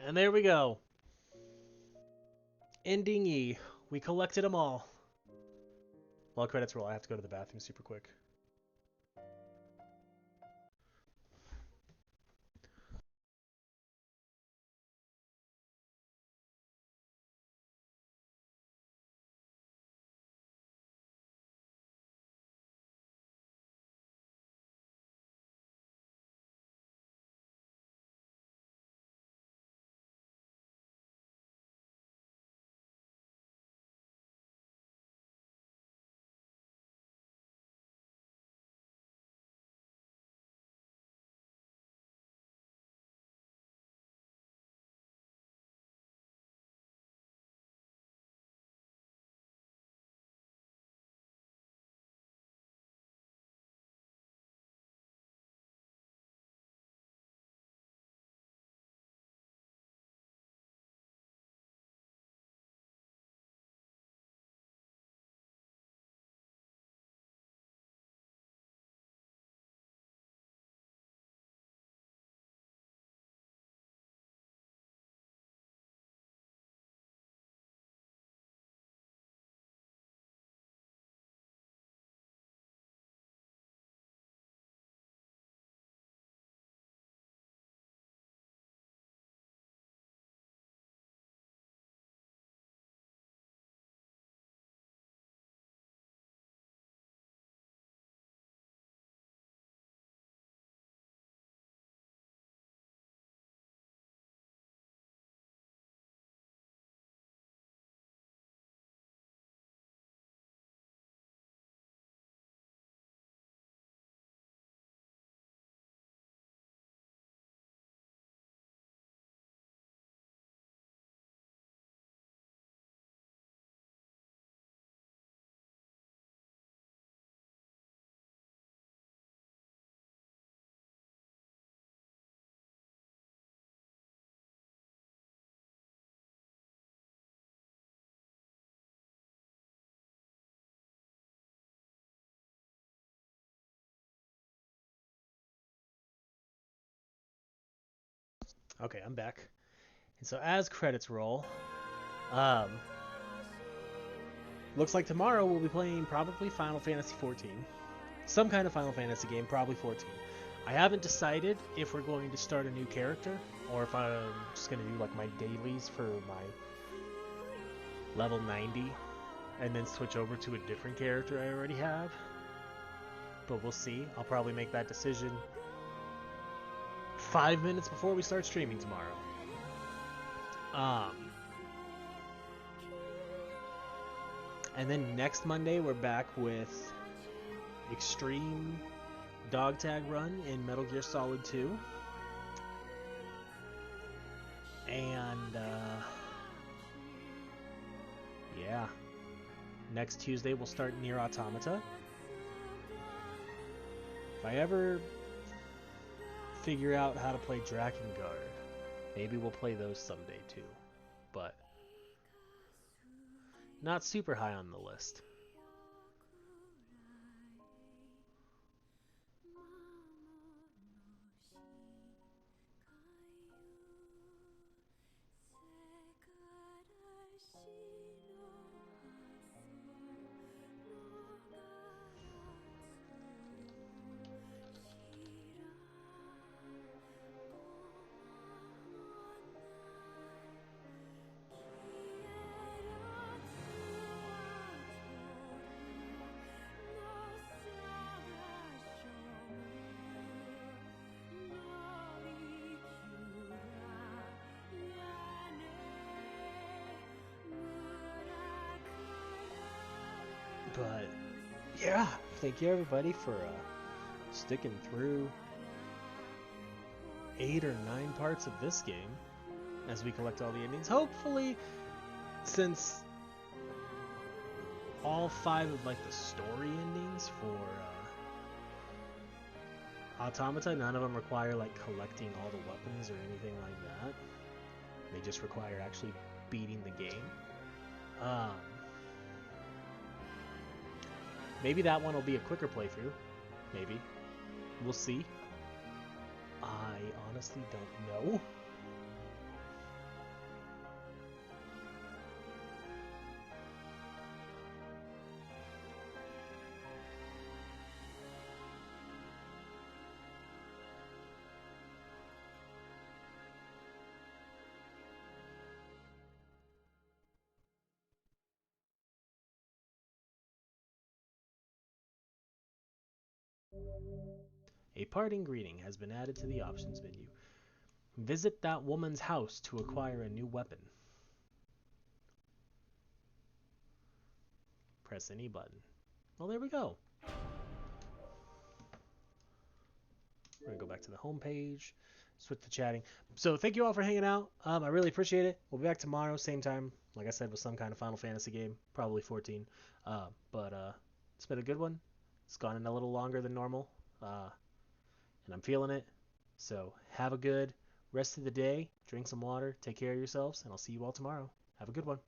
And there we go. Ending E. We collected them all. While credits roll, I have to go to the bathroom super quick. Okay, I'm back. And so as credits roll, um, looks like tomorrow we'll be playing probably Final Fantasy 14. Some kind of Final Fantasy game, probably 14. I haven't decided if we're going to start a new character or if I'm just going to do like my dailies for my level 90 and then switch over to a different character I already have. But we'll see. I'll probably make that decision 5 minutes before we start streaming tomorrow. And then next Monday we're back with Extreme Dog Tag Run in Metal Gear Solid 2. And yeah. Next Tuesday we'll start NieR Automata. If I ever figure out how to play Drakengard, maybe we'll play those someday too. But not super high on the list. But yeah, thank you everybody for sticking through 8 or 9 parts of this game as we collect all the endings. Hopefully, since all 5 of like the story endings for Automata, none of them require like collecting all the weapons or anything like that. They just require actually beating the game. Maybe that one will be a quicker playthrough. Maybe. We'll see. I honestly don't know. A parting greeting has been added to the options menu. Visit that woman's house to acquire a new weapon. Press any button. Well, there we go. We're going to go back to the home page, switch to chatting. So thank you all for hanging out. I really appreciate it. We'll be back tomorrow, same time, like I said, with some kind of Final Fantasy game, probably 14. But it's been a good one. It's gone in a little longer than normal, and I'm feeling it. So have a good rest of the day. Drink some water. Take care of yourselves, and I'll see you all tomorrow. Have a good one.